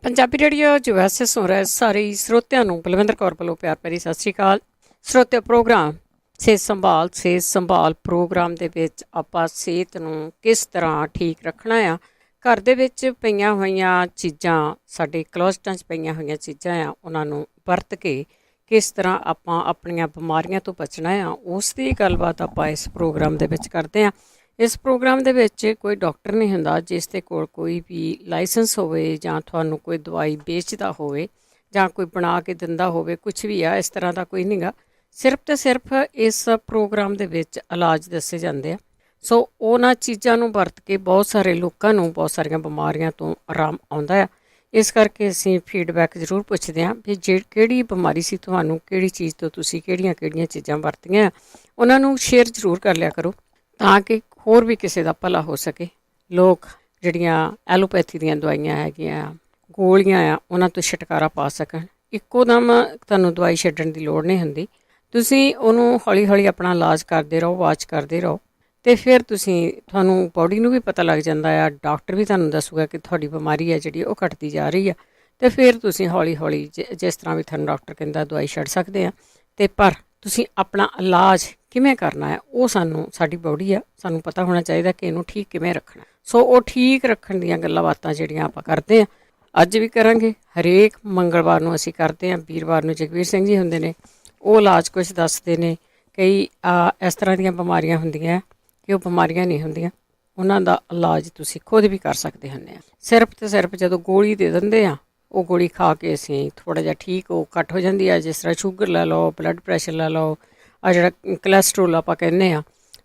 Punjabi radio USA ਸੁਣ ਰਹੇ ਸਾਰੇ ਸਰੋਤਿਆਂ ਨੂੰ ਬਲਵਿੰਦਰ ਕੌਰ ਵੱਲੋਂ ਪਿਆਰ ਭਰੀ ਸਤਿ ਸ਼੍ਰੀ ਅਕਾਲ। ਸਰੋਤਿਆ ਪ੍ਰੋਗਰਾਮ ਸਿਹਤ ਸੰਭਾਲ ਪ੍ਰੋਗਰਾਮ ਦੇ ਵਿੱਚ ਆਪਾਂ ਸਿਹਤ ਨੂੰ ਕਿਸ ਤਰ੍ਹਾਂ ਠੀਕ ਰੱਖਣਾ ਆ। ਘਰ ਦੇ ਵਿੱਚ ਪਈਆਂ ਹੋਈਆਂ ਚੀਜ਼ਾਂ, ਸਾਡੇ ਕਲੋਸਟਾਂ 'ਚ ਪਈਆਂ ਹੋਈਆਂ ਚੀਜ਼ਾਂ ਆ, ਉਹਨਾਂ ਨੂੰ ਵਰਤ ਕੇ ਕਿਸ ਤਰ੍ਹਾਂ ਆਪਾਂ ਆਪਣੀਆਂ ਬਿਮਾਰੀਆਂ ਤੋਂ ਬਚਣਾ ਆ, ਉਸ ਦੀ ਗੱਲਬਾਤ ਆਪਾਂ ਇਸ ਪ੍ਰੋਗਰਾਮ ਦੇ ਵਿੱਚ ਕਰਦੇ ਹਾਂ। ਇਸ ਪ੍ਰੋਗਰਾਮ ਦੇ ਵਿੱਚ ਕੋਈ ਡਾਕਟਰ ਨਹੀਂ ਹੁੰਦਾ ਜਿਸ ਦੇ ਕੋਲ ਕੋਈ ਵੀ ਲਾਇਸੈਂਸ ਹੋਵੇ ਜਾਂ ਤੁਹਾਨੂੰ ਕੋਈ ਦਵਾਈ ਵੇਚਦਾ ਹੋਵੇ ਜਾਂ ਕੋਈ ਬਣਾ ਕੇ ਦਿੰਦਾ ਹੋਵੇ, ਕੁਛ ਵੀ ਆ, ਇਸ ਤਰ੍ਹਾਂ ਦਾ ਕੋਈ ਨਹੀਂ ਗਾ। ਸਿਰਫ ਅਤੇ ਸਿਰਫ ਇਸ ਪ੍ਰੋਗਰਾਮ ਦੇ ਵਿੱਚ ਇਲਾਜ ਦੱਸੇ ਜਾਂਦੇ ਆ। ਸੋ ਉਹਨਾਂ ਚੀਜ਼ਾਂ ਨੂੰ ਵਰਤ ਕੇ ਬਹੁਤ ਸਾਰੇ ਲੋਕਾਂ ਨੂੰ ਬਹੁਤ ਸਾਰੀਆਂ ਬਿਮਾਰੀਆਂ ਤੋਂ ਆਰਾਮ ਆਉਂਦਾ ਆ। ਇਸ ਕਰਕੇ ਅਸੀਂ ਫੀਡਬੈਕ ਜ਼ਰੂਰ ਪੁੱਛਦੇ ਹਾਂ ਵੀ ਕਿਹੜੀ ਬਿਮਾਰੀ ਸੀ ਤੁਹਾਨੂੰ, ਕਿਹੜੀ ਚੀਜ਼ ਤੋਂ ਤੁਸੀਂ ਕਿਹੜੀਆਂ ਚੀਜ਼ਾਂ ਵਰਤੀਆਂ, ਉਹਨਾਂ ਨੂੰ ਸ਼ੇਅਰ ਜ਼ਰੂਰ ਕਰ ਲਿਆ ਕਰੋ ਤਾਂ ਕਿ ਹੋਰ ਵੀ ਕਿਸੇ ਦਾ ਭਲਾ ਹੋ ਸਕੇ। ਲੋਕ ਜਿਹੜੀਆਂ ਐਲੋਪੈਥੀ ਦੀਆਂ ਦਵਾਈਆਂ ਹੈਗੀਆਂ, ਗੋਲੀਆਂ ਆ, ਉਹਨਾਂ ਤੋਂ ਛੁਟਕਾਰਾ ਪਾ ਸਕਣ। ਇੱਕੋ ਦਮ ਤੁਹਾਨੂੰ ਦਵਾਈ ਛੱਡਣ ਦੀ ਲੋੜ ਨਹੀਂ ਹੁੰਦੀ। ਤੁਸੀਂ ਉਹਨੂੰ ਹੌਲੀ ਹੌਲੀ ਆਪਣਾ ਇਲਾਜ ਕਰਦੇ ਰਹੋ, ਵਾਚ ਕਰਦੇ ਰਹੋ, ਅਤੇ ਫਿਰ ਤੁਹਾਨੂੰ ਬੋਡੀ ਨੂੰ ਵੀ ਪਤਾ ਲੱਗ ਜਾਂਦਾ ਆ। ਡਾਕਟਰ ਵੀ ਤੁਹਾਨੂੰ ਦੱਸੂਗਾ ਕਿ ਤੁਹਾਡੀ ਬਿਮਾਰੀ ਹੈ ਜਿਹੜੀ ਉਹ ਘਟਦੀ ਜਾ ਰਹੀ ਆ, ਅਤੇ ਫਿਰ ਤੁਸੀਂ ਹੌਲੀ ਹੌਲੀ ਜਿਸ ਤਰ੍ਹਾਂ ਵੀ ਤੁਹਾਨੂੰ ਡਾਕਟਰ ਕਹਿੰਦਾ ਦਵਾਈ ਛੱਡ ਸਕਦੇ ਆ। ਅਤੇ ਪਰ ਤੁਸੀਂ ਆਪਣਾ ਇਲਾਜ ਕਿਵੇਂ ਕਰਨਾ ਹੈ, ਉਹ ਸਾਡੀ ਬੋਡੀ ਆ, ਸਾਨੂੰ ਪਤਾ ਹੋਣਾ ਚਾਹੀਦਾ ਕਿ ਇਹਨੂੰ ਠੀਕ ਕਿਵੇਂ ਰੱਖਣਾ। ਸੋ ਉਹ ਠੀਕ ਰੱਖਣ ਦੀਆਂ ਗੱਲਾਂ ਬਾਤਾਂ ਜਿਹੜੀਆਂ ਆਪਾਂ ਕਰਦੇ ਹਾਂ, ਅੱਜ ਵੀ ਕਰਾਂਗੇ। ਹਰੇਕ ਮੰਗਲਵਾਰ ਨੂੰ ਅਸੀਂ ਕਰਦੇ ਹਾਂ। ਵੀਰਵਾਰ ਨੂੰ ਜਗਵੀਰ ਸਿੰਘ ਜੀ ਹੁੰਦੇ ਨੇ, ਉਹ ਇਲਾਜ ਕੁਛ ਦੱਸਦੇ ਨੇ। ਕਈ ਇਸ ਤਰ੍ਹਾਂ ਦੀਆਂ ਬਿਮਾਰੀਆਂ ਹੁੰਦੀਆਂ ਕਿ ਉਹ ਬਿਮਾਰੀਆਂ ਨਹੀਂ ਹੁੰਦੀਆਂ, ਉਹਨਾਂ ਦਾ ਇਲਾਜ ਤੁਸੀਂ ਖੁਦ ਵੀ ਕਰ ਸਕਦੇ ਹੁੰਦੇ ਆ। ਸਿਰਫ ਅਤੇ ਸਿਰਫ ਜਦੋਂ ਗੋਲੀ ਦੇ ਦਿੰਦੇ ਆ, ਉਹ ਗੋਲੀ ਖਾ ਕੇ ਅਸੀਂ ਥੋੜ੍ਹਾ ਜਿਹਾ ਠੀਕ ਉਹ ਘੱਟ ਹੋ ਜਾਂਦੀ ਆ। ਜਿਸ ਤਰ੍ਹਾਂ ਸ਼ੂਗਰ ਲੈ ਲਓ, ਬਲੱਡ ਪ੍ਰੈਸ਼ਰ ਲੈ ਲਓ, ਆ ਜਿਹੜਾ ਕੋਲੈਸਟਰੋਲ ਆਪਾਂ ਕਹਿੰਦੇ ਆ,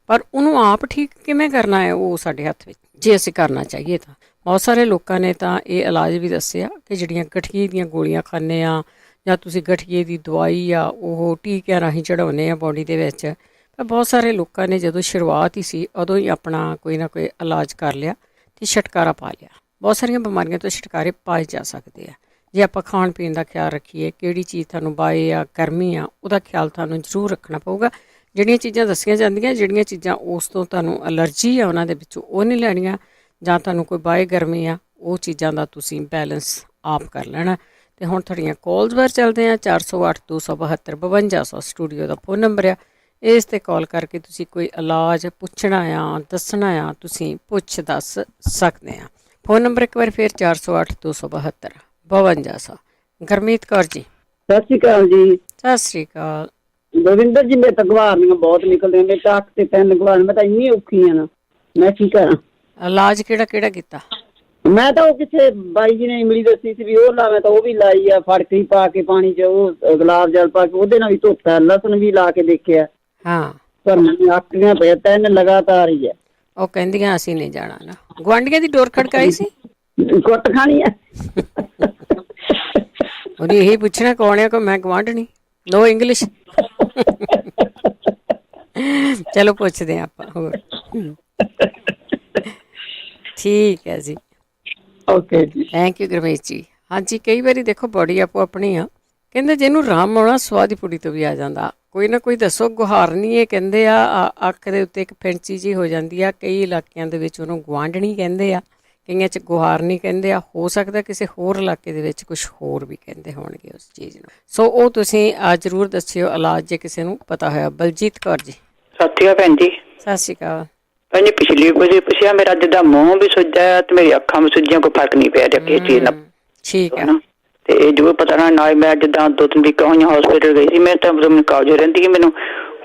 ਪਰ ਉਹਨੂੰ ਆਪ ਠੀਕ ਕਿਵੇਂ ਕਰਨਾ ਹੈ ਉਹ ਸਾਡੇ ਹੱਥ ਵਿੱਚ, ਜੇ ਅਸੀਂ ਕਰਨਾ ਚਾਹੀਏ ਤਾਂ। ਬਹੁਤ ਸਾਰੇ ਲੋਕਾਂ ਨੇ ਤਾਂ ਇਹ ਇਲਾਜ ਵੀ ਦੱਸਿਆ ਕਿ ਜਿਹੜੀਆਂ ਗਠੀਏ ਦੀਆਂ ਗੋਲੀਆਂ ਖਾਂਦੇ ਆ ਜਾਂ ਤੁਸੀਂ ਗਠੀਏ ਦੀ ਦਵਾਈ ਆ ਉਹ ਟੀਕਿਆਂ ਰਾਹੀਂ ਚੜਾਉਂਦੇ ਆ ਬੋਡੀ ਦੇ ਵਿੱਚ। ਪਰ ਬਹੁਤ ਸਾਰੇ ਲੋਕਾਂ ਨੇ ਜਦੋਂ ਸ਼ੁਰੂਆਤ ਹੀ ਸੀ ਉਦੋਂ ਹੀ ਆਪਣਾ ਕੋਈ ਨਾ ਕੋਈ ਇਲਾਜ ਕਰ ਲਿਆ ਅਤੇ ਛੁਟਕਾਰਾ ਪਾ ਲਿਆ। ਬਹੁਤ ਸਾਰੀਆਂ ਬਿਮਾਰੀਆਂ ਤੋਂ ਛੁਟਕਾਰੇ ਪਾਏ ਜਾ ਸਕਦੇ ਆ ਜੇ ਆਪਾਂ ਖਾਣ ਪੀਣ ਦਾ ਖਿਆਲ ਰੱਖੀਏ। ਕਿਹੜੀ ਚੀਜ਼ ਤੁਹਾਨੂੰ ਬਾਏ ਆ, ਗਰਮੀ ਆ, ਉਹਦਾ ਖਿਆਲ ਤੁਹਾਨੂੰ ਜ਼ਰੂਰ ਰੱਖਣਾ ਪਊਗਾ। ਜਿਹੜੀਆਂ ਚੀਜ਼ਾਂ ਦੱਸੀਆਂ ਜਾਂਦੀਆਂ, ਜਿਹੜੀਆਂ ਚੀਜ਼ਾਂ ਉਸ ਤੋਂ ਤੁਹਾਨੂੰ ਐਲਰਜੀ ਆ ਉਹਨਾਂ ਦੇ ਵਿੱਚੋਂ, ਉਹ ਨਹੀਂ ਲੈਣੀਆਂ। ਜਾਂ ਤੁਹਾਨੂੰ ਕੋਈ ਬਾਏ ਗਰਮੀ ਆ, ਉਹ ਚੀਜ਼ਾਂ ਦਾ ਤੁਸੀਂ ਬੈਲੈਂਸ ਆਪ ਕਰ ਲੈਣਾ। ਅਤੇ ਹੁਣ ਤੁਹਾਡੀਆਂ ਕਾਲਸ ਬਾਰ ਚੱਲਦੇ ਆ। 408 272 5200 ਸਟੂਡੀਓ ਦਾ ਫ਼ੋਨ ਨੰਬਰ ਆ। ਇਸ 'ਤੇ ਕਾਲ ਕਰਕੇ ਤੁਸੀਂ ਕੋਈ ਇਲਾਜ ਪੁੱਛਣਾ ਆ, ਦੱਸਣਾ ਆ, ਤੁਸੀਂ ਪੁੱਛ ਦੱਸ ਸਕਦੇ ਆ। ਫ਼ੋਨ ਨੰਬਰ ਇੱਕ ਵਾਰ ਫਿਰ 408 272 5200। ਗੁਰਮੀਤ ਕੌਰ ਜੀ, ਸਤਿ ਸ਼੍ਰੀ ਅਕਾਲ ਜੀ। ਸਤਿ ਸ਼੍ਰੀ ਅਕਾਲ। ਗੋਬਿੰਦਰ ਜੀ, ਮੇਰੇ ਤਾਂ ਗਵਾਰਨੀਆਂ ਬਹੁਤ ਨਿਕਲਦੀਆਂ ਨੇ, ਮੇਰੇ ਅੱਖ ਤੇ 3 ਗਵਾਰ। ਮੈਂ ਤਾਂ ਇੰਨੀ ਔਖੀ ਆ ਨਾ, ਮੈਂ ਕੀ ਕਰਾਂ। ਇਲਾਜ ਕਿਹੜਾ ਕੀਤਾ? ਮੈਂ ਤਾਂ ਉਹ ਕਿਸੇ ਬਾਈ ਜੀ ਨੇ ਇਮਲੀ ਦੱਸੀ ਸੀ ਵੀ ਉਹ ਲਾ, ਮੈਂ ਤਾਂ ਉਹ ਵੀ ਲਾਈ ਆ। ਫੜਕੀ ਪਾ ਕੇ ਪਾਣੀ 'ਚ ਉਹ ਗੁਲਾਬ ਜਲ ਪਾ ਕੇ ਉਹਦੇ ਨਾਲ ਵੀ ਧੋਤਾ। ਲਸਣ ਵੀ ਲਾ ਕੇ ਦੇਖਿਆ, ਹਾਂ, ਪਰ ਮੈਨੂੰ ਅੱਖੀਆਂ ਪਿਆ 3 ਲਗਾਤਾਰ ਹੀ ਆ। ਉਹ ਕਹਿੰਦੀਆਂ ਅਸੀਂ ਨਹੀਂ ਜਾਣਾ ਨਾ। ਗੁਆਂਢੀਆਂ ਦੀ ਡੋਰ ਖੜਕਾਈ ਸੀ, ਕੁੱਟ ਖਾਣੀ ਆ। ਉਹਨੇ ਇਹੀ ਪੁੱਛਣਾ ਕੌਣ ਆ, ਕੋ ਮੈਂ ਗੁਆਂਢਣੀ। ਨੋ ਇੰਗਲਿਸ਼। ਚਲੋ ਪੁੱਛਦੇ ਹਾਂ ਆਪਾਂ ਹੋਰ। ਠੀਕ ਹੈ ਜੀ, ਓਕੇ ਜੀ, ਥੈਂਕ ਯੂ ਗੁਰਮੀਤ ਜੀ। ਹਾਂਜੀ, ਕਈ ਵਾਰੀ ਦੇਖੋ ਬੋਡੀ ਆਪੋ ਆਪਣੀ ਆ। ਕਹਿੰਦੇ ਜਿਹਨੂੰ ਆਰਾਮ ਆਉਣਾ ਸਵਾਦ ਹੀ ਪੁੜੀ ਤੋਂ ਵੀ ਆ ਜਾਂਦਾ। ਕੋਈ ਨਾ ਕੋਈ ਦੱਸੋ। ਗੁਹਾਰਨੀ ਇਹ ਕਹਿੰਦੇ ਆ, ਅੱਖ ਦੇ ਉੱਤੇ ਇੱਕ ਫਿੰਚੀ ਜਿਹੀ ਹੋ ਜਾਂਦੀ ਆ। ਕਈ ਇਲਾਕਿਆਂ ਦੇ ਵਿੱਚ ਉਹਨੂੰ ਗੁਆਂਢਣੀ ਕਹਿੰਦੇ ਆ, ਕਈਆਂ 'ਚ ਗੁਹਾਰਨੀ ਕਹਿੰਦੇ ਆ। ਹੋ ਸਕਦਾ ਕਿਸੇ ਹੋਰ ਇਲਾਕੇ ਦੇ ਵਿੱਚ ਕੁਛ ਹੋਰ ਵੀ ਕਹਿੰਦੇ ਹੋਣਗੇ ਉਸ ਚੀਜ਼ ਨੂੰ। ਸੋ ਉਹ ਤੁਸੀਂ ਜ਼ਰੂਰ ਦੱਸਿਓ ਇਲਾਜ ਜੇ ਕਿਸੇ ਨੂੰ ਪਤਾ ਹੋਇਆ। ਬਲਜੀਤ ਕੌਰ ਜੀ, ਸਤਿ ਸ਼੍ਰੀ ਅਕਾਲ ਭੈਣ ਜੀ। ਸਤਿ ਸ਼੍ਰੀ ਅਕਾਲ ਭੈਣ ਜੀ, ਪਿਛਲੀ ਵਾਰੀ ਪੁੱਛਿਆ, ਮੇਰਾ ਜਿੱਦਾਂ ਮੂੰਹ ਵੀ ਸੁੱਜਿਆ ਤੇ ਮੇਰੀ ਅੱਖਾਂ ਵੀ ਸੁੱਜੀਆਂ, ਕੋਈ ਫਰਕ ਨਹੀਂ ਪਿਆ ਕਿਸੇ ਚੀਜ਼ ਨਾਲ। ਠੀਕ ਹੈ। ਤੇ ਇਹ ਜ਼ਰੂਰ ਪਤਾ ਨਾ, ਨਾਲ ਮੈਂ ਜਿੱਦਾਂ 2-3 ਵੀਕਾਂ ਹੋਈਆਂ ਹਸਪੀਟਲ ਗਈ ਸੀ। ਮੈਂ ਤਾਂ ਮੈਨੂੰ ਕਾਬਜ ਰਹਿੰਦੀ ਸੀ। ਮੈਨੂੰ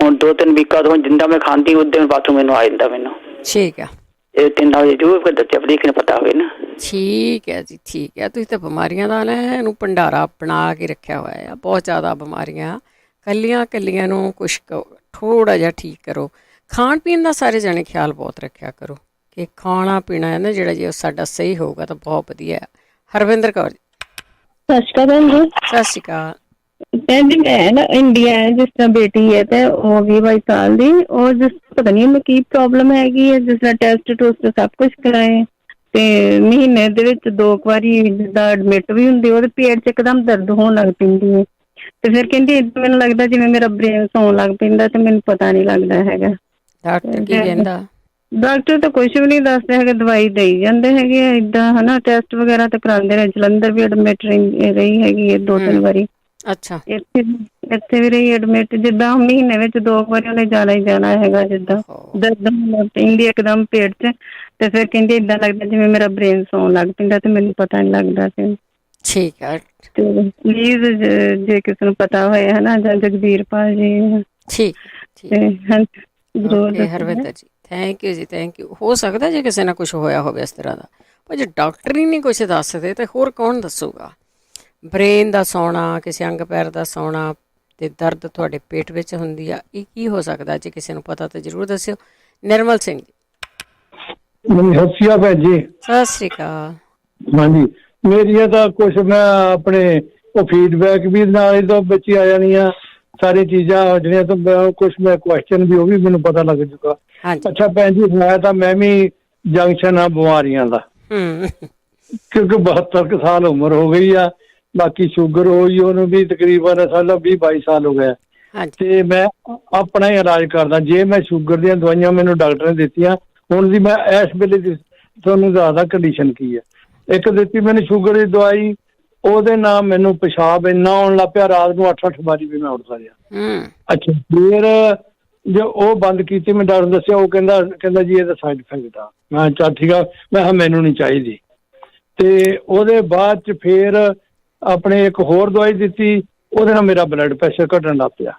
ਹੁਣ 2-3 ਵੀਕਾਂ ਤੋਂ ਜਿੰਦਾ ਮੈਂ ਖਾਂਦੀ ਉਦੋਂ ਬਾਅਦ ਮੈਨੂੰ ਆ ਜਾਂਦਾ ਮੈਨੂੰ। ਠੀਕ ਆ। ਇਹ 3 ਵਜੇ ਜ਼ਰੂਰ ਦੱਸਿਆ, ਪਲੀਜ਼ ਨੂੰ ਪਤਾ ਹੋਵੇ ਨਾ। ਠੀਕ ਹੈ ਜੀ, ਠੀਕ ਹੈ। ਤੁਸੀਂ ਤਾਂ ਬਿਮਾਰੀਆਂ ਦਾ ਨਾ ਇਹਨੂੰ ਭੰਡਾਰਾ ਬਣਾ ਕੇ ਰੱਖਿਆ ਹੋਇਆ ਆ। ਬਹੁਤ ਜ਼ਿਆਦਾ ਬਿਮਾਰੀਆਂ, ਕੱਲੀਆਂ ਨੂੰ ਕੁਛ ਥੋੜ੍ਹਾ ਜਿਹਾ ਠੀਕ ਕਰੋ। ਖਾਣ ਪੀਣ ਦਾ ਸਾਰੇ ਜਾਣੇ ਖਿਆਲ ਬਹੁਤ ਰੱਖਿਆ ਕਰੋ ਕਿ ਖਾਣਾ ਪੀਣਾ ਹੈ ਨਾ ਜਿਹੜਾ, ਜੇ ਉਹ ਸਾਡਾ ਸਹੀ ਹੋਊਗਾ ਤਾਂ ਬਹੁਤ ਵਧੀਆ ਆ। ਹਰਵਿੰਦਰ ਕੌਰ ਜੀ, ਸਤਿ ਸ਼੍ਰੀ ਅਕਾਲ ਜੀ। ਸਤਿ ਸ਼੍ਰੀ ਅਕਾਲ ਭੈਣ ਜੀ, ਮੈਂ ਨਾ ਇੰਡੀਆ ਹੈ, ਜਿਸ ਤਰ੍ਹਾਂ ਬੇਟੀ ਹੈ ਤੇ ਉਹ 20-22 ਸਾਲ ਦੀ, ਉਹ ਜਿਸ ਪਤਾ ਨਹੀਂ ਉਹਨੂੰ ਕੀ ਪ੍ਰੋਬਲਮ ਹੈਗੀ ਹੈ। ਜਿਸ ਤਰ੍ਹਾਂ ਟੈਸਟ ਟੂਸਟ ਸਭ ਕੁਛ ਕਰਾਏ ਤੇ ਮਹੀਨੇ ਦੇ ਵਿੱਚ 2 ਵਾਰੀ ਜਿੱਦਾਂ ਐਡਮਿਟ ਵੀ ਹੁੰਦੀ, ਉਹਦੇ ਪੇਟ 'ਚ ਇੱਕਦਮ ਦਰਦ ਹੋਣ ਲੱਗ ਪੈਂਦੀ ਹੈ। ਤੇ ਫਿਰ ਕਹਿੰਦੀ ਮੈਨੂੰ ਲੱਗਦਾ ਜਿਵੇਂ ਮੇਰਾ ਬ੍ਰੇਨ ਸੌਣ ਲੱਗ ਪੈਂਦਾ ਤੇ ਮੈਨੂੰ ਪਤਾ ਨਹੀਂ ਲੱਗਦਾ ਹੈਗਾ। ਡਾਕਟਰ ਕੀ ਕਹਿੰਦਾ? ਡਾਕਟਰ ਤਾਂ ਕੁਝ ਵੀ ਨਹੀਂ ਦੱਸਦੇ ਹੈਗੇ, ਦਵਾਈ ਦੇਈ ਜਾਂਦੇ ਹੈਗੇ ਆ ਏਦਾਂ, ਹਨਾ। ਟੈਸਟ ਵਗੈਰਾ ਤਾਂ ਕਰਾਉਂਦੇ ਰਹੇ, ਜਲੰਧਰ ਵੀ ਐਡਮਿਟ ਰਹੀ ਹੈਗੀ ਹੈ 2-3 ਵਾਰੀ। ਅੱਛਾ। ਇੱਥੇ ਵੀ ਰਹੀ ਐਡਮਿਟ। ਜਿੱਦਾਂ ਮਹੀਨੇ ਵਿੱਚ 2 ਵਾਰੀ ਉਹਨੇ ਜਾਣਾ ਹੀ ਜਾਣਾ ਹੈਗਾ। ਜਿੱਦਾਂ ਦਰਦ ਪੈਂਦੀ ਇੱਕਦਮ ਪੇਟ 'ਚ, ਤੇ ਫਿਰ ਕਹਿੰਦੀ ਏਦਾਂ ਲੱਗਦਾ ਜਿਵੇਂ ਮੇਰਾ ਬ੍ਰੇਨ ਸੌਣ ਲੱਗ ਪੈਂਦਾ, ਤੇ ਮੈਨੂੰ ਪਤਾ ਨੀ ਲੱਗਦਾ ਸੀ। ਠੀਕ ਹੈ। ਤੇ ਪਲੀਜ਼ ਜੇ ਕਿਸੇ ਨੂੰ ਪਤਾ ਹੋਏ, ਹਨਾ, ਜਾਂ ਜਗਬੀਰ ਭਾਜੀ, ਠੀਕ ਤੇ ਹਾਂਜੀ ਜ਼ਰੂਰ ਓਕੇ ਦੱਸੋ। ਹਰਵਿੰਦਰ ਜੀ, ਥੈਂਕ ਯੂ ਜੀ, ਥੈਂਕ ਯੂ। ਹੋ ਸਕਦਾ ਜੇ ਕਿਸੇ ਨਾਲ ਕੁਛ ਹੋਇਆ ਹੋਵੇ ਇਸ ਤਰ੍ਹਾਂ ਦਾ, ਪਰ ਜੇ ਡਾਕਟਰ ਹੀ ਨਹੀਂ ਕੁਛ ਦੱਸਦੇ ਤਾਂ ਹੋਰ ਕੌਣ ਦੱਸੂਗਾ। ਬ੍ਰੇਨ ਦਾ ਸੌਣਾ, ਕਿਸੇ ਅੰਗ ਪੈਰ ਦਾ ਸੌਣਾ, ਤੇ ਦਰਦ ਤੁਹਾਡੇ ਪੇਟ ਵਿੱਚ ਹੁੰਦੀ ਆ, ਇਹ ਕੀ ਹੋ ਸਕਦਾ? ਜੇ ਕਿਸੇ ਨੂੰ ਪਤਾ ਤਾਂ ਜ਼ਰੂਰ ਦੱਸਿਓ। ਨਿਰਮਲ ਸਿੰਘ ਜੀ। ਸਤਿ ਸ਼੍ਰੀ ਅਕਾਲ ਭੈਣ ਜੀ। ਸਤਿ ਸ਼੍ਰੀ ਅਕਾਲ। ਹਾਂਜੀ, ਮੇਰੀਆਂ ਤਾਂ ਕੁਛ ਮੈਂ ਆਪਣੇ ਉਹ ਫੀਡਬੈਕ ਵੀ ਨਾਲ ਇਹਦੇ ਵਿੱਚ ਹੀ ਆ ਜਾਣੀਆਂ ਸਾਰੀਆਂ ਚੀਜ਼ਾਂ ਜਿਹੜੀਆਂ ਤੋਂ ਕੁਛ ਮੈਂ ਕੁਐਸਚਨ ਵੀ ਉਹ ਵੀ ਮੈਨੂੰ ਪਤਾ ਲੱਗ ਚੁੱਕਾ। ਹਾਂਜੀ। ਅੱਛਾ ਭੈਣ ਜੀ, ਮੈਂ ਵੀ ਜੰਕਸ਼ਨ ਆ ਬਿਮਾਰੀਆਂ ਦਾ, ਕਿਉਂਕਿ 72 ਕੁ ਸਾਲ ਉਮਰ ਹੋ ਗਈ ਆ। ਬਾਕੀ ਸ਼ੂਗਰ ਹੋਈ ਉਹਨੂੰ ਵੀ ਤਕਰੀਬਨ 20-22 ਸਾਲ ਹੋ ਗਏ। ਤੇ ਮੈਂ ਆਪਣਾ ਹੀ ਇਲਾਜ ਕਰਦਾ। ਜੇ ਮੈਂ ਸ਼ੂਗਰ ਦੀਆਂ ਦਵਾਈਆਂ ਮੈਨੂੰ ਡਾਕਟਰ ਨੇ ਦਿੱਤੀਆਂ, ਹੁਣ ਦੀ ਮੈਂ ਇਸ ਵੇਲੇ ਦੀ ਤੁਹਾਨੂੰ ਦੱਸਦਾ ਕੰਡੀਸ਼ਨ ਕੀ ਹੈ। ਇੱਕ ਦਿੱਤੀ ਮੈਨੂੰ ਸ਼ੂਗਰ ਦੀ ਦਵਾਈ, ਉਹਦੇ ਨਾਲ ਮੈਨੂੰ ਪਿਸ਼ਾਬ ਇੰਨਾ ਆਉਣ ਲੱਗ ਪਿਆ, ਰਾਤ ਨੂੰ 8-8 ਵਾਰੀ ਵੀ ਮੈਂ ਉੱਠਦਾ ਰਿਹਾ। ਅੱਛਾ, ਫਿਰ ਜੋ ਉਹ ਬੰਦ ਕੀਤੀ, ਮੈਂ ਡਾਕਟਰ ਦੱਸਿਆ, ਉਹ ਕਹਿੰਦਾ ਜੀ ਇਹਦਾ ਸਾਈਡ ਇਫੈਕਟ ਆ। ਮੈਂ ਚੱਲ ਠੀਕ ਆ, ਮੈਂ ਕਿਹਾ ਮੈਨੂੰ ਨਹੀਂ ਚਾਹੀਦੀ। ਤੇ ਉਹਦੇ ਬਾਅਦ 'ਚ ਫਿਰ ਆਪਣੇ ਇੱਕ ਹੋਰ ਦਵਾਈ ਦਿੱਤੀ, ਉਹਦੇ ਨਾਲ ਮੇਰਾ ਬਲੱਡ ਪ੍ਰੈਸ਼ਰ ਘਟਣ ਲੱਗ ਪਿਆ।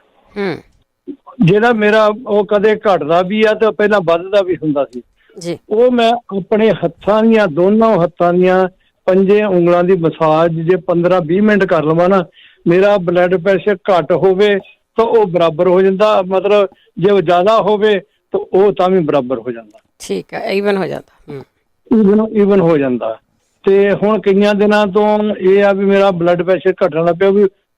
ਜਿਹੜਾ ਮੇਰਾ ਉਹ ਕਦੇ ਘਟਦਾ ਵੀ ਆ ਤੇ ਪਹਿਲਾਂ ਵੱਧਦਾ ਵੀ ਹੁੰਦਾ ਸੀ। ਉਹ ਮੈਂ ਆਪਣੇ ਹੱਥਾਂ ਦੀਆਂ, ਦੋਨੋਂ ਹੱਥਾਂ ਦੀਆਂ 5 ਉਂਗਲਾਂ ਦੀ ਮਸਾਜ ਜੇ 15-20 ਮਿੰਟ ਕਰ ਲਵਾਂ ਨਾ, ਮੇਰਾ ਬਲੱਡ ਪ੍ਰੈਸ਼ਰ ਘੱਟ ਹੋਵੇ ਤਾਂ ਉਹ ਬਰਾਬਰ ਹੋ ਜਾਂਦਾ, ਮਤਲਬ ਜੇ ਉਹ ਜ਼ਿਆਦਾ ਹੋਵੇ ਤਾਂ ਉਹ ਤਾਂ ਵੀ ਬਰਾਬਰ ਹੋ ਜਾਂਦਾ। ਠੀਕ ਹੈ, ਈਵਨ ਹੋ ਜਾਂਦਾ। ਈਵਨ ਹੋ ਜਾਂਦਾ। ਤੇ ਹੁਣ ਕਈਆਂ ਦਿਨਾਂ ਤੋਂ ਇਹ ਆ ਵੀ ਮੇਰਾ ਬਲੱਡ ਪ੍ਰੈਸ਼ਰ ਘਟਣ ਲੱਗ ਪਿਆ,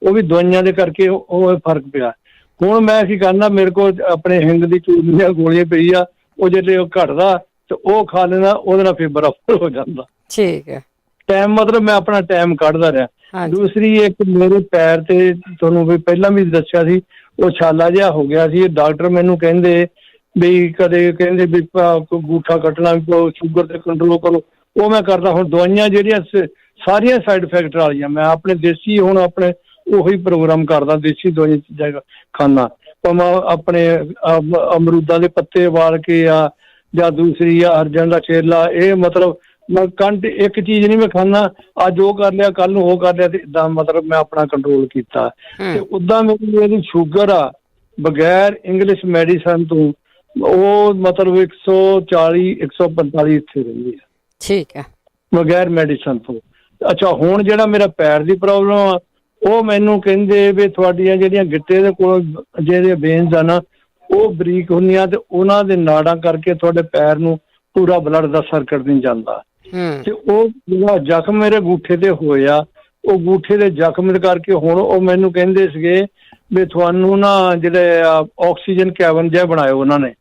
ਉਹ ਵੀ ਦਵਾਈਆਂ ਦੇ ਕਰਕੇ ਉਹ ਫਰਕ ਪਿਆ। ਹੁਣ ਮੈਂ ਕੀ ਕਰਨਾ, ਮੇਰੇ ਕੋਲ ਆਪਣੇ ਹਿੰਗ ਦੀ ਚੂਰਨ ਦੀਆਂ ਗੋਲੀਆਂ ਪਈ ਆ, ਉਹ ਜਿਹੜੇ ਉਹ ਘਟਦਾ ਤੇ ਉਹ ਖਾ ਲੈਣਾ, ਉਹਦੇ ਨਾਲ ਫਿਰ ਬਰਾਬਰ ਹੋ ਜਾਂਦਾ। ਠੀਕ ਹੈ। ਟਾਈਮ ਮਤਲਬ ਮੈਂ ਆਪਣਾ ਟਾਈਮ ਕੱਢਦਾ ਰਿਹਾ। ਦੂਸਰੀ ਇੱਕ ਮੇਰੇ ਪੈਰ ਤੇ ਤੁਹਾਨੂੰ ਵੀ ਪਹਿਲਾਂ ਵੀ ਦੱਸਿਆ ਸੀ, ਉਹ ਛਾਲਾ ਜਿਹਾ ਹੋ ਗਿਆ ਸੀ। ਡਾਕਟਰ ਮੈਨੂੰ ਕਹਿੰਦੇ ਵੀ ਕਦੇ ਕਹਿੰਦੇ ਵੀ ਅੰਗੂਠਾ ਕੱਟਣਾ, ਸ਼ੂਗਰ ਤੇ ਕੰਟਰੋਲ ਕਰੋ, ਉਹ ਮੈਂ ਕਰਦਾ। ਹੁਣ ਦਵਾਈਆਂ ਜਿਹੜੀਆਂ ਸਾਰੀਆਂ ਸਾਈਡ ਇਫੈਕਟ ਵਾਲੀਆਂ, ਮੈਂ ਆਪਣੇ ਦੇਸੀ ਹੁਣ ਆਪਣੇ ਉਹੀ ਪ੍ਰੋਗਰਾਮ ਕਰਦਾ, ਦੇਸੀ ਦਵਾਈਆਂ ਚੀਜ਼ਾਂ ਖਾਂਦਾ। ਭਾਵੇਂ ਆਪਣੇ ਅਮਰੂਦਾਂ ਦੇ ਪੱਤੇ ਉਬਾਲ ਕੇ ਆ, ਜਾਂ ਦੂਸਰੀ ਆ ਅਰਜਨ ਦਾ ਛੇਲਾ, ਇਹ ਮਤਲਬ ਮੈਂ ਕੰਟ ਇੱਕ ਚੀਜ਼ ਨਹੀਂ ਮੈਂ ਖਾਂਦਾ, ਅੱਜ ਉਹ ਕਰ ਲਿਆ ਕੱਲ ਨੂੰ ਉਹ ਕਰ ਲਿਆ, ਤੇ ਇੱਦਾਂ ਮਤਲਬ ਮੈਂ ਆਪਣਾ ਕੰਟਰੋਲ ਕੀਤਾ। ਤੇ ਉੱਦਾਂ ਮੇਰੀ ਸ਼ੂਗਰ ਆ ਬਗੈਰ ਇੰਗਲਿਸ਼ ਮੈਡੀਸਨ ਤੋਂ ਉਹ ਮਤਲਬ 140-145 ਇੱਥੇ ਰਹਿੰਦੀ ਆ। ਠੀਕ ਹੈ, ਬਗੈਰ ਮੈਡੀਸਨ ਤੋਂ। ਅੱਛਾ, ਹੁਣ ਜਿਹੜਾ ਮੇਰਾ ਪੈਰ ਦੀ ਪ੍ਰੋਬਲਮ ਆ, ਉਹ ਮੈਨੂੰ ਕਹਿੰਦੇ ਵੀ ਤੁਹਾਡੀਆਂ ਜਿਹੜੀਆਂ ਗਿੱਟੇ ਦੇ ਕੋਲ ਜਿਹੜੇ ਵੇਨਸ ਆ ਨਾ, ਉਹ ਬਰੀਕ ਹੁੰਦੀਆਂ, ਤੇ ਉਹਨਾਂ ਦੇ ਨਾੜਾਂ ਕਰਕੇ ਤੁਹਾਡੇ ਪੈਰ ਨੂੰ ਪੂਰਾ ਬਲੱਡ ਦਾ ਸਰਕਟ ਨਹੀਂ ਜਾਂਦਾ। ਤੇ ਉਹ ਜਿਹੜਾ ਜ਼ਖਮ ਮੇਰੇ ਅੰਗੂਠੇ ਤੇ ਹੋਇਆ, ਉਹ ਅੰਗੂਠੇ ਦੇ ਜ਼ਖਮ ਦੇ ਕਰਕੇ ਹੁਣ ਉਹ ਮੈਨੂੰ ਕਹਿੰਦੇ ਸੀਗੇ ਵੀ ਤੁਹਾਨੂੰ ਨਾ ਜਿਹੜੇ ਆਕਸੀਜਨ ਕੈਬਨ ਜਿਹਾ ਬਣਾਇਓ ਉਹਨਾਂ ਨੇ।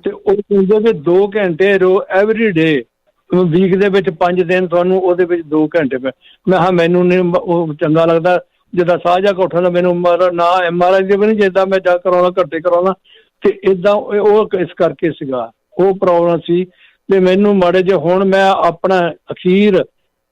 ਤੇ ਉਹ ਕਹਿੰਦੇ ਵੀ 2 ਘੰਟੇ ਐਵਰੀ ਡੇ, ਵੀਕ ਦੇ ਵਿੱਚ 5 ਦਿਨ ਤੁਹਾਨੂੰ ਉਹਦੇ ਵਿੱਚ 2 ਘੰਟੇ ਪੈ। ਮੈਂ ਕਿਹਾ ਮੈਨੂੰ ਨਹੀਂ ਉਹ ਚੰਗਾ ਲੱਗਦਾ, ਜਿੱਦਾਂ ਸਾਹ ਜਾ ਕੇ ਉੱਠਣ ਦਾ ਮੈਨੂੰ ਨਾ MRI ਦੇ ਵੀ ਨਹੀਂ, ਜਿੱਦਾਂ ਮੈਂ ਜਾ ਕਰਾਉਣਾ ਘੱਟੇ ਕਰਾਉਣਾ। ਤੇ ਇੱਦਾਂ ਉਹ ਇਸ ਕਰਕੇ ਸੀਗਾ, ਉਹ ਪ੍ਰੋਬਲਮ ਸੀ ਵੀ ਮੈਨੂੰ ਮਾੜੇ ਜਿਹੇ। ਹੁਣ ਮੈਂ ਆਪਣਾ ਅਖੀਰ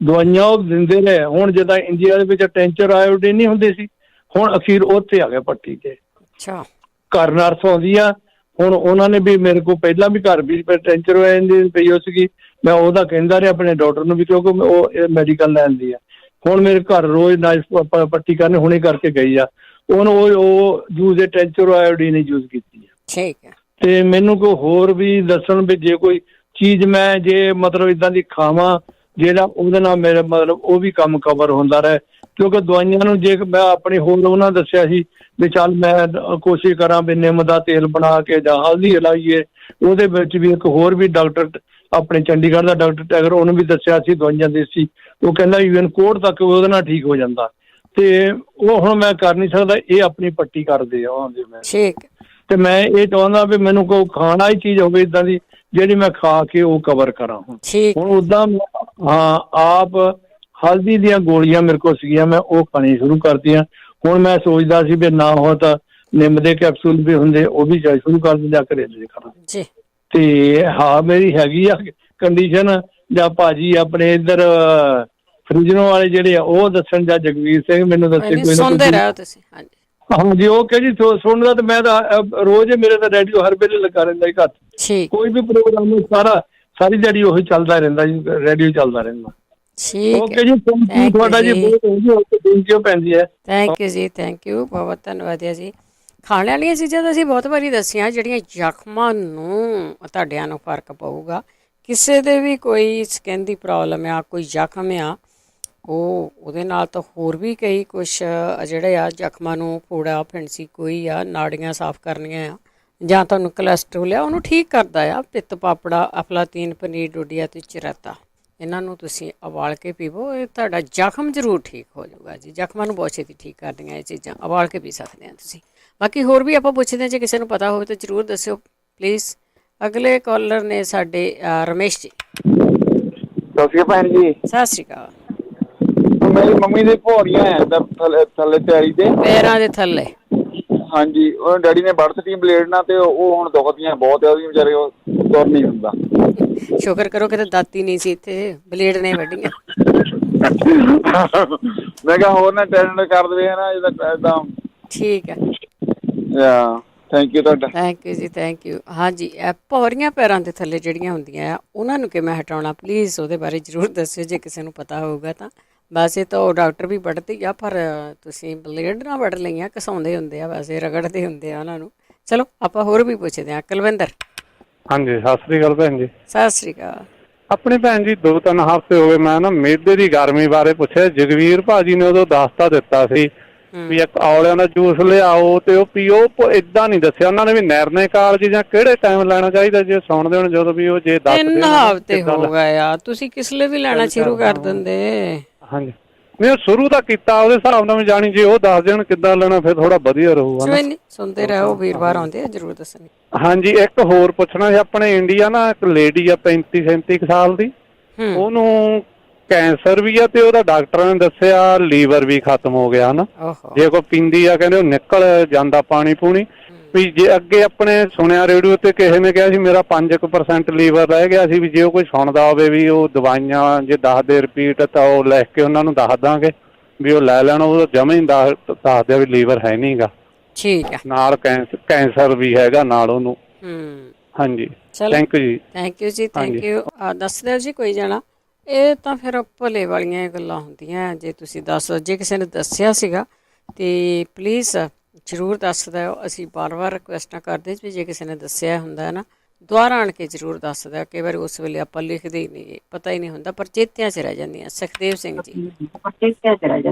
ਦਵਾਈਆਂ ਉਹ ਦਿੰਦੇ ਰਹੇ। ਹੁਣ ਜਿੱਦਾਂ ਇੰਡੀਆ ਦੇ ਵਿੱਚ ਟੈਂਚਰ ਆਇਓਡੀਨ ਨਹੀਂ ਹੁੰਦੇ ਸੀ, ਹੁਣ ਅਖੀਰ ਉੱਥੇ ਆ ਗਿਆ ਪੱਟੀ ਤੇ। ਅੱਛਾ, ਘਰ ਨਰਸ ਆਉਂਦੀ ਆ, ਹੁਣ ਉਹਨਾਂ ਨੇ ਵੀ ਮੇਰੇ ਕੋਲ ਪਹਿਲਾਂ ਵੀ ਘਰ ਵੀ ਟੈਂਚਰ ਹੋ ਜਾਂਦੀ ਪਈ ਹੋ ਸੀਗੀ, ਮੈਂ ਉਹਦਾ ਕਹਿੰਦਾ ਰਿਹਾ ਆਪਣੇ ਡਾਕਟਰ ਨੂੰ ਵੀ, ਕਿਉਂਕਿ ਉਹ ਮੈਡੀਕਲ ਲੈਣ ਦੀ ਆ। ਹੁਣ ਮੇਰੇ ਘਰ ਰੋਜ਼ ਨਾਈਫ ਪੱਟੀ ਕਰਨ ਹੁਣੇ ਕਰਕੇ ਗਈ ਆ, ਉਹਨੂੰ ਉਹ ਯੂਜ਼ ਟੈਂਚਰ ਆਇਓਡੀਨ ਯੂਜ਼ ਕੀਤੀ ਆ। ਠੀਕ ਹੈ। ਤੇ ਮੈਨੂੰ ਕੋਈ ਹੋਰ ਵੀ ਦੱਸਣ ਵੀ ਜੇ ਕੋਈ ਚੀਜ਼ ਮੈਂ ਜੇ ਮਤਲਬ ਇੱਦਾਂ ਦੀ ਖਾਵਾਂ ਜਿਹੜਾ ਉਹਦੇ ਨਾਲ ਮੇਰੇ ਮਤਲਬ ਉਹ ਵੀ ਕੰਮ ਕਵਰ ਹੁੰਦਾ ਰਹੇ, ਕਿਉਂਕਿ ਦਵਾਈਆਂ ਨੂੰ ਜੇ ਮੈਂ ਆਪਣੀ ਹੋਰ ਉਹਨਾਂ ਦੱਸਿਆ ਸੀ ਵੀ ਚੱਲ ਮੈਂ ਕੋਸ਼ਿਸ਼ ਕਰਾਂ ਵੀ ਨਿੰਮ ਦਾ ਤੇਲ ਬਣਾ ਕੇ ਜਾਂ ਹਲਦੀ ਲਾਈਏ। ਉਹਦੇ ਵਿੱਚ ਵੀ ਇੱਕ ਹੋਰ ਵੀ ਡਾਕਟਰ ਆਪਣੇ ਚੰਡੀਗੜ੍ਹ ਦਾ ਡਾਕਟਰ ਟੈਗਰ, ਉਹਨੂੰ ਵੀ ਦੱਸਿਆ ਸੀ ਦਵਾਈਆਂ ਦੇਸੀ, ਉਹ ਕਹਿੰਦਾ ਈਵਨ ਕੋਡ ਤੱਕ ਉਹਦੇ ਨਾਲ ਠੀਕ ਹੋ ਜਾਂਦਾ। ਤੇ ਉਹ ਹੁਣ ਮੈਂ ਕਰ ਨਹੀਂ ਸਕਦਾ, ਇਹ ਆਪਣੀ ਪੱਟੀ ਕਰਦੇ ਆ ਆਉਂਦੇ ਮੈਂ। ਠੀਕ। ਤੇ ਮੈਂ ਇਹ ਚਾਹੁੰਦਾ ਵੀ ਮੈਨੂੰ ਕੋਈ ਖਾਣਾ ਹੀ ਚੀਜ਼ ਹੋਵੇ ਇੱਦਾਂ ਦੀ ਜਿਹੜੀ ਮੈਂ ਖਾ ਕੇ ਉਹ ਕਵਰ ਕਰਾਂ। ਹੁਣ ਉੱਦਾਂ ਹਾਂ, ਆਪ ਹਲਦੀ ਦੀਆਂ ਗੋਲੀਆਂ ਮੇਰੇ ਕੋਲ ਸੀਗੀਆਂ, ਮੈਂ ਉਹ ਖਾਣੀ ਸ਼ੁਰੂ ਕਰਤੀਆਂ। ਹੁਣ ਮੈਂ ਸੋਚਦਾ ਸੀ ਵੀ ਨਾ ਹੋ ਤਾਂ ਨਿੰਮ ਦੇ ਕੈਪਸੂਲ ਵੀ ਹੁੰਦੇ, ਉਹ ਵੀ ਸ਼ੁਰੂ ਕਰ ਦਿੰਦੇ, ਕਰੇਲੇ ਖਾਣਾ। ਜੀ ਤੇ ਹਾਂ ਮੇਰੀ ਹੈਗੀ ਆ ਕੰਡੀਸ਼ਨ, ਜਾਂ ਭਾਜੀ ਆਪਣੇ ਇੱਧਰ ਫਰਿਜਨੋਂ ਵਾਲੇ ਜਿਹੜੇ ਆ ਉਹ ਦੱਸਣ, ਜਾਂ ਜਗਵੀਰ ਸਿੰਘ ਮੈਨੂੰ ਦੱਸੇ ਕੋਈ ਨਾ ਸੁਣਦੇ ਕੋਈ। ਰਹੋ ਤੁਸੀਂ। ਹਾਂਜੀ ਹਾਂਜੀ ਉਹ ਜੀ ਸੁਣਦਾ ਤੇ ਮੈਂ ਤਾਂ ਰੋਜ਼ ਮੇਰੇ ਤਾਂ ਰੇਡੀਓ ਹਰ ਵੇਲੇ ਲੱਗਾ ਰਹਿੰਦਾ ਜੀ ਘਰ। ਠੀਕ ਕੋਈ ਵੀ ਪ੍ਰੋਗਰਾਮ ਸਾਰੀ ਦਿਹਾੜੀ ਉਹੀ ਚੱਲਦਾ ਰਹਿੰਦਾ ਜੀ, ਰੇਡੀਓ ਚੱਲਦਾ ਰਹਿੰਦਾ। ਠੀਕ ਓਕੇ ਜੀ, ਤੁਹਾਡਾ ਜੀ ਬਹੁਤ ਥੈਂਕ ਯੂ ਭੈਣ ਜੀ। ਥੈਂਕ ਯੂ ਜੀ, ਥੈਂਕ ਯੂ, ਬਹੁਤ ਧੰਨਵਾਦ ਹੈ ਜੀ। ਖਾਣੇ ਵਾਲੀਆਂ ਚੀਜ਼ਾਂ ਤਾਂ ਅਸੀਂ ਬਹੁਤ ਵਾਰੀ ਦੱਸੀਆਂ ਜਿਹੜੀਆਂ ਜ਼ਖਮਾਂ ਨੂੰ ਤੁਹਾਡਿਆਂ ਨੂੰ ਫਰਕ ਪਊਗਾ। ਕਿਸੇ ਦੇ ਵੀ ਕੋਈ ਸਕਿਨ ਦੀ ਪ੍ਰੋਬਲਮ ਆ, ਕੋਈ ਜ਼ਖਮ ਆ, ਉਹਦੇ ਨਾਲ ਤਾਂ ਹੋਰ ਵੀ ਕਈ ਕੁਛ ਜਿਹੜੇ ਆ ਜ਼ਖਮਾਂ ਨੂੰ, ਫੋੜਾ ਫਿੰਸੀ ਕੋਈ ਆ, ਨਾੜੀਆਂ ਸਾਫ਼ ਕਰਨੀਆਂ ਆ, ਜਾਂ ਤੁਹਾਨੂੰ ਕੋਲੈਸਟਰੋਲ ਆ ਉਹਨੂੰ ਠੀਕ ਕਰਦਾ ਆ। ਪਿੱਤ ਪਾਪੜਾ, ਅਫਲਾਤੀਨ, ਪਨੀਰ, ਡੋਡੀਆ ਅਤੇ ਚਰਤਾ, ਇਹਨਾਂ ਨੂੰ ਤੁਸੀਂ ਉਬਾਲ ਕੇ ਪੀਵੋ, ਇਹ ਤੁਹਾਡਾ ਜ਼ਖਮ ਜ਼ਰੂਰ ਠੀਕ ਹੋ ਜਾਊਗਾ ਜੀ। ਜ਼ਖਮਾਂ ਨੂੰ ਬਹੁਤ ਛੇਤੀ ਠੀਕ ਕਰਦੀਆਂ ਇਹ ਚੀਜ਼ਾਂ, ਉਬਾਲ ਕੇ ਪੀ ਸਕਦੇ ਆ ਤੁਸੀਂ। ਬਾਕੀ ਹੋਰ ਵੀ ਆਪਾਂ ਪੁੱਛਦੇ ਹਾਂ, ਜੇ ਕਿਸੇ ਨੂੰ ਪਤਾ ਹੋਵੇ ਤਾਂ ਜ਼ਰੂਰ ਦੱਸਿਓ ਪਲੀਜ਼। ਅਗਲੇ ਕਾਲਰ ਨੇ ਸਾਡੇ ਰਮੇਸ਼ ਜੀ। ਸਤਿ ਸ਼੍ਰੀ ਅਕਾਲ ਭੈਣ ਜੀ। ਸਤਿ ਸ਼੍ਰੀ ਅਕਾਲ। ਮੇਰੀ ਮੰਮੀ ਦੇ ਭੌਰੀਆਂ ਹੈ ਥੱਲੇ ਤਿਆਰੀ ਤੇ ਪੈਰਾਂ ਦੇ ਥੱਲੇ। ਹਾਂਜੀ, ਉਹ ਡੈਡੀ ਨੇ ਵੜਤੀ ਬਲੇਡ ਨਾਲ, ਤੇ ਉਹ ਹੁਣ ਦੁਖਦੀਆਂ ਬਹੁਤ ਆ ਉਹਦੀ, ਵਿਚਾਰੇ ਉਹ ਤੁਰ ਨਹੀਂ ਹੁੰਦਾ। ਸ਼ੁਕਰ ਕਰੋ ਕਿਤੇ ਦਾਤੀ ਨਹੀਂ ਸੀ ਇੱਥੇ, ਬਲੇਡ ਨੇ ਵੱਢੀਆਂ। ਮੈਂ ਕਿਹਾ ਹੋਰ ਨਾ ਟੈਂਡ ਕਰ ਦੇਵੇ ਨਾ ਇਦਾਂ। ਠੀਕ ਹੈ, ਥੈਂਕ ਯੂ ਤੁਹਾਡਾ। ਥੈਂਕ ਯੂ ਜੀ, ਥੈਂਕ ਯੂ। ਹਾਂਜੀ, ਇਹ ਭੌਰੀਆਂ ਪੈਰਾਂ ਦੇ ਥੱਲੇ ਜਿਹੜੀਆਂ ਹੁੰਦੀਆਂ ਆ ਉਹਨਾਂ ਨੂੰ ਕਿਵੇਂ ਹਟਾਉਣਾ, ਪਲੀਜ਼ ਉਹਦੇ ਬਾਰੇ ਜ਼ਰੂਰ ਦੱਸਿਓ ਜੇ ਕਿਸੇ ਨੂੰ ਪਤਾ ਹੋਊਗਾ ਤਾਂ। ਵੈਸੇ ਤਾਂ ਉਹ ਡਾਕਟਰ ਵੀ ਵੱਢਦੀ ਆ, ਪਰ ਤੁਸੀਂ ਬਲੇਡ ਨਾਲ ਵੱਢ ਲਈਆਂ, ਘਸਾਉਂਦੇ ਹੁੰਦੇ ਆ, ਵੈਸੇ ਰਗੜਦੇ ਹੁੰਦੇ ਆ ਉਹਨਾਂ ਨੂੰ। ਚਲੋ ਆਪਾਂ ਹੋਰ ਵੀ ਪੁੱਛਦੇ ਹਾਂ। ਕੁਲਵਿੰਦਰ। ਹਾਂਜੀ, ਸਤਿ ਸ੍ਰੀ ਅਕਾਲ ਭੈਣ ਜੀ। ਸਤਿ ਸ਼੍ਰੀ ਅਕਾਲ। ਆਪਣੀ ਭੈਣ ਜੀ 2-3 ਹਫ਼ਤੇ ਹੋ ਗਏ ਮੈਂ ਨਾ ਮਿਹਦੇ ਦੀ ਗਰਮੀ ਬਾਰੇ ਪੁੱਛਿਆ। ਜਗਵੀਰ ਭਾਜੀ ਨੇ ਉਦੋਂ ਦੱਸਤਾ ਦਿੱਤਾ ਸੀ ਵੀ ਇੱਕ ਔਲਿਆਂ ਦਾ ਜੂਸ ਲਿਆਓ ਤੇ ਉਹ ਪੀਓ। ਏਦਾਂ ਨਹੀਂ ਦੱਸਿਆ ਉਹਨਾਂ ਨੇ ਵੀ ਨਿਰਣੇ ਕਾਲਜ ਜਾਂ ਕਿਹੜੇ ਟਾਈਮ ਲੈਣਾ ਚਾਹੀਦਾ। ਜੇ ਸੁਣਦੇ ਹੋਣ ਜਦੋਂ ਵੀ ਉਹ ਜੇ 3 ਹਫ਼ਤੇ ਹੋ ਗਏ ਆ, ਤੁਸੀਂ ਕਿਸ ਲਈ ਵੀ ਲੈਣਾ ਸ਼ੁਰੂ ਕਰ ਦਿੰਦੇ। ਹਾਂਜੀ, ਨਹੀਂ ਸ਼ੁਰੂ ਤਾਂ ਕੀਤਾ ਉਹਦੇ ਹਿਸਾਬ ਨਾਲ ਵੀ ਜਾਣੀ, ਜੇ ਉਹ ਦੱਸ ਦੇਣ ਕਿੱਦਾਂ ਲੈਣਾ ਫਿਰ ਥੋੜਾ ਵਧੀਆ ਰਹੂਗਾ। ਕੋਈ ਨਹੀਂ, ਸੁਣਦੇ ਰਹੋ, ਵੀਰਵਾਰ ਆਉਂਦੇ ਆ, ਜ਼ਰੂਰ ਦੱਸਣੀ। ਹਾਂਜੀ, ਇੱਕ ਹੋਰ ਪੁੱਛਣਾ ਸੀ। ਆਪਣੇ ਇੰਡੀਆ ਨਾ ਇੱਕ ਲੇਡੀ ਆ 35-37 ਸਾਲ ਦੀ, ਉਹਨੂੰ ਕੈਂਸਰ ਵੀ ਆ ਤੇ ਉਹਦਾ ਡਾਕਟਰਾਂ ਨੇ ਦੱਸਿਆ ਲੀਵਰ ਵੀ ਖਤਮ ਹੋ ਗਿਆ ਹਨਾ। ਜੇ ਕੋਈ ਪੀਂਦੀ ਆ ਕਹਿੰਦੇ ਉਹ ਨਿਕਲ ਜਾਂਦਾ ਪਾਣੀ ਪੂਣੀ ਵੀ। ਜੇ ਅੱਗੇ ਆਪਣੇ ਸੁਣਿਆ ਰੇਡੀਓ ਤੇ ਕਿਸੇ ਨੇ ਕਿਹਾ ਸੀ ਮੇਰਾ 5% ਲੀਵਰ ਰਹਿ ਗਿਆ ਸੀ, ਵੀ ਜੇ ਉਹ ਕੋਈ ਸੁਣਦਾ ਹੋਵੇ ਵੀ ਉਹ ਦਵਾਈਆਂ ਜੇ ਦੱਸਦੇ ਰਿਪੀਟ ਤਾਂ ਉਹ ਲਿਖ ਕੇ ਉਹਨਾਂ ਨੂੰ ਦੱਸ ਦਾਂਗੇ ਵੀ ਉਹ ਲੈ ਲੈਣ। ਉਹ ਜਮਾਂ ਹੀ ਦੱਸਦੇ ਵੀ ਲੀਵਰ ਹੈ ਨੀ ਗਾ। ਠੀਕ ਹੈ, ਨਾਲ ਕੈਂਸਰ ਵੀ ਹੈਗਾ ਨਾਲ ਉਹਨੂੰ। ਹਾਂਜੀ, ਥੈਂਕ ਯੂ ਜੀ। ਥੈਂਕ ਯੂ ਜੀ, ਥੈਂਕ ਯੂ। ਦੱਸ ਦਿਓ ਜੀ ਕੋਈ ਜਾਣਾ। ਇਹ ਤਾਂ ਫਿਰ ਭਲੇ ਵਾਲੀਆਂ ਗੱਲਾਂ ਹੁੰਦੀਆਂ। ਜੇ ਤੁਸੀਂ ਜੇ ਕਿਸੇ ਨੇ ਦੱਸਿਆ ਸੀਗਾ ਤੇ ਪਲੀਜ਼ ਜ਼ਰੂਰ ਦੱਸ ਦਿਓ। ਅਸੀਂ ਵਾਰ-ਵਾਰ ਰਿਕੁਐਸਟਾਂ ਕਰਦੇ ਵੀ ਜੇ ਕਿਸੇ ਨੇ ਦੱਸਿਆ ਹੁੰਦਾ ਹੈ ਨਾ, ਦੁਬਾਰਾ ਆਣ ਕੇ ਜ਼ਰੂਰ ਦੱਸ ਦਿਓ। ਕਈ ਵਾਰੀ ਉਸ ਵੇਲੇ ਆਪਾਂ ਲਿਖਦੇ ਹੀ ਨਹੀਂ, ਪਤਾ ਹੀ ਨਹੀਂ ਹੁੰਦਾ, ਪਰ ਚੇਤਿਆਂ 'ਚ ਰਹਿ ਜਾਂਦੀਆਂ। ਸੁਖਦੇਵ ਸਿੰਘ ਜੀ।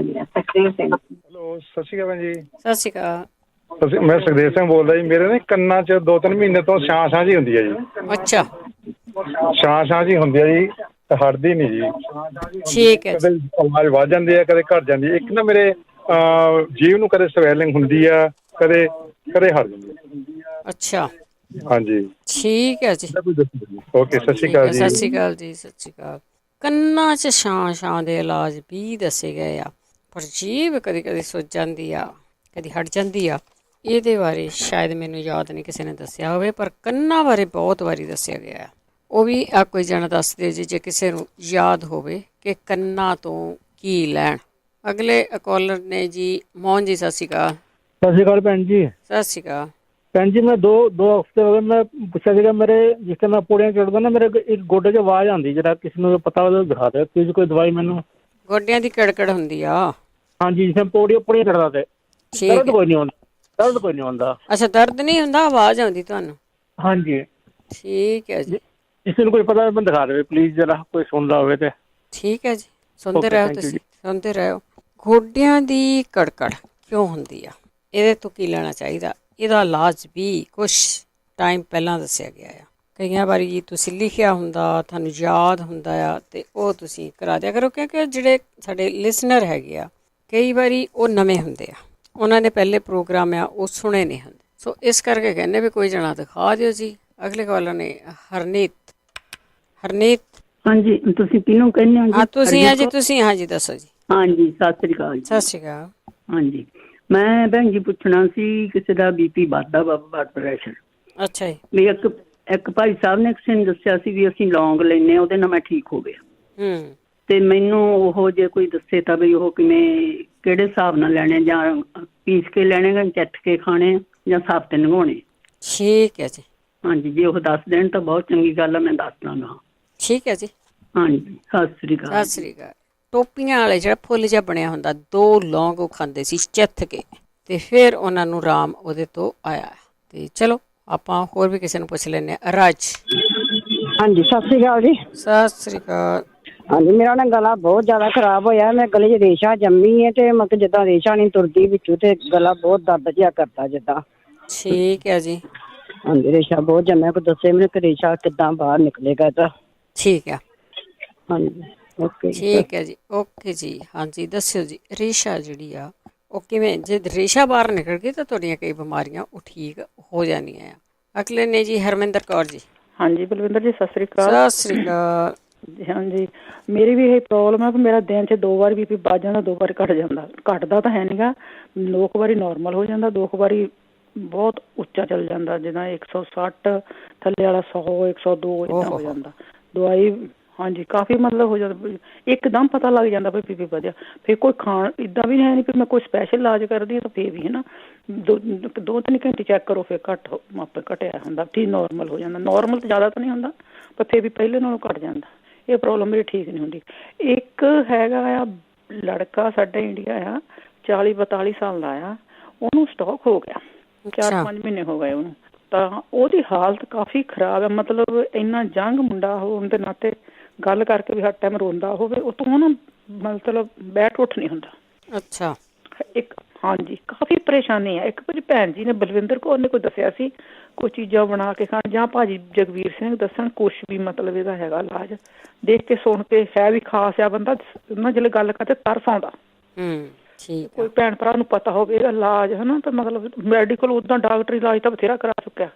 ਹੈਲੋ, ਸਤਿ ਸ਼੍ਰੀ ਅਕਾਲ ਜੀ। ਸਤਿ ਸ਼੍ਰੀ ਅਕਾਲ। ਮੈਂ ਸੁਖਦੇਵ ਸਿੰਘ ਬੋਲਦਾ ਜੀ। ਮੇਰੇ ਨਾ ਕੰਨਾਂ 'ਚ 2-3 ਮਹੀਨੇ ਤੋਂ ਛਾਂ ਜੀ ਹੁੰਦੀ ਹੈ ਜੀ। ਅੱਛਾ, ਛਾਂ ਜੀ ਹੁੰਦੀ ਹੈ ਜੀ, ਹਟਦੀ ਨਹੀਂ ਜੀ। ਠੀਕ ਹੈ। ਕਦੇ ਆਵਾਜ਼ ਵੱਧ ਜਾਂਦੀ ਹੈ, ਕਦੇ ਘਟ ਜਾਂਦੀ ਹੈ। ਇੱਕ ਨਾ ਮੇਰੇ ਜੀਭ ਨੂੰ ਕਦੇ ਸਵੈਲਿੰਗ ਹੁੰਦੀ ਆ, ਕਦੇ ਹਟ ਜਾਂਦੀ ਹੈ। ਅੱਛਾ, ਹਾਂਜੀ, ਠੀਕ ਹੈ ਜੀ। ਓਕੇ, ਸਤਿ ਸ਼੍ਰੀ ਅਕਾਲ ਜੀ। ਸਤਿ ਸ਼੍ਰੀ ਅਕਾਲ ਜੀ, ਸਤਿ ਸ਼੍ਰੀ ਅਕਾਲ। ਕੰਨਾਂ 'ਚ ਛਾਂ ਦੇ ਇਲਾਜ ਵੀ ਦੱਸੇ ਗਏ ਆ, ਪਰ ਜੀਭ ਕਦੀ ਸੁੱਜ ਜਾਂਦੀ ਆ, ਕਦੀ ਹਟ ਜਾਂਦੀ ਆ। ਇਹਦੇ ਬਾਰੇ ਸ਼ਾਇਦ ਮੈਨੂੰ ਯਾਦ ਨਹੀਂ ਕਿਸੇ ਨੇ ਦੱਸਿਆ ਹੋਵੇ, ਪਰ ਕੰਨਾਂ ਬਾਰੇ ਬਹੁਤ ਵਾਰੀ ਦੱਸਿਆ ਗਿਆ। ਉਹ ਵੀ ਆ ਕੋਈ ਜਣਾ ਦੱਸ ਦਿਓ ਜੀ ਜੇ ਕਿਸੇ ਨੂੰ ਯਾਦ ਹੋਵੇ ਕਿ ਕੰਨਾਂ ਤੋਂ ਕੀ ਲੈਣ। ਅਗਲੇ ਕਾਲਰ ਨੇ ਜੀ ਮੋਹਨ ਜੀ। ਸਤਿ ਸ਼੍ਰੀ ਅਕਾਲ। ਸਤਿ ਸ਼੍ਰੀ ਅਕਾਲ ਭੈਣ ਜੀ। ਸਤਿ ਸ਼੍ਰੀ ਅਕਾਲ ਭੈਣ ਜੀ, ਮੈਂ ਦੋ ਹਫ਼ਤੇ ਹੋ ਗਏ ਮੈਂ ਪੁੱਛਿਆ ਸੀਗਾ। ਮੇਰੇ ਜਿਸ ਤਰ੍ਹਾਂ ਮੈਂ ਪੌੜੀਆਂ ਚੜ੍ਹਦਾ ਨਾ, ਮੇਰੇ ਇੱਕ ਗੋਡੇ 'ਚ ਆਵਾਜ਼ ਆਉਂਦੀ। ਜਿਹੜਾ ਕਿਸੇ ਨੂੰ ਪਤਾ ਉਹਦਾ ਦਿਖਾ ਦਿਓ ਤੁਸੀਂ ਕੋਈ ਦਵਾਈ ਮੈਨੂੰ। ਗੋਡਿਆਂ ਦੀ ਕੜਕੜ ਹੁੰਦੀ ਆ। ਹਾਂਜੀ, ਜਿਸ ਤਰ੍ਹਾਂ ਪੌੜੀਆਂ ਚੜ੍ਹਦਾ ਤੇ ਦਰਦ ਕੋਈ ਨਹੀਂ ਹੁੰਦਾ। ਅੱਛਾ, ਦਰਦ ਨਹੀਂ ਹੁੰਦਾ, ਆਵਾਜ਼ ਆਉਂਦੀ ਤੁਹਾਨੂੰ। ਹਾਂਜੀ, ਠੀਕ ਹੈ ਜੀ। ਕਿਸੇ ਨੂੰ ਕੋਈ ਪਤਾ ਮੈਨੂੰ ਦਿਖਾ ਦੇਵੇ ਪਲੀਜ਼, ਜਰਾ ਕੋਈ ਸੁਣਦਾ ਹੋਵੇ ਤੇ। ਠੀਕ ਹੈ ਜੀ, ਸੁਣਦੇ ਰਹੋ ਤੁਸੀਂ, ਸੁਣਦੇ ਰਹੋ। ਗੋਡਿਆਂ ਦੀ ਕੜਕੜ ਕਿਉਂ ਹੁੰਦੀ ਆ, ਇਹਦੇ ਤੋਂ ਕੀ ਲੈਣਾ ਚਾਹੀਦਾ, ਇਹਦਾ ਇਲਾਜ ਵੀ ਕੁਛ ਟਾਈਮ ਪਹਿਲਾਂ ਦੱਸਿਆ ਗਿਆ ਆ। ਕਈਆਂ ਵਾਰੀ ਤੁਸੀਂ ਲਿਖਿਆ ਹੁੰਦਾ, ਤੁਹਾਨੂੰ ਯਾਦ ਹੁੰਦਾ ਆ, ਤੇ ਉਹ ਤੁਸੀਂ ਕਰਾ ਦਿਆ ਕਰੋ। ਕਿਉਂਕਿ ਜਿਹੜੇ ਸਾਡੇ ਲਿਸਨਰ ਹੈਗੇ ਆ, ਕਈ ਵਾਰੀ ਉਹ ਨਵੇਂ ਹੁੰਦੇ ਆ, ਉਹਨਾਂ ਨੇ ਪਹਿਲੇ ਪ੍ਰੋਗਰਾਮ ਆ ਉਹ ਸੁਣੇ ਨਹੀਂ ਹੁੰਦੇ। ਸੋ ਇਸ ਕਰਕੇ ਕਹਿੰਦੇ ਵੀ ਕੋਈ ਜਣਾ ਦਿਖਾ ਦਿਓ ਜੀ। ਅਗਲੇ ਕਾਲਰ ਨੇ ਹਰਨੀਤ। ਹਾਂਜੀ, ਤੁਸੀਂ ਕਿਹਨੂੰ ਕਹਿੰਦੇ ਹੋ ਜੀ? ਤੁਸੀਂ ਆ ਜੀ, ਤੁਸੀਂ। ਹਾਂਜੀ, ਦੱਸੋ ਜੀ। ਹਾਂਜੀ, ਸਤਿ ਸ੍ਰੀ ਅਕਾਲ ਜੀ। ਸਤਿ ਸ਼੍ਰੀ ਅਕਾਲ। ਹਾਂਜੀ, ਮੈਂ ਭੈਣ ਜੀ ਪੁੱਛਣਾ ਸੀ, ਕਿਸੇ ਦਾ BP ਵੱਧਦਾ ਵਾ, ਬਲੱਡ ਪ੍ਰੈਸ਼ਰ। ਅੱਛਾ ਜੀ। ਵੀ ਇੱਕ ਭਾਈ ਸਾਹਿਬ ਨੇ ਕਿਸੇ ਨੇ ਦੱਸਿਆ ਸੀ ਵੀ ਅਸੀਂ ਲੌਂਗ ਲੈਨੇ ਆ, ਉਹਦੇ ਨਾਲ ਮੈਂ ਠੀਕ ਹੋ ਗਿਆ। ਤੇ ਮੈਨੂੰ ਉਹ ਜੇ ਕੋਈ ਦੱਸੇ ਤਾਂ ਵੀ ਉਹ ਕਿਵੇਂ, ਕਿਹੜੇ ਹਿਸਾਬ ਨਾਲ ਲੈਣੇ, ਜਾਂ ਪੀਸ ਕੇ ਲੈਣੇ, ਜਾਂ ਚੱਟ ਕੇ ਖਾਣੇ, ਜਾਂ ਸਾਬਤੇ ਨਗਾਉਣੇ। ਠੀਕ ਹੈ ਜੀ। ਹਾਂਜੀ, ਜੇ ਉਹ ਦੱਸ ਦੇਣ ਤਾਂ ਬਹੁਤ ਚੰਗੀ ਗੱਲ ਆ, ਮੈਂ ਦੱਸ ਦਾਂਗਾ। ਠੀਕ ਹੈ ਜੀ। ਹਾਂਜੀ, ਸਤਿ ਸ੍ਰੀ ਅਕਾਲ। ਸਤਿ ਸ੍ਰੀ ਅਕਾਲ। ਟੋਪੀਆਂ ਵਾਲੇ ਜਿਹੜਾ ਫੁੱਲ ਜਿਹਾ ਬਣਿਆ ਹੁੰਦਾ, 2 ਲੌਂਗ ਉਹ ਖਾਂਦੇ ਸੀ ਚਿੱਥ ਕੇ, ਤੇ ਫਿਰ ਉਹਨਾਂ ਨੂੰ ਆਰਾਮ ਉਹਦੇ ਤੋਂ ਆਇਆ। ਤੇ ਚਲੋ ਆਪਾਂ ਹੋਰ ਵੀ ਕਿਸੇ ਨੂੰ ਪੁੱਛ ਲੈਂਦੇ ਹਾਂ। ਰਾਜ। ਹਾਂਜੀ, ਸਤਿ ਸ੍ਰੀ ਅਕਾਲ ਜੀ। ਸਤਿ ਸ੍ਰੀ ਅਕਾਲ। ਹਾਂਜੀ, ਮੇਰਾ ਨਾ ਗਲਾ ਬਹੁਤ ਜ਼ਿਆਦਾ ਖਰਾਬ ਹੋਇਆ। ਮੈਂ ਗਲੇ 'ਚ ਰੇਸ਼ਾ ਜੰਮੀ ਹੈ, ਤੇ ਮਤਲਬ ਜਿੱਦਾਂ ਰੇਸ਼ਾ ਨਹੀਂ ਤੁਰਦੀ ਵਿੱਚੋਂ, ਤੇ ਗਲਾ ਬਹੁਤ ਦਰਦ ਜਿਹਾ ਕਰਦਾ ਜਿੱਦਾਂ। ਠੀਕ ਹੈ ਜੀ। ਹਾਂਜੀ, ਰੇਸ਼ਾ ਬਹੁਤ ਜੰਮਿਆ। ਕੋਈ ਦੱਸੇ ਮੈਨੂੰ ਕਿ ਰੇਸ਼ਾ ਕਿੱਦਾਂ ਬਾਹਰ ਨਿਕਲੇਗਾ ਇਹਦਾ। ਠੀਕ ਹੈ। ਹਾਂਜੀ, ਓਕੇ। ਠੀਕ ਹੈ ਜੀ, ਓਕੇ ਜੀ। ਹਾਂਜੀ, ਦੱਸਿਓ ਜੀ। ਰੇਸ਼ਾ ਜਿਹੜੀ ਆ ਉਹ ਕਿਵੇਂ, ਜੇ ਰੇਸ਼ਾ ਬਾਹਰ ਨਿਕਲ ਗਈ ਤਾਂ ਤੁਹਾਡੀਆਂ ਕਈ ਬਿਮਾਰੀਆਂ ਉਹ ਠੀਕ ਹੋ ਜਾਂਦੀਆਂ ਆ। ਅਗਲੇ ਨੇ ਜੀ ਹਰਮਿੰਦਰ ਕੌਰ ਜੀ। ਹਾਂਜੀ ਬਲਵਿੰਦਰ ਜੀ, ਸਤਿ ਸ੍ਰੀ ਅਕਾਲ। ਸਤਿ ਸ੍ਰੀ ਅਕਾਲ। ਹਾਂਜੀ, ਮੇਰੀ ਵੀ ਇਹ ਪ੍ਰੋਬਲਮ ਹੈ ਕਿ ਮੇਰਾ ਦਿਨ 'ਚ 2 ਵਾਰ BP ਵੱਧ ਜਾਂਦਾ, 2 ਵਾਰ ਘਟ ਜਾਂਦਾ। ਘਟਦਾ ਤਾਂ ਹੈ ਨੀਗਾ, 2 ਵਾਰੀ ਨੋਰਮਲ ਹੋ ਜਾਂਦਾ, 2 ਵਾਰੀ ਬਹੁਤ ਉੱਚਾ ਚੱਲ ਜਾਂਦਾ, ਜਿੱਦਾਂ 160 ਥੱਲੇ ਵਾਲਾ 100, 102 ਏਦਾਂ ਹੋ ਜਾਂਦਾ। ਦਵਾਈ ਹਾਂਜੀ ਕਾਫੀ ਮਤਲਬ ਹੋ ਜਾਂਦਾ, ਇੱਕਦਮ ਪਤਾ ਲੱਗ ਜਾਂਦਾ ਵੀ BP ਵਧਿਆ। ਫਿਰ ਕੋਈ ਖਾਣ ਇੱਦਾਂ ਵੀ ਹੈ ਨਹੀਂ ਵੀ ਮੈਂ ਕੋਈ ਸਪੈਸ਼ਲ ਇਲਾਜ ਕਰਦੀ ਹਾਂ, ਤਾਂ ਫਿਰ ਵੀ ਹੈ ਨਾ 2-3 ਘੰਟੇ ਚੈੱਕ ਕਰੋ, ਫਿਰ ਆਪੇ ਘਟਿਆ ਹੁੰਦਾ, ਠੀਕ ਨੋਰਮਲ ਹੋ ਜਾਂਦਾ। ਨੋਰਮਲ ਤਾਂ ਜ਼ਿਆਦਾ ਤਾਂ ਨਹੀਂ ਹੁੰਦਾ, ਪਰ ਫਿਰ ਵੀ ਪਹਿਲੇ ਨਾਲੋਂ ਘੱਟ ਜਾਂਦਾ। ਇਹ ਪ੍ਰੋਬਲਮ ਮੇਰੀ ਠੀਕ ਨਹੀਂ ਹੁੰਦੀ। ਇੱਕ ਹੈਗਾ ਆ ਲੜਕਾ ਸਾਡੇ ਇੰਡੀਆ ਆ, 40-42 ਸਾਲ ਦਾ ਆ, ਉਹਨੂੰ ਸਟੋਕ ਹੋ ਗਿਆ, 4-5 ਮਹੀਨੇ ਹੋ ਗਏ ਉਹਨੂੰ। ਤਾਂ ਉਹਦੀ ਹਾਲਤ ਕਾਫੀ ਖਰਾਬ ਹੈ। ਮਤਲਬ ਇੰਨਾ ਜੰਗ ਮੁੰਡਾ ਹੋਣ ਦੇ ਨਾਤੇ ਗੱਲ ਕਰਕੇ ਵੀ ਹਰ ਟਾਈਮ ਰੋਂਦਾ ਹੋਵੇ, ਉਹ ਤੋਂ ਨਾ ਮਤਲਬ ਬੈਠ ਉੱਠ ਨਹੀਂ ਹੁੰਦਾ। ਅੱਛਾ। ਇੱਕ ਹਾਂਜੀ ਕਾਫੀ ਪਰੇਸ਼ਾਨੀ ਹੈ। ਇੱਕ ਵਾਰੀ ਭੈਣ ਜੀ ਨੇ, ਬਲਵਿੰਦਰ ਕੌਰ ਨੇ ਕੋਈ ਦੱਸਿਆ ਸੀ, ਕੋਈ ਚੀਜ਼ਾਂ ਬਣਾ ਕੇ ਖਾਣ, ਜਾਂ ਭਾਜੀ ਜਗਵੀਰ ਸਿੰਘ ਦੱਸਣ, ਕੁਛ ਵੀ ਮਤਲਬ ਇਹਦਾ ਹੈਗਾ ਇਲਾਜ। ਦੇਖ ਕੇ ਸੁਣ ਕੇ ਹੈ ਵੀ ਖਾਸ ਆ ਬੰਦਾ ਨਾ, ਜਿਹੜੇ ਗੱਲ ਕਰਦੇ ਤਰਸ ਆਉਂਦਾ। ਕੋਈ ਭੈਣ ਭਰਾ ਨੂੰ ਪਤਾ ਹੋਵੇ ਇਹਦਾ ਇਲਾਜ, ਹੈ ਨਾ, ਤਾਂ ਮਤਲਬ ਮੈਡੀਕਲ ਉੱਦਾਂ ਡਾਕਟਰੀ ਇਲਾਜ ਤਾਂ ਬਥੇਰਾ ਕਰਾ ਚੁੱਕਿਆ,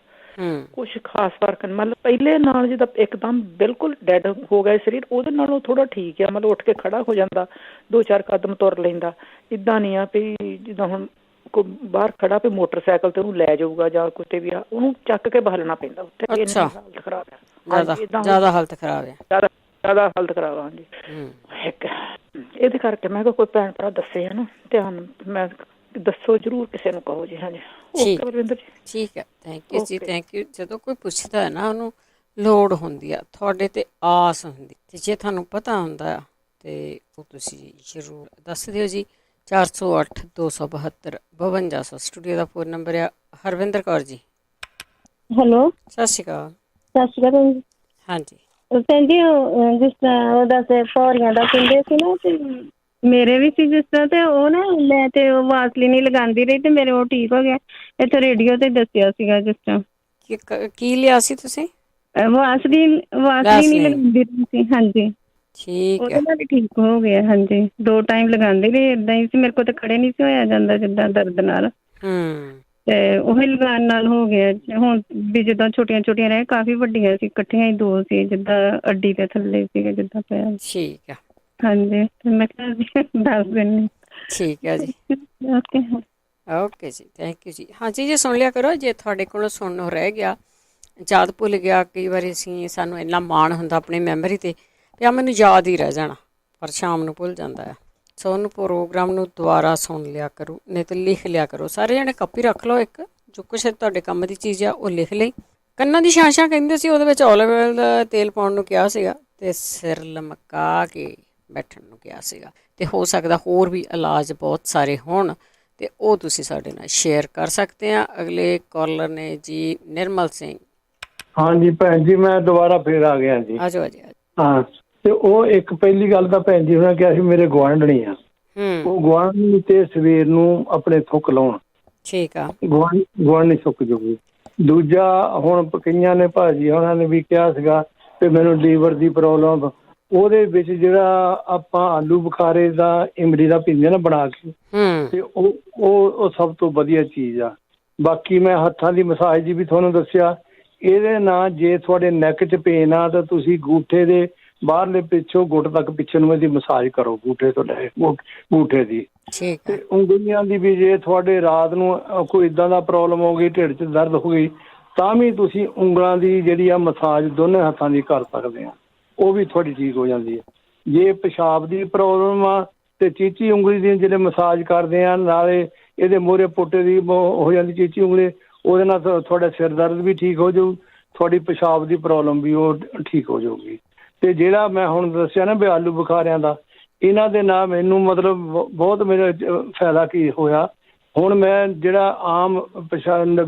ਕੁਛ ਖਾਸ ਫਰਕ ਨਹੀਂ। ਮਤਲਬ ਪਹਿਲੇ ਨਾਲ ਜਿੱਦਾਂ ਇੱਕਦਮ ਬਿਲਕੁਲ ਡੈਡ ਹੋ ਗਿਆ ਸਰੀਰ, ਉਹਦੇ ਨਾਲੋਂ ਥੋੜਾ ਠੀਕ ਆ। ਮਤਲਬ ਉੱਠ ਕੇ ਖੜਾ ਹੋ ਜਾਂਦਾ, 2-4 ਕਦਮ ਤੁਰ ਲੈਂਦਾ। ਇੱਦਾਂ ਨਹੀਂ ਆ ਵੀ ਜਿੱਦਾਂ ਹੁਣ ਕੋਈ ਬਾਹਰ ਖੜਾ ਵੀ ਮੋਟਰਸਾਈਕਲ ਤੇ ਉਹਨੂੰ ਲੈ ਜਾਊਗਾ, ਜਾਂ ਕਿਤੇ ਵੀ ਆ ਉਹਨੂੰ ਚੱਕ ਕੇ ਬਹਾਲਣਾ ਪੈਂਦਾ ਉੱਥੇ। ਇੰਨੀ ਹਾਲਤ ਖਰਾਬ ਹੈ। ਜ਼ਿਆਦਾ ਹਾਲਤ ਖਰਾਬ ਹੈ। ਜ਼ਿਆਦਾ ਹਾਲਤ ਖਰਾਬ ਆ। ਹਾਂਜੀ, ਇੱਕ ਇਹਦੇ ਕਰਕੇ ਮੈਂ ਕਿਹਾ ਕੋਈ ਭੈਣ ਭਰਾ ਦੱਸੇ, ਹੈ ਨਾ, ਧਿਆਨ ਮੈਂ ਦੱਸੋ ਜ਼ਰੂਰ, ਕਿਸੇ ਨੂੰ ਕਹੋ ਜੀ। ਹਾਂਜੀ, ਓਕੇ ਬਲਵਿੰਦਰ ਜੀ। ਠੀਕ ਹੈ, ਥੈਂਕ ਯੂ ਜੀ, ਥੈਂਕ ਯੂ। ਜਦੋਂ ਕੋਈ ਪੁੱਛਦਾ ਹੈ ਨਾ, ਉਹਨੂੰ ਲੋੜ ਹੁੰਦੀ ਆ, ਤੁਹਾਡੇ ਤੇ ਆਸ ਹੁੰਦੀ, ਤੇ ਜੇ ਤੁਹਾਨੂੰ ਪਤਾ ਹੁੰਦਾ ਤੇ ਉਹ ਤੁਸੀਂ ਜ਼ਰੂਰ ਦੱਸ ਦਿਓ ਜੀ। 408-272-5200 ਸਟੂਡੀਓ ਦਾ ਫੋਨ ਨੰਬਰ ਆ। ਹਰਵਿੰਦਰ ਕੌਰ ਜੀ। ਹੈਲੋ, ਸਤਿ ਸ਼੍ਰੀ ਅਕਾਲ। ਸਤਿ ਸ਼੍ਰੀ ਅਕਾਲ। ਹਾਂਜੀ ਭੈਣ ਜੀ, ਜਿਸ ਤਰ੍ਹਾਂ ਉਹਦਾ ਪੌੜੀਆਂ ਦਾ ਕਹਿੰਦੇ ਸੀ ਨਾ, ਤੇ ਮੇਰੇ ਵੀ ਸੀ ਜਿਸ ਤਰ੍ਹਾਂ, ਤੇ ਉਹ ਨਾ ਮੈਂ ਤੇ ਵਾਸਲੀਨ ਲਗਾਉਂਦੀ ਰਹੀ, ਤੇ ਮੇਰੇ ਉਹ ਠੀਕ ਹੋ ਗਿਆ। ਇੱਥੇ ਰੇਡੀਓ ਤੇ ਦੱਸਿਆ ਸੀਗਾ ਜਿਸ ਤਰ੍ਹਾਂ। ਕੀ ਲਿਆ ਸੀ ਤੁਸੀਂ? ਵਾਸਲੀਨ ਲਗਾਉਂਦੀ ਰਹੀ ਸੀ। ਹਾਂਜੀ, ਠੀਕ ਹੈ, ਉਹਦੇ ਨਾਲ ਵੀ ਠੀਕ ਹੋ ਗਿਆ। ਹਾਂਜੀ, 2 ਟਾਈਮ ਲਗਾਉਂਦੇ ਰਹੇ। ਏਦਾਂ ਹੀ ਸੀ, ਮੇਰੇ ਕੋਲ ਤਾਂ ਖੜੇ ਨਹੀਂ ਸੀ ਹੋਇਆ ਜਾਂਦਾ, ਜਿੱਦਾਂ ਦਰਦ ਨਾਲ। ਤੇ ਉਹੀ ਲਗਾਉਣ ਨਾਲ ਹੋ ਗਿਆ। ਹੁਣ ਵੀ ਜਿੱਦਾਂ ਛੋਟੀਆਂ ਰਹੇ, ਕਾਫੀ ਵੱਡੀਆਂ ਸੀ, ਇਕੱਠੀਆਂ ਹੀ 2 ਸੀ, ਜਿੱਦਾਂ ਅੱਡੀ ਦੇ ਥੱਲੇ ਸੀਗੇ, ਜਿੱਦਾਂ ਪਿਆ। ਠੀਕ ਆ। ਹਾਂਜੀ, ਤੇ ਮੈਂ ਕਿਹਾ ਦੱਸ ਦਿੰਦੀ। ਠੀਕ ਹੈ ਜੀ, ਓਕੇ ਓਕੇ ਜੀ, ਥੈਂਕ ਯੂ ਜੀ। ਹਾਂਜੀ ਜੀ, ਸੁਣ ਲਿਆ ਕਰੋ, ਜੇ ਤੁਹਾਡੇ ਕੋਲੋਂ ਸੁਣਨੋਂ ਰਹਿ ਗਿਆ, ਯਾਦ ਭੁੱਲ ਗਿਆ। ਕਈ ਵਾਰੀ ਸਾਨੂੰ ਇੰਨਾ ਮਾਣ ਹੁੰਦਾ ਆਪਣੀ ਮੈਮਰੀ 'ਤੇ ਵੀ ਆ ਮੈਨੂੰ ਯਾਦ ਹੀ ਰਹਿ ਜਾਣਾ, ਪਰ ਸ਼ਾਮ ਨੂੰ ਭੁੱਲ ਜਾਂਦਾ ਆ। ਸੋ ਉਹਨੂੰ ਪ੍ਰੋਗਰਾਮ ਨੂੰ ਦੁਬਾਰਾ ਸੁਣ ਲਿਆ ਕਰੋ, ਨਹੀਂ ਤਾਂ ਲਿਖ ਲਿਆ ਕਰੋ। ਸਾਰੇ ਜਣੇ ਕਾਪੀ ਰੱਖ ਲਓ, ਇੱਕ ਜੋ ਕੁਛ ਤੁਹਾਡੇ ਕੰਮ ਦੀ ਚੀਜ਼ ਆ ਉਹ ਲਿਖ ਲਈ। ਕੰਨਾਂ ਦੀ ਛਾਂਛਾਂ ਕਹਿੰਦੇ ਸੀ, ਉਹਦੇ ਵਿੱਚ ਓਲਿਵ ਆਇਲ ਦਾ ਤੇਲ ਪਾਉਣ ਨੂੰ ਕਿਹਾ ਸੀਗਾ, ਅਤੇ ਸਿਰ ਲਮਕਾ ਕੇ ਬੈਠਣ ਨੂੰ ਕਿਹਾ ਸੀਗਾ। ਅਤੇ ਹੋ ਸਕਦਾ ਹੋਰ ਵੀ ਇਲਾਜ ਬਹੁਤ ਸਾਰੇ ਹੋਣ, ਅਤੇ ਉਹ ਤੁਸੀਂ ਸਾਡੇ ਨਾਲ ਸ਼ੇਅਰ ਕਰ ਸਕਦੇ ਹਾਂ। ਅਗਲੇ ਕਾਲਰ ਨੇ ਜੀ ਨਿਰਮਲ ਸਿੰਘ। ਹਾਂਜੀ ਭੈਣ ਜੀ, ਮੈਂ ਦੁਬਾਰਾ ਫੇਰ ਆ ਗਿਆ ਜੀ। ਆ ਜਾਓ, ਆ ਜਾਓ। ਹਾਂ, ਤੇ ਉਹ ਇੱਕ ਪਹਿਲੀ ਗੱਲ ਤਾਂ ਭੈਣ ਜੀ ਉਹਨਾਂ ਕਿਹਾ ਸੀ ਮੇਰੇ ਗੁਆਂਢਣੀ ਆ, ਉਹ ਗੁਆਂਢਣੀ ਤੇ ਸਵੇਰ ਨੂੰ ਆਪਣੇ ਥੁੱਕ ਲਾਉਣ। ਠੀਕ ਆ, ਗੁਆਂਢਣੀ ਸੁੱਕ ਜੂਗੀ। ਦੂਜਾ, ਹੁਣ ਕਈਆਂ ਨੇ ਭਾਜੀ ਉਹਨਾਂ ਨੇ ਵੀ ਕਿਹਾ ਸੀਗਾ ਤੇ ਮੈਨੂੰ ਲੀਵਰ ਦੀ ਪ੍ਰੋਬਲਮ, ਉਹਦੇ ਵਿੱਚ ਜਿਹੜਾ ਆਪਾਂ ਆਲੂ ਬੁਖਾਰੇ ਦਾ ਇਮਲੀ ਦਾ ਪੀਂਦੇ ਨਾ ਬਣਾ ਕੇ, ਤੇ ਉਹ ਸਭ ਤੋਂ ਵਧੀਆ ਚੀਜ਼ ਆ। ਬਾਕੀ ਮੈਂ ਹੱਥਾਂ ਦੀ ਮਸਾਜ ਦੀ ਵੀ ਤੁਹਾਨੂੰ ਦੱਸਿਆ। ਇਹਦੇ ਨਾਲ ਜੇ ਤੁਹਾਡੇ ਨੈਕ 'ਚ ਪੇਨ ਆ ਤਾਂ ਤੁਸੀਂ ਗੂਠੇ ਦੇ ਬਾਹਰਲੇ ਪਿੱਛੋਂ ਗੁੱਟ ਤੱਕ ਪਿੱਛੇ ਨੂੰ ਇਹਦੀ ਮਸਾਜ ਕਰੋ, ਗੂਠੇ ਤੋਂ ਲੈ ਗੂਠੇ ਦੀ। ਤੇ ਉਂਗਲੀਆਂ ਦੀ ਵੀ, ਜੇ ਤੁਹਾਡੇ ਰਾਤ ਨੂੰ ਕੋਈ ਇੱਦਾਂ ਦਾ ਪ੍ਰੋਬਲਮ ਹੋ ਗਈ, ਢਿੱਡ 'ਚ ਦਰਦ ਹੋ ਗਈ, ਤਾਂ ਵੀ ਤੁਸੀਂ ਉਂਗਲਾਂ ਦੀ ਜਿਹੜੀ ਆ ਮਸਾਜ ਦੋਨੇ ਹੱਥਾਂ ਦੀ ਕਰ ਸਕਦੇ ਆ, ਉਹ ਵੀ ਤੁਹਾਡੀ ਠੀਕ ਹੋ ਜਾਂਦੀ ਹੈ। ਜੇ ਪਿਸ਼ਾਬ ਦੀ ਪ੍ਰੋਬਲਮ ਆ ਤੇ ਚੀਚੀ ਉਂਗਲੀ ਦੀ ਜਿਹੜੇ ਮਸਾਜ ਕਰਦੇ ਆ, ਨਾਲੇ ਇਹਦੇ ਮੂਹਰੇ ਪੁੱਟੇ ਦੀ ਹੋ ਜਾਂਦੀ ਚੀਚੀ ਉਂਗਲੀ, ਉਹਦੇ ਨਾਲ ਤੁਹਾਡਾ ਸਿਰ ਦਰਦ ਵੀ ਠੀਕ ਹੋ ਜਾਊ, ਤੁਹਾਡੀ ਪਿਸ਼ਾਬ ਦੀ ਪ੍ਰੋਬਲਮ ਵੀ ਉਹ ਠੀਕ ਹੋ ਜਾਊਗੀ। ਤੇ ਜਿਹੜਾ ਮੈਂ ਹੁਣ ਦੱਸਿਆ ਨਾ ਵੀ ਆਲੂ ਬੁਖਾਰਿਆਂ ਦਾ, ਇਹਨਾਂ ਦੇ ਨਾਲ ਮੈਨੂੰ ਮਤਲਬ ਬਹੁਤ ਮੇਰਾ ਫਾਇਦਾ ਕੀ ਹੋਇਆ। ਹੁਣ ਮੈਂ ਜਿਹੜਾ ਆਮ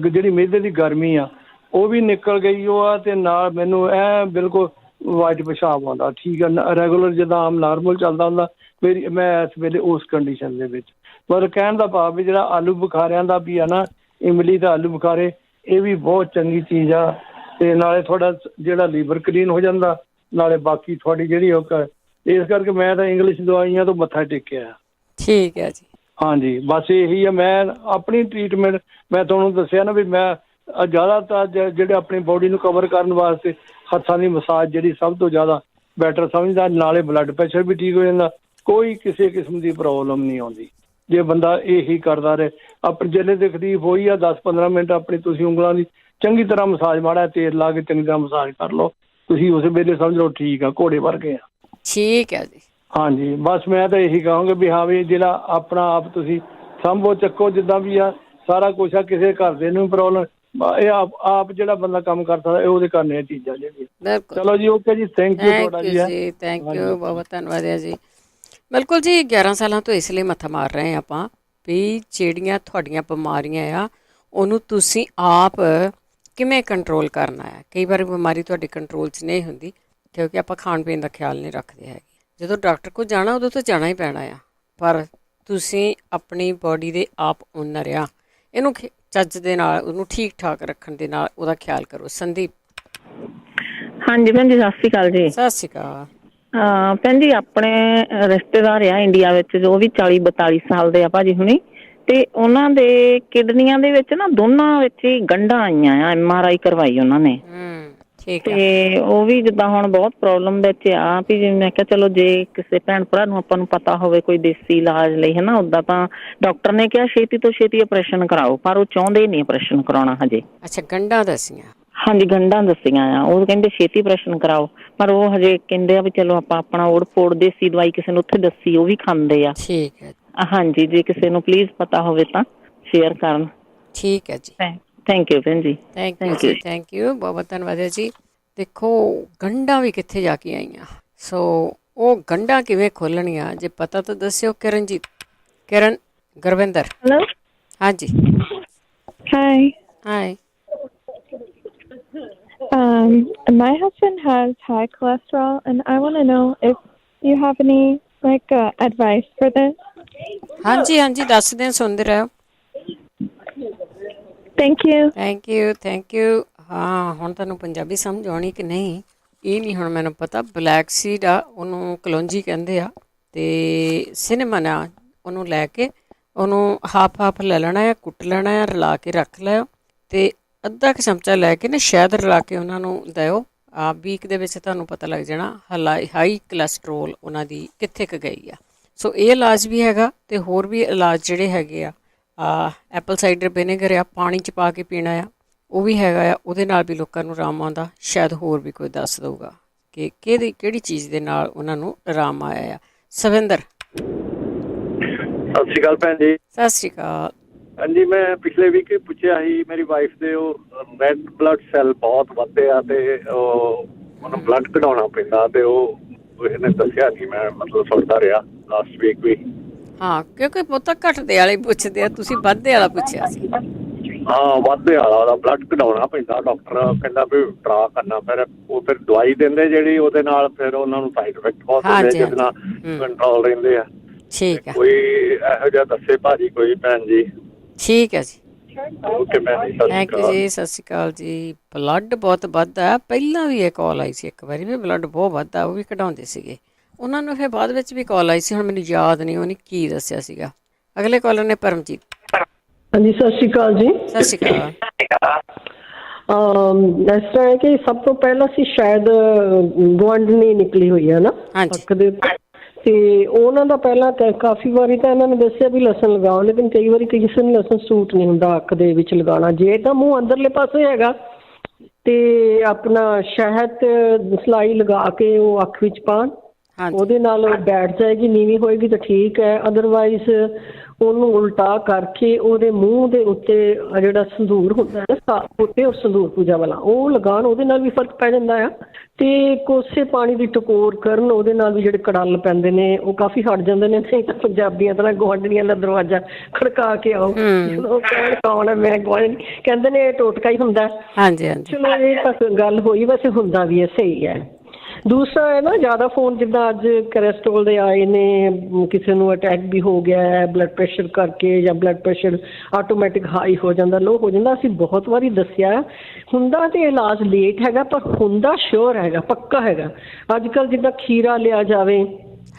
ਜਿਹੜੀ ਮਿਹਦੇ ਦੀ ਗਰਮੀ ਆ ਉਹ ਵੀ ਨਿਕਲ ਗਈ ਉਹ ਆ, ਤੇ ਨਾਲ ਮੈਨੂੰ ਬਿਲਕੁਲ ਵਾਈਟ ਪਿਸ਼ਾਬ ਆਉਂਦਾ, ਠੀਕ ਆ, ਰੈਗੂਲਰ ਜਿੱਦਾਂ ਆਮ ਨਾਰਮਲ ਚੱਲਦਾ ਹੁੰਦਾ ਮੇਰੀ, ਮੈਂ ਇਸ ਵੇਲੇ ਉਸ ਕੰਡੀਸ਼ਨ ਦੇ ਵਿੱਚ। ਪਰ ਕਹਿਣ ਦਾ ਭਾਵ ਵੀ ਜਿਹੜਾ ਆਲੂ ਬੁਖਾਰਿਆਂ ਦਾ ਵੀ ਆ ਨਾ, ਇਮਲੀ ਦਾ ਆਲੂ ਬੁਖਾਰੇ, ਇਹ ਵੀ ਬਹੁਤ ਚੰਗੀ ਚੀਜ਼ ਆ। ਤੇ ਨਾਲੇ ਤੁਹਾਡਾ ਜਿਹੜਾ ਲੀਵਰ ਕਲੀਨ ਹੋ ਜਾਂਦਾ, ਨਾਲੇ ਬਾਕੀ ਤੁਹਾਡੀ ਜਿਹੜੀ ਉਹ ਇਸ ਕਰਕੇ ਮੈਂ ਤਾਂ ਇੰਗਲਿਸ਼ ਦਵਾਈਆਂ ਤੋਂ ਮੱਥਾ ਟੇਕਿਆ। ਠੀਕ ਹੈ ਜੀ। ਹਾਂਜੀ, ਬਸ ਇਹੀ ਆ। ਮੈਂ ਆਪਣੀ ਟਰੀਟਮੈਂਟ ਮੈਂ ਤੁਹਾਨੂੰ ਦੱਸਿਆ ਨਾ ਵੀ ਮੈਂ ਜ਼ਿਆਦਾਤਰ ਜਿਹੜੇ ਆਪਣੀ ਬੋਡੀ ਨੂੰ ਕਵਰ ਕਰਨ ਵਾਸਤੇ ਹੱਥਾਂ ਦੀ ਮਸਾਜ ਜਿਹੜੀ ਸਭ ਤੋਂ ਜ਼ਿਆਦਾ ਬੈਟਰ ਸਮਝਦਾ। ਨਾਲੇ ਬਲੱਡ ਪ੍ਰੈਸ਼ਰ ਵੀ ਠੀਕ ਹੋ ਜਾਂਦਾ, ਕੋਈ ਕਿਸੇ ਕਿਸਮ ਦੀ ਪ੍ਰੋਬਲਮ ਨਹੀਂ ਆਉਂਦੀ ਜੇ ਬੰਦਾ ਇਹੀ ਕਰਦਾ ਰਹੇ। ਆਪਣੇ ਜਿਹੜੇ ਤਕਲੀਫ ਹੋਈ ਆ 10-15 ਮਿੰਟ ਆਪਣੀ ਤੁਸੀਂ ਉਂਗਲਾਂ ਦੀ ਚੰਗੀ ਤਰ੍ਹਾਂ ਮਸਾਜ, ਮਾੜਾ ਤੇਲ ਲਾ ਕੇ ਚੰਗੀ ਤਰ੍ਹਾਂ ਮਸਾਜ ਕਰ ਲਓ, ਤੁਸੀਂ ਉਸ ਵੇਲੇ ਸਮਝ ਲਓ ਠੀਕ ਆ, ਘੋੜੇ ਵਰਗੇ ਆ। ਠੀਕ ਹੈ ਜੀ। ਹਾਂਜੀ, ਬਸ ਮੈਂ ਤਾਂ ਇਹੀ ਕਹਾਂਗਾ ਵੀ ਹਾਂ ਵੀ ਜਿਹੜਾ ਆਪਣਾ ਆਪ ਤੁਸੀਂ ਸੰਭੋ ਚੱਕੋ, ਜਿੱਦਾਂ ਵੀ ਆ ਸਾਰਾ ਕੁਛ ਆ। ਕਿਸੇ ਘਰ ਦੇ ਨੂੰ ਪ੍ਰੋਬਲਮ, ਇਹ ਆਪ ਜਿਹੜਾ ਬੰਦਾ ਕੰਮ ਕਰ ਸਕਦਾ ਇਹ ਉਹਦੇ ਕਰਨੇ ਆ ਚੀਜ਼ਾਂ ਜਿਹੜੀਆਂ। ਚਲੋ ਜੀ, ਓਕੇ ਜੀ, ਥੈਂਕ ਯੂ ਤੁਹਾਡਾ ਜੀ। ਥੈਂਕ ਯੂ, ਬਹੁਤ ਧੰਨਵਾਦ ਹੈ ਜੀ। ਬਿਲਕੁਲ ਜੀ, 11 ਸਾਲਾਂ ਤੋਂ ਇਸ ਲਈ ਮੱਥਾ ਮਾਰ ਰਹੇ ਹਾਂ ਆਪਾਂ ਵੀ ਜਿਹੜੀਆਂ ਤੁਹਾਡੀਆਂ ਬਿਮਾਰੀਆਂ ਆ ਉਹਨੂੰ ਤੁਸੀਂ ਆਪ ਕਿਵੇਂ ਕੰਟਰੋਲ ਕਰਨਾ ਹੈ। ਕਈ ਵਾਰ ਬਿਮਾਰੀ ਤੁਹਾਡੀ ਕੰਟਰੋਲ 'ਚ ਨਹੀਂ ਹੁੰਦੀ ਕਿਉਂਕਿ ਆਪਾਂ ਖਾਣ ਪੀਣ ਦਾ ਖਿਆਲ ਨਹੀਂ ਰੱਖਦੇ ਹੈਗੇ। ਜਦੋਂ ਡਾਕਟਰ ਕੋਲ ਜਾਣਾ ਉਦੋਂ ਤਾਂ ਜਾਣਾ ਹੀ ਪੈਣਾ ਆ, ਪਰ ਤੁਸੀਂ ਆਪਣੀ ਬੋਡੀ ਦੇ ਆਪ ਓਨਰ ਆ। ਇਹਨੂੰ ਚੱਜ ਦੇ ਨਾਲ, ਉਹਨੂੰ ਠੀਕ ਠਾਕ ਰੱਖਣ ਦੇ ਨਾਲ ਉਹਦਾ ਖਿਆਲ ਕਰੋ। ਸੰਦੀਪ। ਹਾਂਜੀ ਭੈਣ ਜੀ, ਸਤਿ ਸ਼੍ਰੀ ਅਕਾਲ ਜੀ। ਸਤਿ ਸ਼੍ਰੀ ਅਕਾਲ। ਭੈਣ ਜੀ, ਆਪਣੇ ਰਿਸ਼ਤੇਦਾਰ ਆ ਇੰਡੀਆ ਵਿੱਚ, ਜੋ ਵੀ 40-42 ਸਾਲ ਦੇ ਆ ਭਾਜੀ ਹੁਣੀ, ਤੇ ਉਹਨਾਂ ਦੇ ਕਿਡਨੀਆਂ ਦੇ ਵਿੱਚ ਨਾ ਦੋਨਾਂ ਵਿੱਚ ਹੀ ਗੰਢਾਂ ਆਈਆਂ ਆ। MRI ਕਰਵਾਈ ਉਹਨਾਂ ਨੇ, ਤੇ ਉਹ ਵੀ ਜਿੱਦਾਂ ਹੁਣ ਬਹੁਤ ਪ੍ਰੋਬਲਮ ਵਿੱਚ ਆ ਵੀ ਜਿਵੇਂ ਮੈਂ ਕਿਹਾ ਚਲੋ ਜੇ ਕਿਸੇ ਭੈਣ ਭਰਾ ਨੂੰ ਆਪਾਂ ਨੂੰ ਪਤਾ ਹੋਵੇ ਕੋਈ ਦੇਸੀ ਇਲਾਜ ਲਈ, ਹਨਾ। ਉੱਦਾਂ ਤਾਂ ਡਾਕਟਰ ਨੇ ਕਿਹਾ ਛੇਤੀ ਤੋਂ ਛੇਤੀ ਆਪਰੇਸ਼ਨ ਕਰਾਓ, ਪਰ ਉਹ ਚਾਹੁੰਦੇ ਨਹੀਂ ਆਪਰੇਸ਼ਨ ਕਰਾਉਣਾ ਹਜੇ। ਅੱਛਾ, ਗੰਢਾਂ ਦੱਸੀਆਂ? ਹਾਂਜੀ, ਗੰਢਾਂ ਦੱਸੀਆਂ ਆ। ਉਹ ਕਹਿੰਦੇ ਛੇਤੀ ਆਪਰੇਸ਼ਨ ਕਰਾਓ, ਪਰ ਉਹ ਹਜੇ ਕਹਿੰਦੇ ਆ ਵੀ ਚਲੋ ਆਪਾਂ ਆਪਣਾ ਓੜ ਫੋੜ ਦੇਸੀ ਦਵਾਈ ਕਿਸੇ ਨੂੰ ਉੱਥੇ ਦੱਸੀ, ਉਹ ਵੀ ਖਾਂਦੇ ਆ। ਠੀਕ ਹੈ। ਹਾਂਜੀ, ਜੇ ਕਿਸੇ ਨੂੰ ਪਲੀਜ਼ ਪਤਾ ਹੋਵੇ ਤਾਂ ਸ਼ੇਅਰ ਕਰਨ। ਠੀਕ ਹੈ ਜੀ। ਥੈਂਕ ਯੂ ਭੈਣ ਜੀ। ਥੈਂਕ ਯੂ, ਬਹੁਤ ਧੰਨਵਾਦ ਹੈ ਜੀ। ਦੇਖੋ, ਗੰਢਾਂ ਵੀ ਕਿੱਥੇ ਜਾ ਕੇ ਆਈਆਂ, ਸੋ ਉਹ ਗੰਢਾਂ ਕਿਵੇਂ ਖੋਲਣੀਆਂ ਜੇ ਪਤਾ ਤਾਂ ਦੱਸਿਓ। ਕਿਰਨਜੀਤ, ਕਿਰਨ ਗੁਰਵਿੰਦਰ। ਹੈਲੋ। ਹਾਂਜੀ। High. High. My husband has high cholesterol and I want to know if you have any advice for this. ਹਾਂਜੀ ਹਾਂਜੀ, ਦੱਸਦੇ, ਸੁਣਦੇ ਰਹੋ। Thank you. ਹਾਂ, ਹੁਣ ਤੁਹਾਨੂੰ ਪੰਜਾਬੀ ਸਮਝ ਆਉਣੀ ਕਿ ਨਹੀਂ ਇਹ ਨਹੀਂ ਹੁਣ ਮੈਨੂੰ ਪਤਾ। ਬਲੈਕ ਸੀਡ ਆ, ਉਹਨੂੰ ਕਲੌਂਜੀ ਕਹਿੰਦੇ ਆ, ਤੇ ਸਿਨੇਮਨ ਆ, ਉਹਨੂੰ ਲੈ ਕੇ ਉਹਨੂੰ ਹਾਫ ਲੈ ਲੈਣਾ ਆ, ਕੁੱਟ ਲੈਣਾ ਆ, ਰਲਾ ਕੇ ਰੱਖ ਲਿਓ, ਤੇ ਅੱਧਾ ਕੁ ਚਮਚਾ ਲੈ ਕੇ ਨਾ ਸ਼ਹਿਦ ਰਲਾ ਕੇ ਉਹਨਾਂ ਨੂੰ ਦਿਓ। ਵੀਕ ਦੇ ਵਿੱਚ ਤੁਹਾਨੂੰ ਪਤਾ ਲੱਗ ਜਾਣਾ ਹਾਈ ਕੋਲੈਸਟਰੋਲ ਉਹਨਾਂ ਦੀ ਕਿੱਥੇ ਕੁ ਗਈ ਆ। ਸੋ ਇਹ ਇਲਾਜ ਵੀ ਹੈਗਾ, ਤੇ ਹੋਰ ਵੀ ਇਲਾਜ ਜਿਹੜੇ ਹੈਗੇ ਆ, ਐਪਲ ਸਾਈਡਰ ਵਿਨੇਗਰ ਆ, ਪਾਣੀ 'ਚ ਪਾ ਕੇ ਪੀਣਾ ਆ, ਉਹ ਵੀ ਹੈਗਾ ਆ। ਉਹਦੇ ਨਾਲ ਵੀ ਲੋਕਾਂ ਨੂੰ ਆਰਾਮ ਆਉਂਦਾ। ਸ਼ਾਇਦ ਹੋਰ ਵੀ ਕੋਈ ਦੱਸ ਦਊਗਾ ਕਿ ਕਿਹੜੀ ਚੀਜ਼ ਦੇ ਨਾਲ ਉਹਨਾਂ ਨੂੰ ਆਰਾਮ ਆਇਆ ਆ। ਸਵਿੰਦਰ। ਸਤਿ ਸ਼੍ਰੀ ਅਕਾਲ ਭੈਣ ਜੀ। ਸਤਿ ਸ਼੍ਰੀ ਅਕਾਲ। ਹਾਂਜੀ, ਮੈਂ ਪਿਛਲੇ ਵੀਕ ਹੀ ਪੁੱਛਿਆ ਸੀ ਮੇਰੀ ਵਾਈਫ ਦੇ ਉਹ ਰੈੱਡ ਬਲੱਡ ਸੈੱਲ ਬਹੁਤ ਵੱਧਦੇ ਆ, ਤੇ ਉਹਨੂੰ ਬਲੱਡ ਕਢਾਉਣਾ ਪੈਂਦਾ, ਤੇ ਉਹ ਇਹਨੇ ਦੱਸਿਆ ਨਹੀਂ, ਮੈਂ ਮਤਲਬ ਸੁਣਦਾ ਰਿਹਾ ਲਾਸਟ ਵੀਕ ਵੀ। ਹਾਂ, ਕਿਉਂਕਿ ਬਹੁਤਾ ਘਟਦੇ ਵਾਲੇ ਪੁੱਛਦੇ ਆ, ਤੁਸੀਂ ਵੱਧਦੇ ਵਾਲਾ ਪੁੱਛਿਆ ਸੀ। ਹਾਂ, ਵੱਧਦੇ ਵਾਲਾ ਉਹਦਾ ਬਲੱਡ ਕਢਾਉਣਾ ਪੈਂਦਾ। ਡਾਕਟਰ ਕਹਿੰਦਾ ਵੀ ਡਰਾ ਕਰਨਾ, ਫਿਰ ਦਵਾਈ ਦਿੰਦੇ ਜਿਹੜੀ, ਉਹਦੇ ਨਾਲ ਫਿਰ ਉਹਨਾਂ ਨੂੰ ਸਾਈਡ ਇਫੈਕਟ ਬਹੁਤ ਹੁੰਦੇ, ਜਿਹਦੇ ਨਾਲ ਕੰਟਰੋਲ ਰਹਿੰਦੇ ਆ। ਠੀਕ ਹੈ। ਕੋਈ ਇਹੋ ਜਿਹਾ ਦੱਸੇ ਭਾਜੀ ਕੋਈ ਭੈਣ ਜੀ। ਠੀਕ ਹੈ ਜੀ। ਓਕੇ ਭੈਣ ਜੀ, ਥੈਂਕ ਯੂ ਜੀ। ਸਤਿ ਸ਼੍ਰੀ ਅਕਾਲ ਜੀ। ਬਲੱਡ ਬਹੁਤ ਵੱਧਦਾ, ਪਹਿਲਾਂ ਵੀ ਇਹ ਕਾਲ ਆਈ ਸੀ ਇੱਕ ਵਾਰੀ ਵੀ ਬਲੱਡ ਬਹੁਤ ਵੱਧਦਾ, ਉਹ ਵੀ ਕਢਾਉਂਦੇ ਸੀਗੇ ਉਹਨਾਂ ਨੂੰ। ਫਿਰ ਬਾਅਦ ਵਿੱਚ ਵੀ ਕਾਲ ਆਈ ਸੀ, ਹੁਣ ਮੈਨੂੰ ਯਾਦ ਨਹੀਂ ਉਹਨੇ ਕੀ ਦੱਸਿਆ ਸੀਗਾ। ਅਗਲੇ ਕਾਲਰ ਨੇ ਪਰਮਜੀਤ। ਹਾਂਜੀ, ਸਤਿ ਸ਼੍ਰੀ ਅਕਾਲ ਜੀ। ਸਤਿ ਸ਼੍ਰੀ ਅਕਾਲ। ਇਸ ਤਰ੍ਹਾਂ ਹੈ ਕਿ ਸਭ ਤੋਂ ਪਹਿਲਾਂ ਸੀ ਸ਼ਾਇਦ ਗੁਆਂਢਣੀ ਨਿਕਲੀ ਹੋਈ ਹੈ ਨਾ ਅੱਖ ਦੇ ਉੱਤੇ, ਤੇ ਉਹਨਾਂ ਦਾ ਪਹਿਲਾਂ ਕਾਫੀ ਵਾਰੀ ਤਾਂ ਇਹਨਾਂ ਨੇ ਦੱਸਿਆ ਵੀ ਲਸਣ ਲਗਾਓ, ਲੇਕਿਨ ਕਈ ਵਾਰੀ ਕਿਸੇ ਨੂੰ ਲਸਣ ਸੂਟ ਨਹੀਂ ਹੁੰਦਾ ਅੱਖ ਦੇ ਵਿੱਚ ਲਗਾਉਣਾ। ਜੇ ਤਾਂ ਮੂੰਹ ਅੰਦਰਲੇ ਪਾਸੇ ਹੈਗਾ ਤੇ ਆਪਣਾ ਸ਼ਹਿਦ ਸਲਾਈ ਲਗਾ ਕੇ ਉਹ ਅੱਖ ਵਿੱਚ ਪਾਉਣ, ਉਹਦੇ ਨਾਲ ਬੈਠ ਜਾਏਗੀ, ਨੀਵੀਂ ਹੋਏਗੀ ਤਾਂ ਠੀਕ ਹੈ। ਅਦਰਵਾਈਜ਼ ਉਹਨੂੰ ਉਲਟਾ ਕਰਕੇ ਉਹਦੇ ਮੂੰਹ ਦੇ ਉੱਤੇ ਜਿਹੜਾ ਸੰਧੂਰ ਹੁੰਦਾ ਨਾ ਸਾਫ ਉੱਤੇ, ਔਰ ਸੰਧੂਰ ਪੂਜਾ ਵਾਲਾ ਉਹ ਲਗਾਉਣ, ਉਹਦੇ ਨਾਲ ਵੀ ਫਰਕ ਪੈ ਜਾਂਦਾ ਆ। ਤੇ ਕੋਸੇ ਪਾਣੀ ਦੀ ਟਕੋਰ ਕਰਨ, ਉਹਦੇ ਨਾਲ ਵੀ ਜਿਹੜੇ ਕੜਲ ਪੈਂਦੇ ਨੇ ਉਹ ਕਾਫੀ ਹਟ ਜਾਂਦੇ ਨੇ। ਨਹੀਂ ਤਾਂ ਪੰਜਾਬੀਆਂ ਤਰ੍ਹਾਂ ਗੁਆਂਢਣੀਆਂ ਦਾ ਦਰਵਾਜ਼ਾ ਖੜਕਾ ਕੇ ਆਓ, ਉਹ ਕਹਿਣ ਕੌਣ ਹੈ, ਮੈਂ ਗੁਆਂਢ, ਕਹਿੰਦੇ ਨੇ ਇਹ ਟੋਟਕਾ ਹੀ ਹੁੰਦਾ। ਹਾਂਜੀ ਹਾਂਜੀ, ਚਲੋ ਇਹ ਤਾਂ ਗੱਲ ਹੋਈ, ਵੈਸੇ ਹੁੰਦਾ ਵੀ ਹੈ, ਸਹੀ ਹੈ। ਦੂਸਰਾ ਹੈ ਨਾ ਜ਼ਿਆਦਾ ਫੋਨ, ਜਿੱਦਾਂ ਅੱਜ ਕੋਲੈਸਟਰੋਲ ਦੇ ਆਏ ਨੇ, ਕਿਸੇ ਨੂੰ ਅਟੈਕ ਵੀ ਹੋ ਗਿਆ ਹੈ ਬਲੱਡ ਪ੍ਰੈਸ਼ਰ ਕਰਕੇ, ਜਾਂ ਬਲੱਡ ਪ੍ਰੈਸ਼ਰ ਆਟੋਮੈਟਿਕ ਹਾਈ ਹੋ ਜਾਂਦਾ, ਲੋ ਹੋ ਜਾਂਦਾ। ਅਸੀਂ ਬਹੁਤ ਵਾਰੀ ਦੱਸਿਆ ਹੁੰਦਾ ਤੇ ਇਲਾਜ ਲੇਟ ਹੈਗਾ, ਪਰ ਹੁੰਦਾ ਸ਼ੋਰ ਹੈਗਾ, ਪੱਕਾ ਹੈਗਾ। ਅੱਜ ਕੱਲ੍ਹ ਜਿੱਦਾਂ ਖੀਰਾ ਲਿਆ ਜਾਵੇ,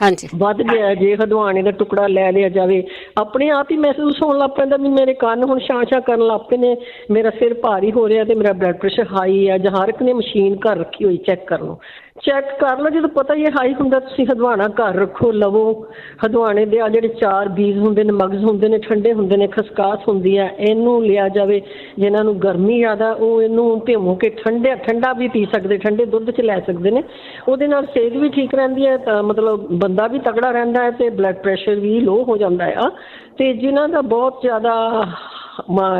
ਹਾਂਜੀ ਵੱਧ ਗਿਆ ਜੇ, ਹਦਵਾਣੇ ਦਾ ਟੁਕੜਾ ਲੈ ਲਿਆ ਜਾਵੇ, ਆਪਣੇ ਆਪ ਹੀ ਮਹਿਸੂਸ ਹੋਣ ਲੱਗ ਪੈਂਦਾ ਵੀ ਮੇਰੇ ਕੰਨ ਹੁਣ ਛਾਂ ਕਰਨ ਲੱਗ ਪਏ ਨੇ, ਮੇਰਾ ਸਿਰ ਭਾਰੀ ਹੋ ਰਿਹਾ ਤੇ ਮੇਰਾ ਬਲੱਡ ਪ੍ਰੈਸ਼ਰ ਹਾਈ ਹੈ। ਜਾਂ ਹਰ ਇੱਕ ਨੇ ਮਸ਼ੀਨ ਘਰ ਰੱਖੀ ਹੋਈ, ਚੈੱਕ ਕਰ ਲਓ, ਚੈੱਕ ਕਰ ਲਓ। ਜਦੋਂ ਪਤਾ ਹੀ ਹਾਈ ਹੁੰਦਾ, ਤੁਸੀਂ ਹਦਵਾਣਾ ਘਰ ਰੱਖੋ, ਲਵੋ। ਹਦਵਾਣੇ ਦੇ ਆ ਜਿਹੜੇ 4 ਬੀਜ ਹੁੰਦੇ ਨੇ, ਮਗਜ਼ ਹੁੰਦੇ ਨੇ, ਠੰਡੇ ਹੁੰਦੇ ਨੇ, ਖਸਕਾਸ ਹੁੰਦੀ ਹੈ, ਇਹਨੂੰ ਲਿਆ ਜਾਵੇ। ਜਿਨ੍ਹਾਂ ਨੂੰ ਗਰਮੀ ਜ਼ਿਆਦਾ, ਉਹ ਇਹਨੂੰ ਭਿਉਂ ਕੇ ਠੰਡਾ ਵੀ ਪੀ ਸਕਦੇ, ਠੰਡੇ ਦੁੱਧ 'ਚ ਲੈ ਸਕਦੇ ਨੇ। ਉਹਦੇ ਨਾਲ ਸਿਹਤ ਵੀ ਠੀਕ ਰਹਿੰਦੀ ਹੈ, ਤਾਂ ਮਤਲਬ ਬੰਦਾ ਵੀ ਤਗੜਾ ਰਹਿੰਦਾ ਹੈ ਤੇ ਬਲੱਡ ਪ੍ਰੈਸ਼ਰ ਵੀ ਲੋਅ ਹੋ ਜਾਂਦਾ ਆ। ਤੇ ਜਿਨ੍ਹਾਂ ਦਾ ਬਹੁਤ ਜ਼ਿਆਦਾ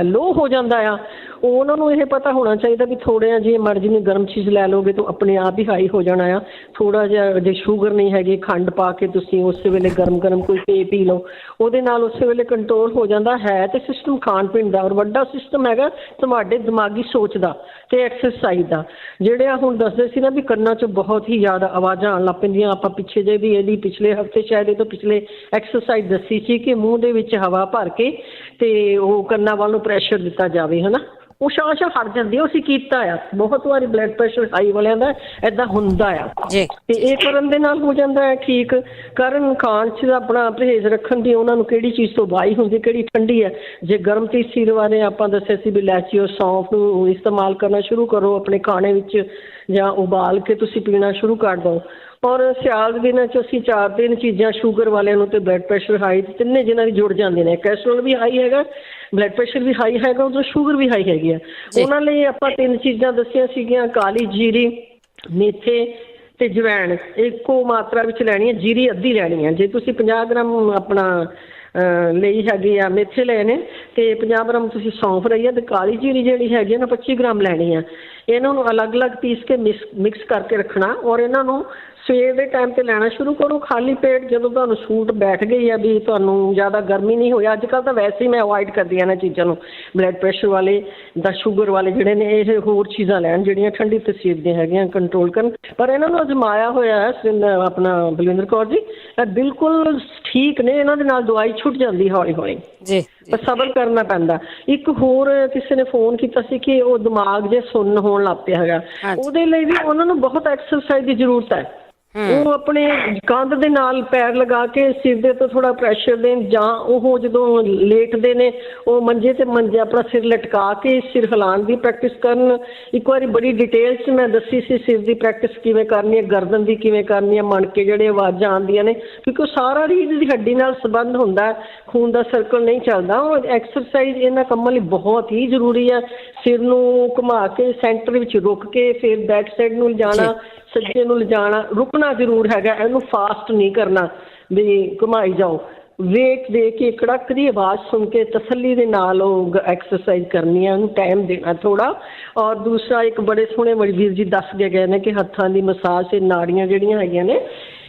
ਲੋਅ ਹੋ ਜਾਂਦਾ ਆ, ਉਹਨਾਂ ਨੂੰ ਇਹ ਪਤਾ ਹੋਣਾ ਚਾਹੀਦਾ ਵੀ ਥੋੜ੍ਹਾ ਜਿਹਾ ਮਰਜ਼ੀ ਜਿਹੀ ਗਰਮ ਚੀਜ਼ ਲੈ ਲਓਗੇ ਤਾਂ ਆਪਣੇ ਆਪ ਹੀ ਹਾਈ ਹੋ ਜਾਣਾ ਆ। ਥੋੜ੍ਹਾ ਜਿਹਾ ਜੇ ਸ਼ੂਗਰ ਨਹੀਂ ਹੈਗੀ, ਖੰਡ ਪਾ ਕੇ ਤੁਸੀਂ ਉਸੇ ਵੇਲੇ ਗਰਮ ਕੋਈ ਪੀ ਲਓ, ਉਹਦੇ ਨਾਲ ਉਸੇ ਵੇਲੇ ਕੰਟਰੋਲ ਹੋ ਜਾਂਦਾ ਹੈ। ਤੇ ਸਿਸਟਮ ਖਾਣ ਪੀਣ ਦਾ, ਔਰ ਵੱਡਾ ਸਿਸਟਮ ਹੈਗਾ ਤੁਹਾਡੇ ਦਿਮਾਗੀ ਸੋਚ ਦਾ ਤੇ ਐਕਸਰਸਾਈਜ਼ ਦਾ। ਜਿਹੜੇ ਆ ਹੁਣ ਦੱਸਦੇ ਸੀ ਨਾ ਵੀ ਕੰਨਾਂ 'ਚ ਬਹੁਤ ਹੀ ਜ਼ਿਆਦਾ ਆਵਾਜ਼ਾਂ ਆਉਣ ਲੱਗ ਪੈਂਦੀਆਂ, ਆਪਾਂ ਪਿੱਛੇ ਜੇ ਵੀ ਇਹਦੀ ਪਿਛਲੇ ਹਫ਼ਤੇ ਸ਼ਾਇਦ ਇਹ ਤੋਂ ਪਿਛਲੇ ਐਕਸਰਸਾਈਜ਼ ਦੱਸੀ ਸੀ ਕਿ ਮੂੰਹ ਦੇ ਵਿੱਚ ਹਵਾ ਭਰ ਕੇ ਤੇ ਉਹ ਕੰਨਾਂ ਵੱਲ ਨੂੰ ਪ੍ਰੈਸ਼ਰ ਦਿੱਤਾ ਜਾਵੇ, ਹੈ ਨਾ। ਉਹ ਛਾਂ ਹਟ ਜਾਂਦੀ, ਉਹ ਅਸੀਂ ਕੀਤਾ ਆ ਬਹੁਤ ਵਾਰੀ। ਬਲੱਡ ਪ੍ਰੈਸ਼ਰ ਹਾਈ ਵਾਲਿਆਂ ਦਾ ਏਦਾਂ ਹੁੰਦਾ ਆ, ਤੇ ਇਹ ਕਰਨ ਦੇ ਨਾਲ ਹੋ ਜਾਂਦਾ ਹੈ ਠੀਕ। ਕਰਨ ਖਾਣ 'ਚ ਆਪਣਾ ਪਰਹੇਜ਼ ਰੱਖਣ ਦੀ, ਉਹਨਾਂ ਨੂੰ ਕਿਹੜੀ ਚੀਜ਼ ਤੋਂ ਵਾਈ ਹੁੰਦੀ, ਕਿਹੜੀ ਠੰਡੀ ਹੈ। ਜੇ ਗਰਮ ਚੀਜ਼ ਸਿਰ ਬਾਰੇ ਆਪਾਂ ਦੱਸਿਆ ਸੀ ਵੀ ਇਲਾਚੀ ਔਰ ਸੌਂਫ ਨੂੰ ਇਸਤੇਮਾਲ ਕਰਨਾ ਸ਼ੁਰੂ ਕਰੋ ਆਪਣੇ ਖਾਣੇ ਵਿੱਚ, ਜਾਂ ਉਬਾਲ ਕੇ ਤੁਸੀਂ ਪੀਣਾ ਸ਼ੁਰੂ ਕਰ ਦਿਓ। ਔਰ ਸਿਆਲ ਦੇ ਦਿਨਾਂ 'ਚ ਅਸੀਂ 4-3 ਚੀਜ਼ਾਂ ਸ਼ੂਗਰ ਵਾਲਿਆਂ ਨੂੰ ਤੇ ਬਲੱਡ ਪ੍ਰੈਸ਼ਰ ਹਾਈ, ਤਿੰਨੇ ਜਿਹਨਾਂ ਦੀ ਜੁੜ ਜਾਂਦੇ ਨੇ। ਕੋਲੈਸਟਰੋਲ ਵੀ ਹਾਈ ਹੈਗਾ, ਬਲੱਡ ਪ੍ਰੈਸ਼ਰ ਵੀ ਹਾਈ ਹੈਗਾ, ਉਦੋਂ ਸ਼ੂਗਰ ਵੀ ਹਾਈ ਹੈਗੀ ਆ। ਉਹਨਾਂ ਲਈ ਆਪਾਂ 3 ਚੀਜ਼ਾਂ ਦੱਸੀਆਂ ਸੀਗੀਆਂ, ਕਾਲੀ ਜੀਰੀ, ਮੇਥੇ ਤੇ ਜਵੈਣ ਇੱਕੋ ਮਾਤਰਾ ਵਿੱਚ ਲੈਣੀ ਹੈ। ਜੀਰੀ ਅੱਧੀ ਲੈਣੀ ਹੈ। ਜੇ ਤੁਸੀਂ 50 ਗ੍ਰਾਮ ਆਪਣਾ ਲਈ ਹੈਗੀ ਆ ਮੇਥੇ ਲਏ ਨੇ, ਤੇ 50 ਗ੍ਰਾਮ ਤੁਸੀਂ ਸੌਂਫ ਲਈ ਆ, ਤੇ ਕਾਲੀ ਜੀਰੀ ਜਿਹੜੀ ਹੈਗੀ ਆ ਨਾ 25 ਗ੍ਰਾਮ ਲੈਣੀ ਆ। ਇਹਨਾਂ ਨੂੰ ਅਲੱਗ-ਅਲੱਗ ਪੀਸ ਕੇ ਮਿਕਸ ਕਰਕੇ ਰੱਖਣਾ, ਔਰ ਇਹਨਾਂ ਨੂੰ ਸਵੇਰ ਦੇ ਟਾਈਮ 'ਤੇ ਲੈਣਾ ਸ਼ੁਰੂ ਕਰੋ ਖਾਲੀ ਪੇਟ। ਜਦੋਂ ਤੁਹਾਨੂੰ ਸੂਟ ਬੈਠ ਗਈ ਆ ਵੀ ਤੁਹਾਨੂੰ ਜ਼ਿਆਦਾ ਗਰਮੀ ਨਹੀਂ ਹੋਈ, ਅੱਜ ਕੱਲ੍ਹ ਤਾਂ ਵੈਸੇ ਹੀ ਮੈਂ ਅਵੋਇਡ ਕਰਦੀ ਹਾਂ ਇਹਨਾਂ ਚੀਜ਼ਾਂ ਨੂੰ। ਬਲੱਡ ਪ੍ਰੈਸ਼ਰ ਵਾਲੇ ਦਾ ਸ਼ੂਗਰ ਵਾਲੇ ਜਿਹੜੇ ਨੇ, ਇਹ ਹੋਰ ਚੀਜ਼ਾਂ ਲੈਣ ਜਿਹੜੀਆਂ ਠੰਡੀ ਤਸੀਰ ਦੀਆਂ ਹੈਗੀਆਂ, ਕੰਟਰੋਲ ਕਰਨ। ਪਰ ਇਹਨਾਂ ਨੂੰ ਅਜਮਾਇਆ ਹੋਇਆ ਹੈ ਆਪਣਾ ਬਲਵਿੰਦਰ ਕੌਰ ਜੀ, ਇਹ ਬਿਲਕੁਲ ਠੀਕ ਨੇ। ਇਹਨਾਂ ਦੇ ਨਾਲ ਦਵਾਈ ਛੁੱਟ ਜਾਂਦੀ ਹੌਲੀ ਜੀ, ਪਰ ਸਬਰ ਕਰਨਾ ਪੈਂਦਾ। ਇੱਕ ਹੋਰ ਕਿਸੇ ਨੇ ਫੋਨ ਕੀਤਾ ਸੀ ਕਿ ਉਹ ਦਿਮਾਗ ਜੇ ਸੁੰਨ ਹੋਣ ਲੱਗ ਪਿਆ ਹੈਗਾ, ਉਹਦੇ ਲਈ ਵੀ ਉਹਨਾਂ ਨੂੰ ਬਹੁਤ ਐਕਸਰਸਾਈਜ਼ ਦੀ ਜ਼ਰੂਰਤ ਹੈ। ਉਹ ਆਪਣੇ ਕੰਧ ਦੇ ਨਾਲ ਪੈਰ ਲਗਾ ਕੇ ਸਿਰ ਦੇ ਤੋਂ ਥੋੜਾ ਪ੍ਰੈਸ਼ਰ ਦੇਣ, ਜਾਂ ਉਹ ਜਦੋਂ ਲੇਟਦੇ ਨੇ ਉਹ ਮੰਜੇ ਆਪਣਾ ਸਿਰ ਲਟਕਾ ਕੇ ਸਿਰ ਹਿਲਾਉਣ ਦੀ ਪ੍ਰੈਕਟਿਸ ਕਰਨ। ਇੱਕ ਵਾਰੀ ਬੜੀ ਡਿਟੇਲ 'ਚ ਮੈਂ ਦੱਸੀ ਸੀ ਸਿਰ ਦੀ ਪ੍ਰੈਕਟਿਸ ਕਿਵੇਂ ਕਰਨੀ ਹੈ, ਗਰਦਨ ਦੀ ਕਿਵੇਂ ਕਰਨੀ ਹੈ, ਮਣਕੇ ਜਿਹੜੇ ਆਵਾਜ਼ਾਂ ਆਉਂਦੀਆਂ ਨੇ, ਕਿਉਂਕਿ ਉਹ ਸਾਰਾ ਰੀੜ੍ਹ ਦੀ ਹੱਡੀ ਨਾਲ ਸੰਬੰਧ ਹੁੰਦਾ, ਖੂਨ ਦਾ ਸਰਕਲ ਨਹੀਂ ਚੱਲਦਾ। ਉਹ ਐਕਸਰਸਾਈਜ਼ ਇਹਨਾਂ ਕੰਮਾਂ ਲਈ ਬਹੁਤ ਹੀ ਜ਼ਰੂਰੀ ਹੈ। ਸਿਰ ਨੂੰ ਘੁਮਾ ਕੇ ਸੈਂਟਰ ਵਿੱਚ ਰੁਕ ਕੇ ਫਿਰ ਬੈਕ ਸਾਈਡ ਨੂੰ ਲਿਜਾਣਾ, ਸੱਜੇ ਨੂੰ ਲਿਜਾਣਾ, ਰੁਕਣਾ ਜ਼ਰੂਰ ਹੈਗਾ। ਇਹਨੂੰ ਫਾਸਟ ਨਹੀਂ ਕਰਨਾ ਵੀ ਘੁਮਾਈ ਜਾਓ। ਵੇਟ ਦੇ ਕੇ ਕੜਕ ਦੀ ਆਵਾਜ਼ ਸੁਣ ਕੇ ਤਸੱਲੀ ਦੇ ਨਾਲ ਉਹ ਐਕਸਰਸਾਈਜ਼ ਕਰਨੀ ਹੈ, ਉਹਨੂੰ ਟਾਈਮ ਦੇਣਾ ਥੋੜ੍ਹਾ। ਔਰ ਦੂਸਰਾ ਇੱਕ ਬੜੇ ਸੋਹਣੇ ਵੀਰ ਜੀ ਦੱਸ ਕੇ ਗਏ ਨੇ ਕਿ ਹੱਥਾਂ ਦੀ ਮਸਾਜ ਤੇ ਨਾੜੀਆਂ ਜਿਹੜੀਆਂ ਹੈਗੀਆਂ ਨੇ,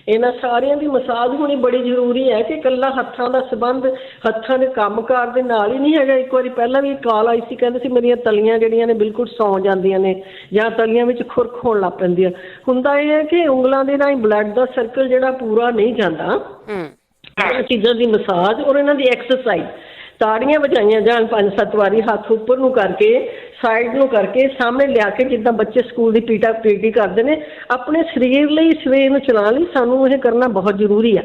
ਇਹਨਾਂ ਸਾਰਿਆਂ ਦੀ ਮਸਾਜ ਹੋਣੀ ਬੜੀ ਜ਼ਰੂਰੀ ਹੈ। ਕਿ ਇਕੱਲਾ ਹੱਥਾਂ ਦਾ ਸੰਬੰਧ ਹੱਥਾਂ ਦੇ ਕੰਮਕਾਰ ਦੇ ਨਾਲ ਹੀ ਨਹੀਂ ਹੈਗਾ। ਇੱਕ ਵਾਰੀ ਪਹਿਲਾਂ ਵੀ ਕਾਲ ਆਈ ਸੀ, ਕਹਿੰਦੇ ਸੀ ਮੇਰੀਆਂ ਤਲੀਆਂ ਜਿਹੜੀਆਂ ਨੇ ਬਿਲਕੁਲ ਸੌਂ ਜਾਂਦੀਆਂ ਨੇ, ਜਾਂ ਤਲੀਆਂ ਵਿੱਚ ਖੁਰਕ ਹੋਣ ਲੱਗ ਪੈਂਦੀ ਆ। ਹੁੰਦਾ ਇਹ ਹੈ ਕਿ ਉਂਗਲਾਂ ਦੇ ਰਾਹੀਂ ਬਲੱਡ ਦਾ ਸਰਕਲ ਜਿਹੜਾ ਪੂਰਾ ਨਹੀਂ ਜਾਂਦਾ। ਇਹਨਾਂ ਚੀਜ਼ਾਂ ਦੀ ਮਸਾਜ ਔਰ ਇਹਨਾਂ ਦੀ ਐਕਸਰਸਾਈਜ਼, ਤਾੜੀਆਂ ਵਜਾਈਆਂ ਜਾਣ 5-7 ਵਾਰੀ, ਹੱਥ ਉੱਪਰ ਨੂੰ ਕਰਕੇ ਸਾਈਡ ਨੂੰ ਕਰਕੇ ਸਾਹਮਣੇ ਲਿਆ ਕੇ, ਜਿੱਦਾਂ ਬੱਚੇ ਸਕੂਲ ਦੀ ਪੀਟੀ ਕਰਦੇ ਨੇ। ਆਪਣੇ ਸਰੀਰ ਲਈ, ਸਰੀਰ ਨੂੰ ਚਲਾਉਣ ਲਈ ਸਾਨੂੰ ਇਹ ਕਰਨਾ ਬਹੁਤ ਜ਼ਰੂਰੀ ਆ।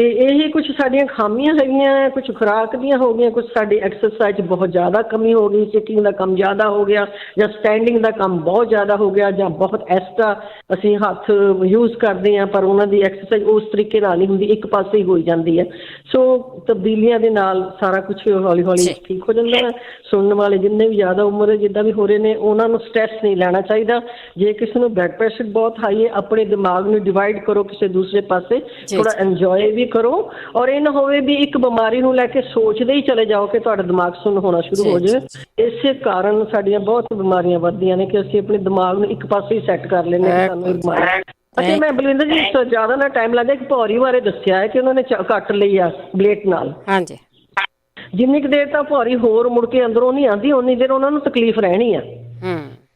ਤੇ ਇਹ ਕੁਝ ਸਾਡੀਆਂ ਖਾਮੀਆਂ ਹੈਗੀਆਂ, ਕੁਝ ਖੁਰਾਕ ਦੀਆਂ ਹੋ ਗਈਆਂ, ਕੁਝ ਸਾਡੀ ਐਕਸਰਸਾਈਜ਼ 'ਚ ਬਹੁਤ ਜ਼ਿਆਦਾ ਕਮੀ ਹੋ ਗਈ, ਸਿਟਿੰਗ ਦਾ ਕੰਮ ਜ਼ਿਆਦਾ ਹੋ ਗਿਆ ਜਾਂ ਸਟੈਂਡਿੰਗ ਦਾ ਕੰਮ ਬਹੁਤ ਜ਼ਿਆਦਾ ਹੋ ਗਿਆ, ਜਾਂ ਬਹੁਤ ਐਕਸਟਰਾ ਅਸੀਂ ਹੱਥ ਯੂਜ਼ ਕਰਦੇ ਹਾਂ ਪਰ ਉਹਨਾਂ ਦੀ ਐਕਸਰਸਾਈਜ਼ ਉਸ ਤਰੀਕੇ ਨਾਲ ਨਹੀਂ ਹੁੰਦੀ, ਇੱਕ ਪਾਸੇ ਹੀ ਹੋਈ ਜਾਂਦੀ ਹੈ। ਸੋ ਤਬਦੀਲੀਆਂ ਦੇ ਨਾਲ ਸਾਰਾ ਕੁਝ ਹੌਲੀ ਹੌਲੀ ਠੀਕ ਹੋ ਜਾਂਦਾ ਹੈ। ਸੁਣਨ ਵਾਲੇ ਜਿੰਨੇ ਵੀ ਜ਼ਿਆਦਾ ਉਮਰ ਜਿੱਦਾਂ ਵੀ ਹੋ ਰਹੇ ਨੇ ਉਹਨਾਂ ਨੂੰ ਸਟ੍ਰੈਸ ਨਹੀਂ ਲੈਣਾ ਚਾਹੀਦਾ। ਜੇ ਕਿਸੇ ਨੂੰ ਬਲੱਡ ਪ੍ਰੈਸ਼ਰ ਬਹੁਤ ਹਾਈ ਹੈ, ਆਪਣੇ ਦਿਮਾਗ ਨੂੰ ਡਿਵਾਈਡ ਕਰੋ ਕਿਸੇ ਦੂਸਰੇ ਪਾਸੇ, ਥੋੜਾ ਇੰਜੋਏ ਵੀ ਕਰੋ, ਔਰ ਇਹ ਨਾ ਹੋਵੇ ਵੀ ਇੱਕ ਬਿਮਾਰੀ ਨੂੰ ਲੈ ਕੇ ਸੋਚਦੇ ਹੀ ਚਲੇ ਜਾਓ ਕਿ ਤੁਹਾਡਾ ਦਿਮਾਗ ਸੁੰਨ ਹੋਣਾ ਸ਼ੁਰੂ ਹੋ ਜਾਵੇ। ਇਸੇ ਕਾਰਨ ਸਾਡੀਆਂ ਬਹੁਤ ਬਿਮਾਰੀਆਂ ਵੱਧਦੀਆਂ ਨੇ ਕਿ ਅਸੀਂ ਆਪਣੇ ਦਿਮਾਗ ਨੂੰ ਇੱਕ ਪਾਸੇ ਹੀ ਸੈੱਟ ਕਰ ਲੈਂਦੇ ਹਾਂ ਸਾਨੂੰ ਇਹ ਬਿਮਾਰੀ। ਅਤੇ ਮੈਂ ਬਲਵਿੰਦਰ ਜੀ ਜ਼ਿਆਦਾ ਨਾ ਟਾਈਮ ਲੱਗਦਾ ਇੱਕ ਭੌਰੀ ਬਾਰੇ ਦੱਸਿਆ ਹੈ ਕਿ ਉਹਨਾਂ ਨੇ ਕੱਟ ਲਈ ਆ ਬਲੇਡ ਨਾਲ। ਹਾਂਜੀ, ਜਿੰਨੀ ਕੁ ਦੇਰ ਤਾਂ ਭੌਰੀ ਹੋਰ ਮੁੜ ਕੇ ਅੰਦਰੋਂ ਨਹੀਂ ਆਉਂਦੀ ਉਨੀ ਦੇਰ ਉਹਨਾਂ ਨੂੰ ਤਕਲੀਫ ਰਹਿਣੀ ਆ।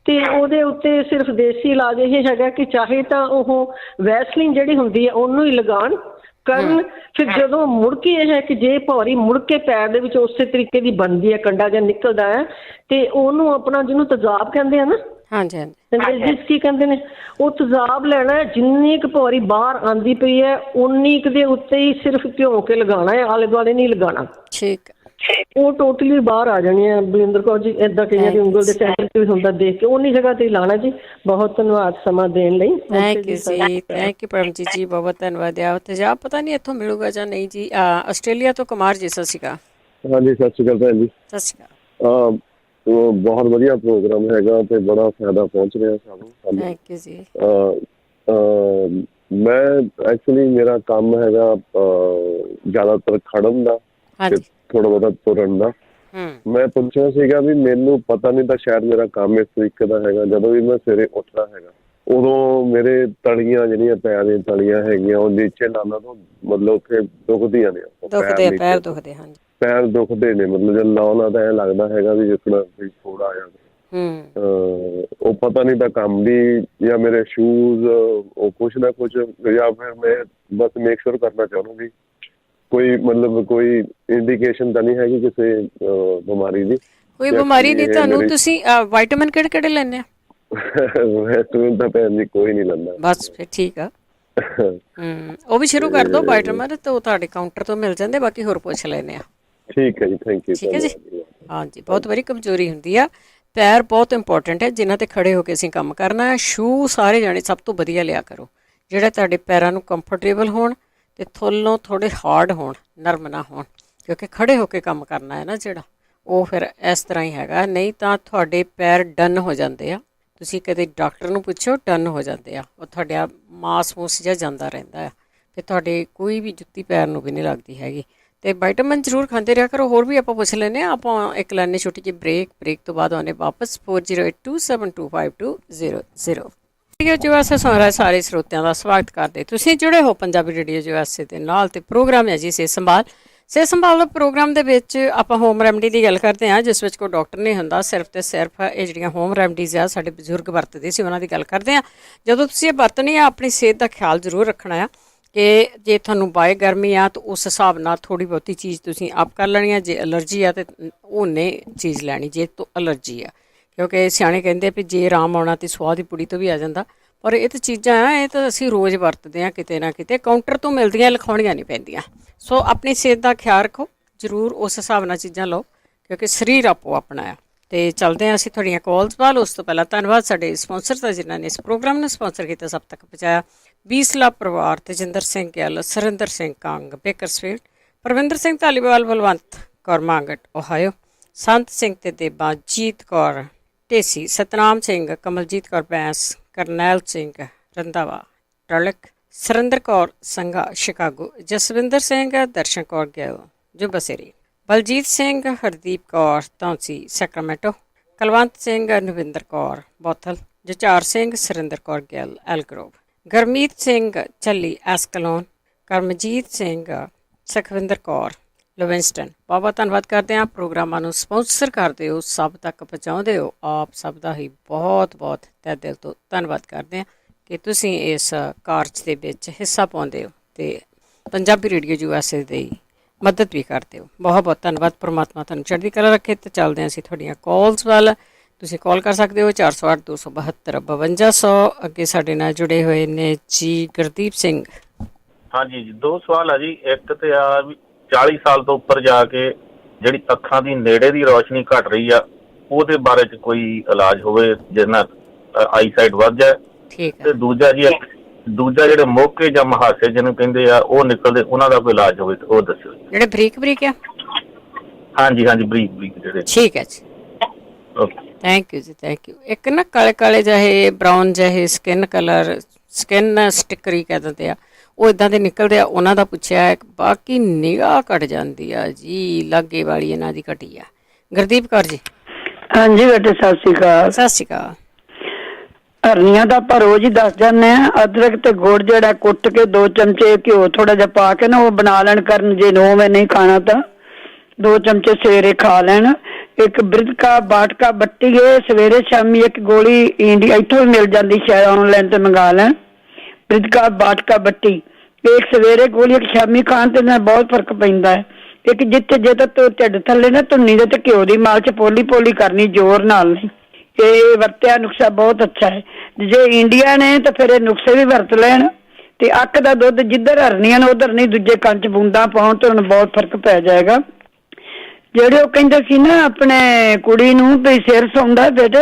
ਤੇ ਉਹਦੇ ਉੱਤੇ ਸਿਰਫ ਦੇਸੀ ਇਲਾਜ ਇਹ ਹੈਗਾ ਕਿ ਚਾਹੇ ਤਾਂ ਉਹ ਵੈਸਲੀਨ ਜਿਹੜੀ ਹੁੰਦੀ ਹੈ ਉਹਨੂੰ ਹੀ ਲਗਾਉਣ ਕਰਨ, ਫਿਰ ਜਦੋਂ ਮੁੜ ਕੇ ਇਹ ਹੈ ਕਿ ਜੇ ਭੌਰੀ ਮੁੜ ਕੇ ਪੈਰ ਦੇ ਵਿੱਚ ਉਸੇ ਤਰੀਕੇ ਦੀ ਬਣਦੀ ਹੈ, ਕੰਡਾ ਜਿਹਾ ਨਿਕਲਦਾ ਹੈ, ਤੇ ਉਹਨੂੰ ਆਪਣਾ ਜਿਹਨੂੰ ਤੇਜ਼ਾਬ ਕਹਿੰਦੇ ਆ ਨਾ, ਹਾਂਜੀ ਹਾਂਜੀ, ਅੰਗਰੇਜ਼ੀ ਕੀ ਕਹਿੰਦੇ ਨੇ, ਉਹ ਤੇਜ਼ਾਬ ਲੈਣਾ। ਜਿੰਨੀ ਕੁ ਭੌਰੀ ਬਾਹਰ ਆਉਂਦੀ ਪਈ ਹੈ ਉਨੀ ਕੁ ਦੇ ਉੱਤੇ ਹੀ ਸਿਰਫ ਭਿਉਂ ਕੇ ਲਗਾਉਣਾ ਹੈ, ਆਲੇ ਦੁਆਲੇ ਨਹੀਂ ਲਗਾਉਣਾ। ਠੀਕ, ਉਹ ਟੋਟਲੀ ਬਾਹਰ ਆ ਜਾਣੀ ਹੈ। ਬਲਿੰਦਰ ਕੌਰ ਜੀ ਏਦਾਂ ਕਈਆਂ ਦੀ ਉਂਗਲ ਦੇ ਸੈਂਟਰ ਤੇ ਵੀ ਹੁੰਦਾ ਦੇਖ ਕੇ ਉਨੀ ਜਗ੍ਹਾ ਤੇ ਲਾਣਾ ਜੀ। ਬਹੁਤ ਧੰਨਵਾਦ ਸਮਾਂ ਦੇਣ ਲਈ। ਥੈਂਕ ਯੂ ਜੀ, ਥੈਂਕ ਯੂ ਪਰਮਜੀਤ ਜੀ, ਬਹੁਤ ਧੰਨਵਾਦ। ਆ ਤੇਜ਼ਾਬ ਪਤਾ ਨਹੀਂ ਇੱਥੋਂ ਮਿਲੂਗਾ ਜਾਂ ਨਹੀਂ ਜੀ। ਆਸਟ੍ਰੇਲੀਆ ਤੋਂ ਕੁਮਾਰ ਜੀ, ਸਤਿ ਸ਼੍ਰੀ ਅਕਾਲ। ਹਾਂਜੀ, ਸਤਿ ਸ਼੍ਰੀ ਅਕਾਲ ਭੈਣ ਜੀ। ਸਤਿ ਸ਼੍ਰੀ ਅਕਾਲ। ਬਹੁਤ ਵਧੀਆ ਪ੍ਰੋਗਰਾਮ ਹੈਗਾ ਤੇ ਬੜਾ ਫਾਇਦਾ ਪਹੁੰਚ ਰਿਹਾ ਸਾਨੂੰ। ਥੈਂਕ ਯੂ ਜੀ। ਮੈਂ ਐਕਚੁਅਲੀ ਮੇਰਾ ਕੰਮ ਹੈਗਾ ਜ਼ਿਆਦਾਤਰ ਖੜਨ ਦਾ ਤੇ ਥੋੜਾ ਬਹੁਤਾ ਤੁਰਨ ਦਾ। ਮੈਂ ਪੁੱਛਿਆ ਸੀਗਾ ਵੀ ਮੈਨੂੰ ਪਤਾ ਨਹੀਂ ਤਾਂ ਸ਼ਾਇਦ ਮੇਰਾ ਕੰਮ ਇਸ ਤਰੀਕੇ ਦਾ ਹੈਗਾ, ਜਦੋਂ ਵੀ ਮੈਂ ਸਵੇਰੇ ਉੱਠਦਾ ਹੈਗਾ ਉਦੋਂ ਮੇਰੇ ਤਲੀਆਂ ਜਿਹੜੀਆਂ ਪੈਰ ਦੀਆਂ ਤਲੀਆਂ ਹੈਗੀਆਂ ਉਹ ਨੀਚੇ ਲਾਉਣਾ ਤੋਂ ਮਤਲਬ ਉੱਥੇ ਦੁਖਦੀਆਂ ਨੇ, ਪੈਰ ਦੁਖਦੇ ਹਨ, ਪੈਰ ਦੁਖਦੇ ਨੇ। ਮਤਲਬ ਜਦ ਲਾਉਣਾ ਤਾਂ ਐਂ ਲੱਗਦਾ ਹੈਗਾ ਵੀ ਜਿਸ ਤਰ੍ਹਾਂ ਵੀ ਥੋੜਾ ਆ ਜਾਂਦਾ। ਉਹ ਪਤਾ ਨਹੀਂ ਤਾਂ ਕੰਮ ਦੀ ਜਾਂ ਮੇਰੇ ਸ਼ੂਜ਼ ਉਹ ਕੁਛ ਨਾ ਕੁਛ, ਜਾਂ ਫਿਰ ਮੈਂ ਬਸ ਮੇਕ ਸ਼ੋਰ ਕਰਨਾ ਚਾਹੁੰਦਾ ਵੀ ਕੋਈ ਮਤਲਬ ਕੋਈ ਇੰਡੀਕੇਸ਼ਨ ਤਾਂ ਨਹੀਂ ਹੈਗੀ ਕਿਸੇ ਬਿਮਾਰੀ ਦੀ? ਕੋਈ ਬਿਮਾਰੀ ਨਹੀਂ ਤੁਹਾਨੂੰ। ਤੁਸੀਂ ਵਿਟਾਮਿਨ ਕਿਹੜੇ ਕਿਹੜੇ ਲੈਂਦੇ ਆ? ਵਿਟਾਮਿਨ ਤਾਂ ਭੈਣ ਜੀ ਕੋਈ ਨਹੀਂ ਲੈਂਦਾ। ਬਸ ਫਿਰ ਠੀਕ ਆ। ਉਹ ਵੀ ਸ਼ੁਰੂ ਕਰ ਦਿਓ ਵਿਟਾਮਿਨ, ਤਾਂ ਉਹ ਤੁਹਾਡੇ ਕਾਊਂਟਰ ਤੋਂ ਮਿਲ ਜਾਂਦੇ। ਬਾਕੀ ਹੋਰ ਪੁੱਛ ਲੈਂਦੇ ਆ। ਠੀਕ ਹੈ ਜੀ, ਥੈਂਕ ਯੂ। ਠੀਕ ਹੈ ਜੀ। ਹਾਂਜੀ, ਬਹੁਤ ਵਾਰੀ ਕਮਜ਼ੋਰੀ ਹੁੰਦੀ ਆ। ਪੈਰ ਬਹੁਤ ਇੰਪੋਰਟੈਂਟ ਹੈ ਜਿਨ੍ਹਾਂ 'ਤੇ ਖੜੇ ਹੋ ਕੇ ਅਸੀਂ ਕੰਮ ਕਰਨਾ ਹੈ। ਸ਼ੂ ਸਾਰੇ ਜਾਣੇ ਸਭ ਤੋਂ ਵਧੀਆ ਲਿਆ ਕਰੋ ਜਿਹੜੇ ਤੁਹਾਡੇ ਪੈਰਾਂ ਨੂੰ ਕੰਫਰਟੇਬਲ ਹੋਣ ਅਤੇ ਥੱਲੋਂ ਥੋੜ੍ਹੇ ਹਾਰਡ ਹੋਣ, ਨਰਮ ਨਾ ਹੋਣ, ਕਿਉਂਕਿ ਖੜੇ ਹੋ ਕੇ ਕੰਮ ਕਰਨਾ ਹੈ ਨਾ ਜਿਹੜਾ, ਉਹ ਫਿਰ ਇਸ ਤਰ੍ਹਾਂ ਹੀ ਹੈਗਾ। ਨਹੀਂ ਤਾਂ ਤੁਹਾਡੇ ਪੈਰ ਡਨ ਹੋ ਜਾਂਦੇ ਆ। ਤੁਸੀਂ ਕਦੇ ਡਾਕਟਰ ਨੂੰ ਪੁੱਛੋ, ਡਨ ਹੋ ਜਾਂਦੇ ਆ। ਉਹ ਤੁਹਾਡਾ ਮਾਸ ਮੂਸ ਜਿਹਾ ਜਾਂਦਾ ਰਹਿੰਦਾ ਆ, ਫਿਰ ਤੁਹਾਡੇ ਕੋਈ ਵੀ ਜੁੱਤੀ ਪੈਰ ਨੂੰ ਵੀ ਨਹੀਂ ਲੱਗਦੀ ਹੈਗੀ। ਅਤੇ ਵਿਟਾਮਿਨ ਜ਼ਰੂਰ ਖਾਂਦੇ ਰਿਹਾ ਕਰੋ। ਹੋਰ ਵੀ ਆਪਾਂ ਪੁੱਛ ਲੈਂਦੇ ਹਾਂ। ਆਪਾਂ ਇੱਕ ਲੈਣੇ ਛੋਟੀ ਜਿਹੀ ਬ੍ਰੇਕ ਤੋਂ ਬਾਅਦ ਆਉਂਦੇ ਵਾਪਸ। 4082725200। ਰੇਡੀਓ USA ਸੁਣ ਰਹੇ ਸਾਰੇ ਸਰੋਤਿਆਂ ਦਾ ਸਵਾਗਤ ਕਰਦੇ। ਤੁਸੀਂ ਜੁੜੇ ਹੋ ਪੰਜਾਬੀ ਰੇਡੀਓ USA ਦੇ ਨਾਲ, ਅਤੇ ਪ੍ਰੋਗਰਾਮ ਹੈ ਜੀ ਸਿਹਤ ਸੰਭਾਲ। ਸਿਹਤ ਸੰਭਾਲ ਦਾ ਪ੍ਰੋਗਰਾਮ ਦੇ ਵਿੱਚ ਆਪਾਂ ਹੋਮ ਰੈਮਡੀ ਦੀ ਗੱਲ ਕਰਦੇ ਹਾਂ, ਜਿਸ ਵਿੱਚ ਕੋਈ ਡਾਕਟਰ ਨਹੀਂ ਹੁੰਦਾ। ਸਿਰਫ ਅਤੇ ਸਿਰਫ ਇਹ ਜਿਹੜੀਆਂ ਹੋਮ ਰੈਮਡੀਜ਼ ਆ ਸਾਡੇ ਬਜ਼ੁਰਗ ਵਰਤਦੇ ਸੀ, ਉਹਨਾਂ ਦੀ ਗੱਲ ਕਰਦੇ ਹਾਂ। ਜਦੋਂ ਤੁਸੀਂ ਇਹ ਵਰਤਣੀ ਆ, ਆਪਣੀ ਸਿਹਤ ਦਾ ਖਿਆਲ ਜ਼ਰੂਰ ਰੱਖਣਾ ਆ ਕਿ ਜੇ ਤੁਹਾਨੂੰ ਬਾਏ ਗਰਮੀ ਆ ਤਾਂ ਉਸ ਹਿਸਾਬ ਨਾਲ ਥੋੜ੍ਹੀ ਬਹੁਤੀ ਚੀਜ਼ ਤੁਸੀਂ ਆਪ ਕਰ ਲੈਣੀ ਆ। ਜੇ ਐਲਰਜੀ ਆ ਤਾਂ ਉਹਨੇ ਚੀਜ਼ ਲੈਣੀ ਜੇ ਤੋਂ ਐਲਰਜੀ ਆ, ਕਿਉਂਕਿ ਸਿਆਣੇ ਕਹਿੰਦੇ ਵੀ ਜੇ ਆਰਾਮ ਆਉਣਾ ਤਾਂ ਸੁਆਹ ਦੀ ਪੁੜੀ ਤੋਂ ਵੀ ਆ ਜਾਂਦਾ। ਪਰ ਇਹ ਤਾਂ ਚੀਜ਼ਾਂ ਆ, ਇਹ ਤਾਂ ਅਸੀਂ ਰੋਜ਼ ਵਰਤਦੇ ਹਾਂ, ਕਿਤੇ ਨਾ ਕਿਤੇ ਕਾਊਂਟਰ ਤੋਂ ਮਿਲਦੀਆਂ, ਲਿਖਾਉਣੀਆਂ ਨਹੀਂ ਪੈਂਦੀਆਂ। ਸੋ ਆਪਣੀ ਸਿਹਤ ਦਾ ਖਿਆਲ ਰੱਖੋ ਜ਼ਰੂਰ, ਉਸ ਹਿਸਾਬ ਨਾਲ ਚੀਜ਼ਾਂ ਲਓ, ਕਿਉਂਕਿ ਸਰੀਰ ਆਪੋ ਆਪਣਾ ਆ। ਅਤੇ ਚੱਲਦੇ ਹਾਂ ਅਸੀਂ ਤੁਹਾਡੀਆਂ ਕਾਲਸ ਵੱਲ। ਉਸ ਤੋਂ ਪਹਿਲਾਂ ਧੰਨਵਾਦ ਸਾਡੇ ਸਪਾਂਸਰ ਦਾ ਜਿਨ੍ਹਾਂ ਨੇ ਇਸ ਪ੍ਰੋਗਰਾਮ ਨੂੰ ਸਪਾਂਸਰ ਕੀਤਾ, ਸਭ ਤੱਕ ਪਹੁੰਚਾਇਆ। ਬੀਸਲਾ ਪਰਿਵਾਰ, ਤੇਜਿੰਦਰ ਸਿੰਘ ਗਿੱਲ, ਸੁਰਿੰਦਰ ਸਿੰਘ ਕੰਗ, ਬੇਕਰਸਫੀਲਡ, ਪਰਵਿੰਦਰ ਸਿੰਘ ਧਾਲੀਵਾਲ, ਬਲਵੰਤ ਕੌਰ ਮਾਂਗਟ, ਓਹਾਇਓ, ਸੰਤ ਸਿੰਘ ਤੇ ਦੇਬਾ, ਜੀਤ ਕੌਰ ਢੇਸੀ, ਸਤਨਾਮ ਸਿੰਘ, ਕਮਲਜੀਤ ਕੌਰ ਬੈਂਸ, ਕਰਨੈਲ ਸਿੰਘ ਰੰਧਾਵਾ ਟਰਲਿਕ, ਸੁਰਿੰਦਰ ਕੌਰ ਸੰਘਾ ਸ਼ਿਕਾਗੋ, ਜਸਵਿੰਦਰ ਸਿੰਘ, ਦਰਸ਼ਨ ਕੌਰ ਗਿੱਲ ਜੁਬਸੇਰੀ, ਬਲਜੀਤ ਸਿੰਘ, ਹਰਦੀਪ ਕੌਰ ਧੌਂਸੀ ਸੈਕਰਾਮੈਂਟੋ, ਕੁਲਵੰਤ ਸਿੰਘ, ਨਵਿੰਦਰ ਕੌਰ ਬੋਥਲ, ਜਚਾਰ ਸਿੰਘ, ਸੁਰਿੰਦਰ ਕੌਰ ਗਿੱਲ ਐਲਗਰੋਵ, ਗਰਮੀਤ ਸਿੰਘ ਚੱਲੀ ਐਸਕਲੋਨ, ਕਰਮਜੀਤ ਸਿੰਘ, ਸੁਖਵਿੰਦਰ ਕੌਰ ਲਿਵਿੰਗਸਟਨ। ਬਹੁਤ ਬਹੁਤ ਧੰਨਵਾਦ ਕਰਦੇ ਹਾਂ। ਪ੍ਰੋਗਰਾਮਾਂ ਨੂੰ ਸਪਾਂਸਰ ਕਰਦੇ ਹੋ, ਸਭ ਤੱਕ ਪਹੁੰਚਾਉਂਦੇ ਹੋ, ਆਪ ਸਭ ਦਾ ਹੀ ਬਹੁਤ ਬਹੁਤ ਤਹਿ ਦਿਲ ਤੋਂ ਧੰਨਵਾਦ ਕਰਦੇ ਹਾਂ ਕਿ ਤੁਸੀਂ ਇਸ ਕਾਰਜ ਦੇ ਵਿੱਚ ਹਿੱਸਾ ਪਾਉਂਦੇ ਹੋ ਅਤੇ ਪੰਜਾਬੀ ਰੇਡੀਓ USA ਦੀ ਮਦਦ ਵੀ ਕਰਦੇ ਹੋ। ਬਹੁਤ ਬਹੁਤ ਧੰਨਵਾਦ। ਪਰਮਾਤਮਾ ਤੁਹਾਨੂੰ ਚੜ੍ਹਦੀ ਕਲਾ ਰੱਖੇ। ਅਤੇ ਚੱਲਦੇ ਹਾਂ ਅਸੀਂ ਤੁਹਾਡੀਆਂ ਕਾਲਸ ਵੱਲ। ਤੁਸੀਂ ਕਾਲ ਕਰ ਸਕਦੇ ਹੋ 408-272-5200। ਅੱਗੇ ਸਾਡੇ ਨਾਲ ਜੁੜੇ ਹੋਏ ਨੇ ਜੀ ਗੁਰਦੀਪ ਸਿੰਘ। ਹਾਂਜੀ ਜੀ, 2 ਸਵਾਲ ਆ ਜੀ। ਇੱਕ ਤੇ ਆ ਵੀ 40 ਸਾਲ ਤੋਂ ਉੱਪਰ ਜਾ ਕੇ ਜਿਹੜੀ ਅੱਖਾਂ ਦੀ ਨੇੜੇ ਦੀ ਰੌਸ਼ਨੀ ਘਟ ਰਹੀ ਆ, ਉਹਦੇ ਬਾਰੇ ਚ ਕੋਈ ਇਲਾਜ ਹੋਵੇ ਜਿਸ ਨਾਲ ਆਈ ਸਾਈਟ ਵੱਧ ਜਾਏ। ਤੇ ਦੂਜਾ ਜੀ, ਜਿਹੜੇ ਮੋਕੇ ਜਾਂ ਮੁਹਾਸੇ ਜਿਹਨੂੰ ਕਹਿੰਦੇ ਆ ਉਹ ਨਿਕਲਦੇ, ਉਹਨਾਂ ਦਾ ਕੋਈ ਇਲਾਜ ਹੋਵੇ ਉਹ ਦੱਸਿਓ। ਜਿਹੜੇ ਬਰੀਕ ਬਰੀਕ ਆ? ਹਾਂਜੀ ਹਾਂਜੀ, ਬਰੀਕ ਬਰੀਕ ਜਿਹੜੇ। ਠੀਕ ਹੈ ਜੀ, ਓਕੇ, ਥੈਂਕ ਯੂ ਜੀ, ਥੈਂਕ ਯੂ। ਇੱਕ ਨਾ ਕਾਲੇ ਕਾਲੇ ਜਿਹੇ ਬਰਾਊਨ ਜਿਹੇ ਸਕਿਨ ਕਲਰ, ਸਕਿਨ ਸਟਿਕਰੀ ਕਹਿ ਦਿੰਦੇ ਆ, ਉਹ ਇਦਾਂ ਦੇ ਨਿਕਲਦੇ ਆ, ਉਹਨਾਂ ਦਾ ਪੁੱਛਿਆ। ਬਾਕੀ ਨਿਗਾਹ ਘਟ ਜਾਂਦੀ ਆ ਜੀ, ਲਾਗੇ ਵਾਲੀ ਇਹਨਾਂ ਦੀ ਘਟੀ ਆ। ਗੁਰਦੀਪ ਕੌਰ ਜੀ। ਹਾਂਜੀ ਬੇਟੇ, ਸਤਿ ਸ਼੍ਰੀ ਅਕਾਲ। ਸਤਿ ਸ਼੍ਰੀ ਅਕਾਲ। ਹਰਨੀਆਂ ਤਾਂ ਆਪਾਂ ਰੋਜ਼ ਹੀ ਦੱਸ ਜਾਂਦੇ ਆ। ਅਦਰਕ ਤੇ ਗੁੜ ਜਿਹੜਾ ਕੁੱਟ ਕੇ 2 ਚਮਚੇ ਘਿਓ ਥੋੜਾ ਜਿਹਾ ਪਾ ਕੇ ਨਾ ਉਹ ਬਣਾ ਲੈਣ ਕਰਨ। ਜੇ ਨੋਵੇਂ ਨਹੀਂ ਖਾਣਾ ਤਾਂ 2 ਚਮਚੇ ਸਵੇਰੇ ਖਾ ਲੈਣ। ਇੱਕ ਬ੍ਰਿਦਕਾ ਬਾਟਕਾ ਬੱਟੀ ਹੈ, ਸਵੇਰੇ ਸ਼ਾਮੀ ਇੱਕ ਗੋਲੀ ਇੰਡੀਆ ਇੱਥੋਂ ਵੀ ਮਿਲ ਜਾਂਦੀ, ਸ਼ਾਇਦ ਆਨਲਾਈਨ ਤੇ ਮੰਗਾ ਲੈਣ। ਬ੍ਰਿਦਕਾ ਬਾਟਕਾ ਬੱਟੀ, ਇੱਕ ਸਵੇਰੇ ਗੋਲੀ, ਇੱਕ ਸ਼ਾਮੀ ਖਾਣ ਤੇ ਨਾਲ ਬਹੁਤ ਫਰਕ ਪੈਂਦਾ ਹੈ। ਇੱਕ ਜਿੱਥੇ ਜੇ ਤਾਂ ਢਿੱਡ ਥੱਲੇ ਨਾ ਧੁੰਨੀ ਦੇ ਤੇ ਘਿਓ ਦੀ ਮਾਲਸ਼ ਪੋਲੀ ਪੋਲੀ ਕਰਨੀ, ਜ਼ੋਰ ਨਾਲ ਨਹੀਂ। ਇਹ ਵਰਤਿਆ ਨੁਸਖਾ ਬਹੁਤ ਅੱਛਾ ਹੈ। ਜੇ ਇੰਡੀਆ ਨੇ ਤਾਂ ਫਿਰ ਇਹ ਨੁਸਖੇ ਵੀ ਵਰਤ ਲੈਣ। ਤੇ ਅੱਖ ਦਾ ਦੁੱਧ ਜਿੱਧਰ ਹਰਨੀਆਂ ਨੇ ਉਧਰ ਨਹੀਂ, ਦੂਜੇ ਕੰਨ 'ਚ ਬੂੰਦਾਂ ਪਾਉਣ ਤੇ ਹੁਣ ਬਹੁਤ ਫਰਕ ਪੈ ਜਾਏਗਾ। ਜਿਹੜੇ ਉਹ ਕਹਿੰਦੇ ਸੀ ਨਾ ਆਪਣੇ ਕੁੜੀ ਨੂੰ ਵੀ ਸਿਰ ਸੌਂਦਾ, ਬੇਟੇ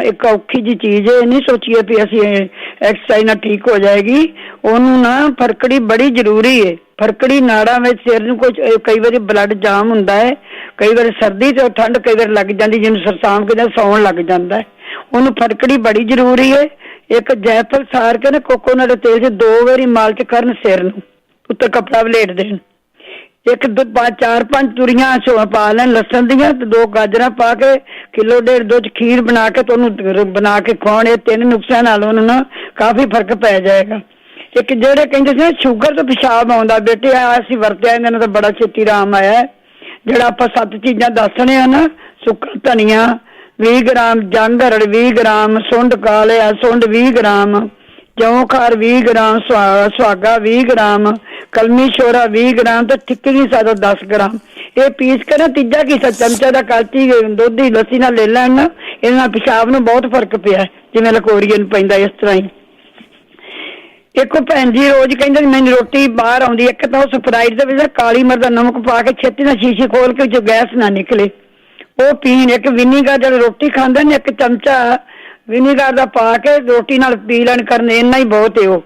ਇੱਕ ਔਖੀ ਜਿਹੀ ਚੀਜ਼ ਹੈ, ਇਹ ਨਹੀਂ ਸੋਚੀਏ ਵੀ ਅਸੀਂ ਐਕਸਰਸਾਈਜ਼ ਨਾਲ ਠੀਕ ਹੋ ਜਾਏਗੀ। ਉਹਨੂੰ ਨਾ ਫਰਕੜੀ ਬੜੀ ਜ਼ਰੂਰੀ ਹੈ। ਫਰਕੜੀ ਨਾੜਾਂ ਵਿੱਚ ਸਿਰ ਨੂੰ ਕੁਝ, ਕਈ ਵਾਰੀ ਬਲੱਡ ਜਾਮ ਹੁੰਦਾ ਹੈ, ਕਈ ਵਾਰੀ ਸਰਦੀ ਤੇ ਠੰਡ ਕਈ ਵਾਰ ਲੱਗ ਜਾਂਦੀ, ਜਿਹਨੂੰ ਸਰਸਾਮ ਕਹਿੰਦੇ ਸੌਣ ਲੱਗ ਜਾਂਦਾ ਹੈ। ਉਹਨੂੰ ਫਰਕੜੀ ਬੜੀ ਜ਼ਰੂਰੀ ਹੈ। ਇੱਕ ਜੈਫਲ ਸਾਰ ਕੇ ਨਾ ਕੋਕੋਨਟ ਦੇ ਤੇਲ 'ਚ 2 ਵਾਰੀ ਮਾਲਿਸ਼ ਕਰਨ ਸਿਰ ਨੂੰ, ਉੱਤੇ ਕੱਪੜਾ ਵਲੇਟ ਦੇਣ। ਇੱਕ 4-5 ਤੁਰੀਆਂ ਪਾ ਲੈਣ ਲਸਣ ਦੀਆਂ, ਤੇ 2 ਗਾਜਰਾਂ ਪਾ ਕੇ ਕਿਲੋ 1.5 ਦੁੱਧ ਖੀਰ ਬਣਾ ਕੇ ਤੇ ਉਹਨੂੰ ਬਣਾ ਕੇ ਖਵਾਉਣ। ਇਹ 3 ਨੁਸਖਿਆਂ ਨਾਲ ਉਹਨੂੰ ਨਾ ਕਾਫੀ ਫਰਕ ਪੈ ਜਾਏਗਾ। ਇੱਕ ਜਿਹੜੇ ਕਹਿੰਦੇ ਸੀ ਸ਼ੂਗਰ ਤੋਂ ਪਿਸ਼ਾਬ ਆਉਂਦਾ, ਬੇਟੇ ਅਸੀਂ ਵਰਤਿਆ, ਇਹਨਾਂ ਨੂੰ ਤਾਂ ਬੜਾ ਛੇਤੀ ਆਰਾਮ ਆਇਆ। ਜਿਹੜਾ ਆਪਾਂ 7 ਚੀਜ਼ਾਂ ਦੱਸਣੇ ਆ ਨਾ, ਸੁੱਕਾ ਧਨੀਆ 20 ਗ੍ਰਾਮ, ਜੰਗ ਹਰੜ 20 ਗ੍ਰਾਮ, ਸੁੰਡ ਕਾਲਿਆ ਸੁੰਡ 20 ਗ੍ਰਾਮ, ਜੌਂ ਖਾਰ 20 ਗ੍ਰਾਮ, ਸੁਹਾਗਾ 20 ਗ੍ਰਾਮ, ਕਲਮੀ ਸ਼ੋਰਾ 20 ਗ੍ਰਾਮ ਤੇ ਠਿੱਕਰੀ ਸਾਦਾ 10 ਗ੍ਰਾਮ। ਇਹ ਪੀਸ ਕੇ ਨਾ ਤੀਜਾ ਹਿੱਸਾ ਚਮਚਾ ਦਾ ਕਾਚੀ ਦੁੱਧ ਦੀ ਲੱਸੀ ਨਾਲ ਲੈ ਲੈਣ ਨਾ, ਇਹਦੇ ਨਾਲ ਪਿਸ਼ਾਬ ਨੂੰ ਬਹੁਤ ਫਰਕ ਪਿਆ, ਜਿਵੇਂ ਲਕੋਰੀਏ ਨੂੰ ਪੈਂਦਾ ਇਸ ਤਰ੍ਹਾਂ ਹੀ। ਇੱਕ ਭੈਣ ਜੀ ਰੋਜ਼ ਕਹਿੰਦੇ ਮੈਨੂੰ ਰੋਟੀ ਬਾਹਰ ਆਉਂਦੀ, ਇੱਕ ਤਾਂ ਉਹ ਸਪਰਾਈਟ ਦੇ ਵਿੱਚ ਕਾਲੀ ਮਿਰਚ ਦਾ ਨਮਕ ਪਾ ਕੇ ਛੇਤੀ ਨਾਲ ਸ਼ੀਸ਼ੀ ਖੋਲ ਕੇ ਜੋ ਗੈਸ ਨਾ ਨਿਕਲੇ ਉਹ ਪੀਣ। ਇੱਕ ਵਿਨੀਗਰ ਜਦੋਂ ਰੋਟੀ ਖਾਂਦੇ ਨੇ, 1 ਚਮਚਾ ਵਿਨੀਗਰ ਦਾ ਪਾ ਕੇ ਰੋਟੀ ਨਾਲ ਪੀ ਲੈਣ ਕਰਨ, ਇੰਨਾ ਹੀ ਬਹੁਤ ਹੈ ਉਹ।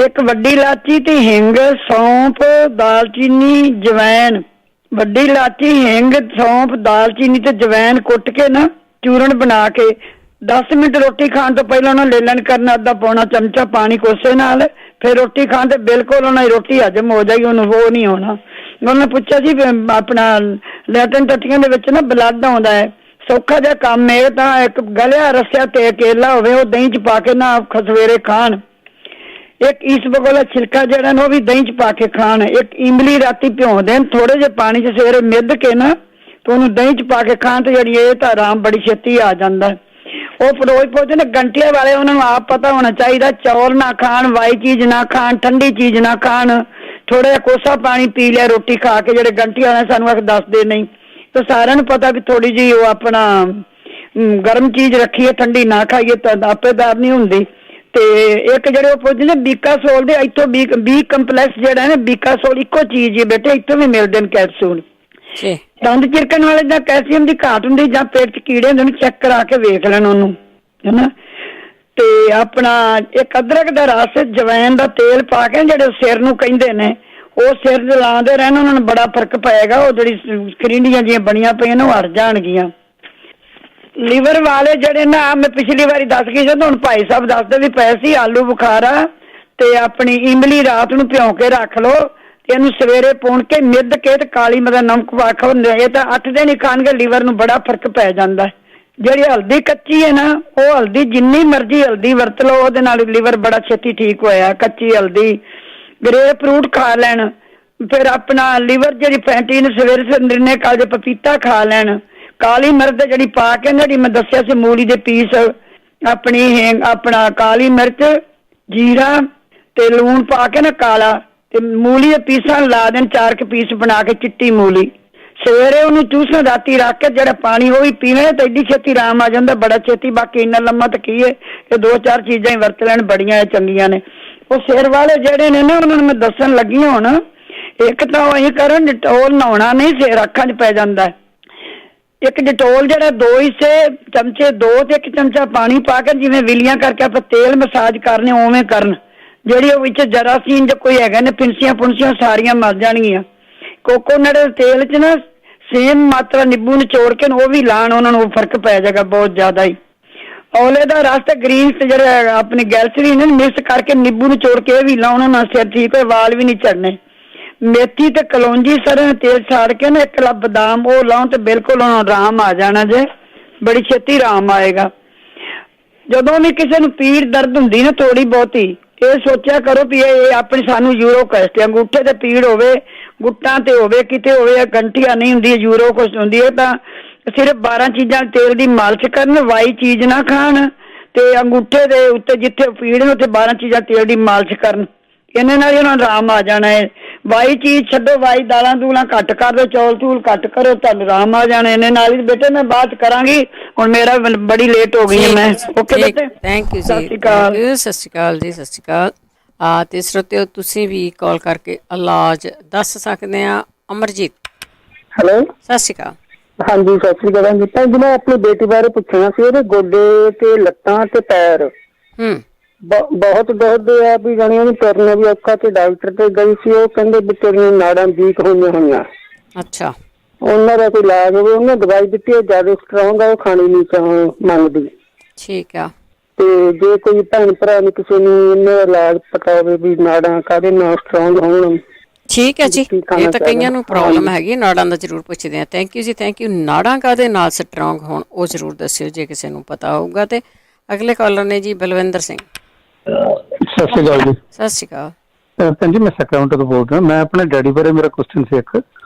ਇੱਕ ਵੱਡੀ ਇਲਾਚੀ ਤੇ ਹਿੰਗ, ਸੌਂਫ, ਦਾਲਚੀਨੀ, ਜਵੈਣ, ਵੱਡੀ ਇਲਾਚੀ, ਹਿੰਗ, ਸੌਂਫ, ਦਾਲਚੀਨੀ ਤੇ ਜਵੈਣ ਕੁੱਟ ਕੇ ਨਾ ਚੂਰਨ ਬਣਾ ਕੇ 10 ਮਿੰਟ ਰੋਟੀ ਖਾਣ ਤੋਂ ਪਹਿਲਾਂ ਉਹਨਾਂ ਲੈ ਲੈਣ ਕਰਨਾ, 1/2-ਪੌਣਾ ਚਮਚਾ ਪਾਣੀ ਕੋਸੇ ਨਾਲ। ਫਿਰ ਰੋਟੀ ਖਾਣ ਤੇ ਬਿਲਕੁਲ ਉਹਨਾਂ ਦੀ ਰੋਟੀ ਹਜਮ ਹੋ ਜਾਏਗੀ, ਉਹਨੂੰ ਉਹ ਨਹੀਂ ਹੋਣਾ। ਉਹਨੇ ਪੁੱਛਿਆ ਸੀ ਆਪਣਾ ਲੈਟਨ ਟੱਟੀਆਂ ਦੇ ਵਿੱਚ ਨਾ ਬਲੱਡ ਆਉਂਦਾ ਹੈ, ਸੌਖਾ ਜਿਹਾ ਕੰਮ ਹੈ ਤਾਂ ਇੱਕ ਗਲਿਆ ਰਸਿਆ ਤੇ ਕੇਲਾ ਹੋਵੇ, ਉਹ ਦਹੀਂ 'ਚ ਪਾ ਕੇ ਨਾ ਸਵੇਰੇ ਖਾਣ। ਇੱਕ ਈਸਬਗੋਲ ਦਾ ਛਿਲਕਾ ਜਿਹੜਾ ਨਾ ਉਹ ਵੀ ਦਹੀਂ 'ਚ ਪਾ ਕੇ ਖਾਣ। ਇੱਕ ਇਮਲੀ ਰਾਤੀ ਭਿਉਂ ਦੇਣ ਥੋੜੇ ਜਿਹੇ ਪਾਣੀ 'ਚ, ਸਵੇਰੇ ਮਿੱਧ ਕੇ ਨਾ ਤੇ ਉਹਨੂੰ ਦਹੀਂ 'ਚ ਪਾ ਕੇ ਖਾਣ ਤੇ ਜਿਹੜੀ ਇਹ ਤਾਂ ਆਰਾਮ ਬੜੀ ਛੇਤੀ ਆ ਜਾਂਦਾ। ਉਹ ਫਰੋਜ਼ ਪਹੁੰਚੇ ਨੇ ਗੰਟੀਆਂ ਵਾਲੇ, ਉਹਨਾਂ ਨੂੰ ਆਪ ਪਤਾ ਹੋਣਾ ਚਾਹੀਦਾ ਚੌਲ ਨਾ ਖਾਣ, ਵਾਈ ਚੀਜ਼ ਨਾ ਖਾਣ, ਠੰਡੀ ਚੀਜ਼ ਨਾ ਖਾਣ। ਥੋੜਾ ਜਿਹਾ ਕੋਸਾ ਪਾਣੀ ਪੀ ਲਿਆ ਰੋਟੀ ਖਾ ਕੇ, ਜਿਹੜੇ ਗੰਟੀਆਂ ਵਾਲੇ ਸਾਨੂੰ ਆ ਕੇ ਦੱਸਦੇ ਨਹੀਂ। ਤੇ ਸਾਰਿਆਂ ਨੂੰ ਪਤਾ ਵੀ ਥੋੜੀ ਜਿਹੀ ਉਹ ਆਪਣਾ ਗਰਮ ਚੀਜ਼ ਰੱਖੀਏ, ਠੰਡੀ ਨਾ ਖਾਈਏ ਤਾਂ ਆਪੇਦਾਰ ਨਹੀਂ ਹੁੰਦੀ। ਤੇ ਇੱਕ ਜਿਹੜੇ ਉਹ ਪੁੱਛਦੇ ਨੇ ਬੀਕਾਸੋਲ ਦੇ, ਇੱਥੋਂ ਬੀ ਕੰਪਲੈਕਸ ਜਿਹੜਾ ਨਾ ਬੀਕਾਸੋਲ ਇੱਕੋ ਚੀਜ਼ ਹੈ ਬੇਟੇ, ਇੱਥੋਂ ਵੀ ਮਿਲਦੇ ਨੇ ਕੈਪਸੂਲ। ਦੰਦ ਚਿਰਕਣ ਵਾਲੇ ਜਾਂ ਕੈਲਸ਼ੀਅਮ ਦੀ ਘਾਟ ਹੁੰਦੀ ਜਾਂ ਪੇਟ 'ਚ ਕੀੜੇ ਹੁੰਦੇ, ਉਹਨੂੰ ਚੈੱਕ ਕਰਾ ਕੇ ਵੇਖ ਲੈਣ ਉਹਨੂੰ, ਹੈਨਾ। ਤੇ ਆਪਣਾ ਇੱਕ ਅਦਰਕ ਦਾ ਰਸ, ਜਵੈਣ ਦਾ ਤੇਲ ਪਾ ਕੇ ਜਿਹੜੇ ਸਿਰ ਨੂੰ ਕਹਿੰਦੇ ਨੇ, ਉਹ ਸਿਰ ਲਾਉਂਦੇ ਰਹਿਣ, ਉਹਨਾਂ ਨੂੰ ਬੜਾ ਫਰਕ ਪਏਗਾ। ਉਹ ਜਿਹੜੀ ਕਰਿੰਡੀਆਂ ਜਿਹੀਆਂ ਬਣੀਆਂ ਪਈਆਂ ਨੇ ਉਹ ਹਟ ਜਾਣਗੀਆਂ। ਲੀਵਰ ਵਾਲੇ ਜਿਹੜੇ ਨਾ, ਮੈਂ ਪਿਛਲੀ ਵਾਰੀ ਦੱਸ ਗਈ ਸੀ, ਹੁਣ ਭਾਈ ਸਾਹਿਬ ਦੱਸਦੇ ਵੀ ਪਏ ਸੀ, ਆਲੂ ਬੁਖਾਰਾ ਤੇ ਆਪਣੀ ਇਮਲੀ ਰਾਤ ਨੂੰ ਭਿਉਂ ਕੇ ਰੱਖ ਲਓ, ਇਹਨੂੰ ਸਵੇਰੇ ਪੁਣ ਕੇ ਮਿੱਧ ਕੇ ਤੇ ਕਾਲੀ ਮਿਰਚ ਦਾ ਨਮਕ ਪਾ ਕੇ, ਇਹ ਤਾਂ 8 ਦਿਨ ਹੀ ਖਾਣਗੇ, ਲੀਵਰ ਨੂੰ ਬੜਾ ਫਰਕ ਪੈ ਜਾਂਦਾ। ਜਿਹੜੀ ਹਲਦੀ ਕੱਚੀ ਹੈ ਨਾ, ਉਹ ਹਲਦੀ ਜਿੰਨੀ ਮਰਜ਼ੀ ਹਲਦੀ ਵਰਤ ਲਓ, ਉਹਦੇ ਨਾਲ ਲੀਵਰ ਬੜਾ ਛੇਤੀ ਠੀਕ ਹੋਇਆ। ਕੱਚੀ ਹਲਦੀ, ਗ੍ਰੇਪ ਫਰੂਟ ਖਾ ਲੈਣ, ਫਿਰ ਆਪਣਾ ਲੀਵਰ ਜਿਹੜੀ ਫੈਟੀ ਨੂੰ ਸਵੇਰੇ ਨਿਰਣੇ ਕਾਲਜੇ ਪਪੀਤਾ ਖਾ ਲੈਣ। ਕਾਲੀ ਮਿਰਚ ਜਿਹੜੀ ਪਾ ਕੇ ਜਿਹੜੀ ਮੈਂ ਦੱਸਿਆ ਸੀ, ਮੂਲੀ ਦੇ ਪੀਸ, ਆਪਣੀ ਆਪਣਾ ਕਾਲੀ ਮਿਰਚ, ਜੀਰਾ ਤੇ ਲੂਣ ਪਾ ਕੇ ਨਾ ਕਾਲਾ, ਤੇ ਮੂਲੀ ਦੇ ਪੀਸਾਂ ਲਾ ਦੇਣ, 4 ਪੀਸ ਬਣਾ ਕੇ, ਚਿੱਟੀ ਮੂਲੀ ਸਵੇਰੇ ਉਹਨੂੰ ਚੂਸਣ ਰਾਤੀ ਰੱਖ ਕੇ ਜਿਹੜਾ ਪਾਣੀ ਉਹ ਵੀ ਪੀਵੇ ਤਾਂ ਏਡੀ ਛੇਤੀ ਆਰਾਮ ਆ ਜਾਂਦਾ, ਬੜਾ ਛੇਤੀ। ਬਾਕੀ ਇੰਨਾ ਲੰਮਾ ਤਾਂ ਕੀ ਹੈ, ਇਹ 2-4 ਚੀਜ਼ਾਂ ਹੀ ਵਰਤ ਲੈਣ, ਬੜੀਆਂ ਚੰਗੀਆਂ ਨੇ। ਉਹ ਸਿਰ ਵਾਲੇ ਜਿਹੜੇ ਨੇ ਨਾ ਉਹਨਾਂ ਨੂੰ ਮੈਂ ਦੱਸਣ ਲੱਗੀ ਹੁਣ, ਇੱਕ ਤਾਂ ਉਹ ਇਹ ਕਰਨ, ਡਿਟੋਲ ਨਹਾਉਣਾ ਨਹੀਂ, ਸਿਰ ਅੱਖਾਂ 'ਚ ਪੈ ਜਾਂਦਾ। ਇੱਕ ਡਿਟੋਲ ਜਿਹੜਾ 2 ਹਿੱਸੇ ਚਮਚੇ 2 ਤੇ 1 ਚਮਚਾ ਪਾਣੀ ਪਾ ਕੇ ਜਿਵੇਂ ਵਿਲੀਆਂ ਕਰਕੇ ਆਪਾਂ ਤੇਲ ਮਸਾਜ ਕਰਨੇ ਉਵੇਂ ਕਰਨ। ਜਿਹੜੀ ਉਹ ਵਿੱਚ ਜਰਾਸੀਨ ਜੇ ਕੋਈ ਹੈਗਾ ਨੇ ਫਿੰਸੀਆਂ ਫੁੰਸੀਆਂ ਸਾਰੀਆਂ ਮਰ ਜਾਣਗੀਆਂ। ਕੋਕੋਨਟ ਦੇ ਤੇਲ 'ਚ ਨਾ ਸੇਮ ਮਾਤਰਾ ਨਿੰਬੂ ਨਿਚੋੜ ਕੇ ਉਹ ਵੀ ਲਾਣ, ਉਹਨਾਂ ਨੂੰ ਫਰਕ ਪੈ ਜਾਏਗਾ ਬਹੁਤ ਜ਼ਿਆਦਾ ਹੀ। ਔਲੇ ਦਾ ਰਸ ਤੇ ਗ੍ਰੀਨ ਤੇ ਜਿਹੜਾ ਆਪਣੀ ਗੈਲਸਰੀਨ ਨੇ ਮਿਕਸ ਕਰਕੇ ਨਿੰਬੂ ਨਿਚੋੜ ਕੇ ਇਹ ਵੀ ਲਾਉਣ, ਉਹਨਾਂ ਨਾਲ ਸਿਰ ਠੀਕ ਹੋਏ, ਵਾਲ ਵੀ ਨਹੀਂ ਝੜਨੇ। ਮੇਥੀ ਤੇ ਕਲੌਂਜੀ ਸਰੋਂ ਦਾ ਤੇਲ ਛਾੜ ਕੇ ਨਾ 1 ਲੱਖ ਬਦਾਮ ਉਹ ਲਾਉਣ ਤੇ ਬਿਲਕੁਲ ਉਹਨਾਂ ਨੂੰ ਆਰਾਮ ਆ ਜਾਣਾ ਜੇ, ਬੜੀ ਛੇਤੀ ਆਰਾਮ ਆਏਗਾ। ਜਦੋਂ ਵੀ ਕਿਸੇ ਨੂੰ ਪੀੜ ਦਰਦ ਹੁੰਦੀ ਨਾ ਥੋੜੀ ਬਹੁਤੀ, ਇਹ ਸੋਚਿਆ ਕਰੋ ਵੀ ਇਹ ਆਪਣੀ ਸਾਨੂੰ ਯੂਰੋਕਸਟ, ਅੰਗੂਠੇ ਤੇ ਪੀੜ ਹੋਵੇ, ਗੁੱਟਾਂ ਤੇ ਹੋਵੇ, ਕਿਤੇ ਹੋਵੇ, ਗੰਠੀਆਂ ਨਹੀਂ ਹੁੰਦੀ, ਯੂਰੋਕਸਟ ਹੁੰਦੀ ਹੈ, ਤਾਂ ਸਿਰਫ 12 ਚੀਜ਼ਾਂ ਤੇਲ ਦੀ ਮਾਲਿਸ਼ ਕਰਨ, ਵਾਈ ਚੀਜ਼ ਨਾ ਖਾਣ, ਤੇ ਅੰਗੂਠੇ ਦੇ ਉੱਤੇ ਜਿੱਥੇ ਪੀੜ ਨੇ ਉੱਥੇ 12 ਚੀਜ਼ਾਂ ਤੇਲ ਦੀ ਮਾਲਿਸ਼ ਕਰਨ। ਇਹਨਾਂ ਨਾਲ ਹੀ ਉਹਨਾਂ ਨੂੰ ਆਰਾਮ ਆ ਜਾਣਾ ਹੈ। ਵਾਈ ਚੀਜ਼ ਛੱਡੋ, ਵਾਈ ਦਾਲਾਂ ਦੂਲਾਂ ਘੱਟ ਕਰ ਦਿਓ, ਚੌਲ ਚੂਲ ਘੱਟ ਕਰੋ, ਤੁਹਾਨੂੰ ਆਰਾਮ ਆ ਜਾਣਾ ਇਹਨੇ ਨਾਲ ਹੀ। ਬੇਟੇ ਮੈਂ ਬਾਤ ਕਰਾਂਗੀ ਹੁਣ, ਮੇਰਾ ਬੜੀ ਲੇਟ ਹੋ ਗਈ ਹੈ ਮੈਂ। ਓਕੇ ਬੇਟੇ, ਥੈਂਕ ਯੂ ਜੀ, ਸਤਿ ਸ਼੍ਰੀ ਅਕਾਲ ਜੀ, ਸਤਿ ਸ਼੍ਰੀ ਅਕਾਲ। ਤੇ ਸਰੋਤਿਓ ਤੁਸੀਂ ਵੀ ਕਾਲ ਕਰਕੇ ਇਲਾਜ ਦੱਸ ਸਕਦੇ ਆ। ਅਮਰਜੀਤ, ਹੈਲੋ, ਸਤਿ ਸ਼੍ਰੀ ਅਕਾਲ। ਹਾਂਜੀ ਸਤਿ ਸ਼੍ਰੀ ਅਕਾਲ ਜੀ। ਭੈਣ ਜੀ ਮੈਂ ਆਪਣੀ ਬੇਟੀ ਬਾਰੇ ਪੁੱਛਣਾ ਸੀ, ਉਹਦੇ ਗੋਡੇ ਤੇ ਲੱਤਾਂ ਤੇ ਪੈਰ ਬਹੁਤ ਦਰਦ ਆ, ਵੀ ਜਾਣੀ ਉਹਨੂੰ ਤੁਰਨਾ ਵੀ ਔਖਾ, ਤੇ ਡਾਕਟਰ ਤੇ ਗਈ ਸੀ, ਉਹ ਕਹਿੰਦੇ ਵੀ ਤੇਰੀਆਂ ਨਾੜਾਂ ਵੀਕ ਹੋਈਆਂ। ਅੱਛਾ, ਉਹਨਾਂ ਦਾ ਕੋਈ ਇਲਾਜ ਹੋਵੇ। ਉਹਨੇ ਦਵਾਈ ਦਿੱਤੀ, ਉਹ ਜ਼ਿਆਦਾ ਸਟਰੋਂਗ ਆ, ਉਹ ਖਾਣੀ ਨਹੀਂ ਮੰਗਦੀ। ਠੀਕ ਆ। ਤੇ ਜੇ ਕੋਈ ਭੈਣ ਭਰਾ ਨੂੰ ਕਿਸੇ ਨੂੰ ਇਹਨਾਂ ਦਾ ਇਲਾਜ ਪਤਾ ਹੋਵੇ ਵੀ ਨਾੜਾਂ ਕਾਹਦੇ ਨਾਲ ਸਟਰੋਂਗ ਹੋਣ। ਠੀਕ ਹੈ ਜੀ, ਇਹ ਤਾਂ ਕਈਆਂ ਨੂੰ ਪ੍ਰੋਬਲਮ ਹੈਗੀ ਨਾੜਾਂ ਦਾ, ਜ਼ਰੂਰ ਪੁੱਛਦੇ ਆ। ਥੈਂਕ ਯੂ ਜੀ, ਥੈਂਕ ਯੂ। ਨਾੜਾਂ ਕਾਹਦੇ ਨਾਲ ਸਟਰੋਂਗ ਹੋਣ ਉਹ ਜ਼ਰੂਰ ਦੱਸਿਓ ਜੇ ਕਿਸੇ ਨੂੰ ਪਤਾ ਹੋਊਗਾ। ਤੇ ਅਗਲੇ ਕਾਲਰ ਨੇ ਜੀ ਬਲਵਿੰਦਰ ਸਿੰਘ। ਸਤਿ ਸ਼੍ਰੀ ਅਕਾਲ ਜੀ। ਸਤਿ ਸ਼੍ਰੀ ਅਕਾਲ ਭੈਣ ਜੀ, ਮੈਂ ਸਕਾਊਂਟ ਤੋਂ ਬੋਲ ਰਿਹਾ। ਮੈਂ ਆਪਣੇ ਡੈਡੀ ਬਾਰੇ ਮੇਰਾ ਕੁਐਸਚਨ ਸੀ ਇੱਕ।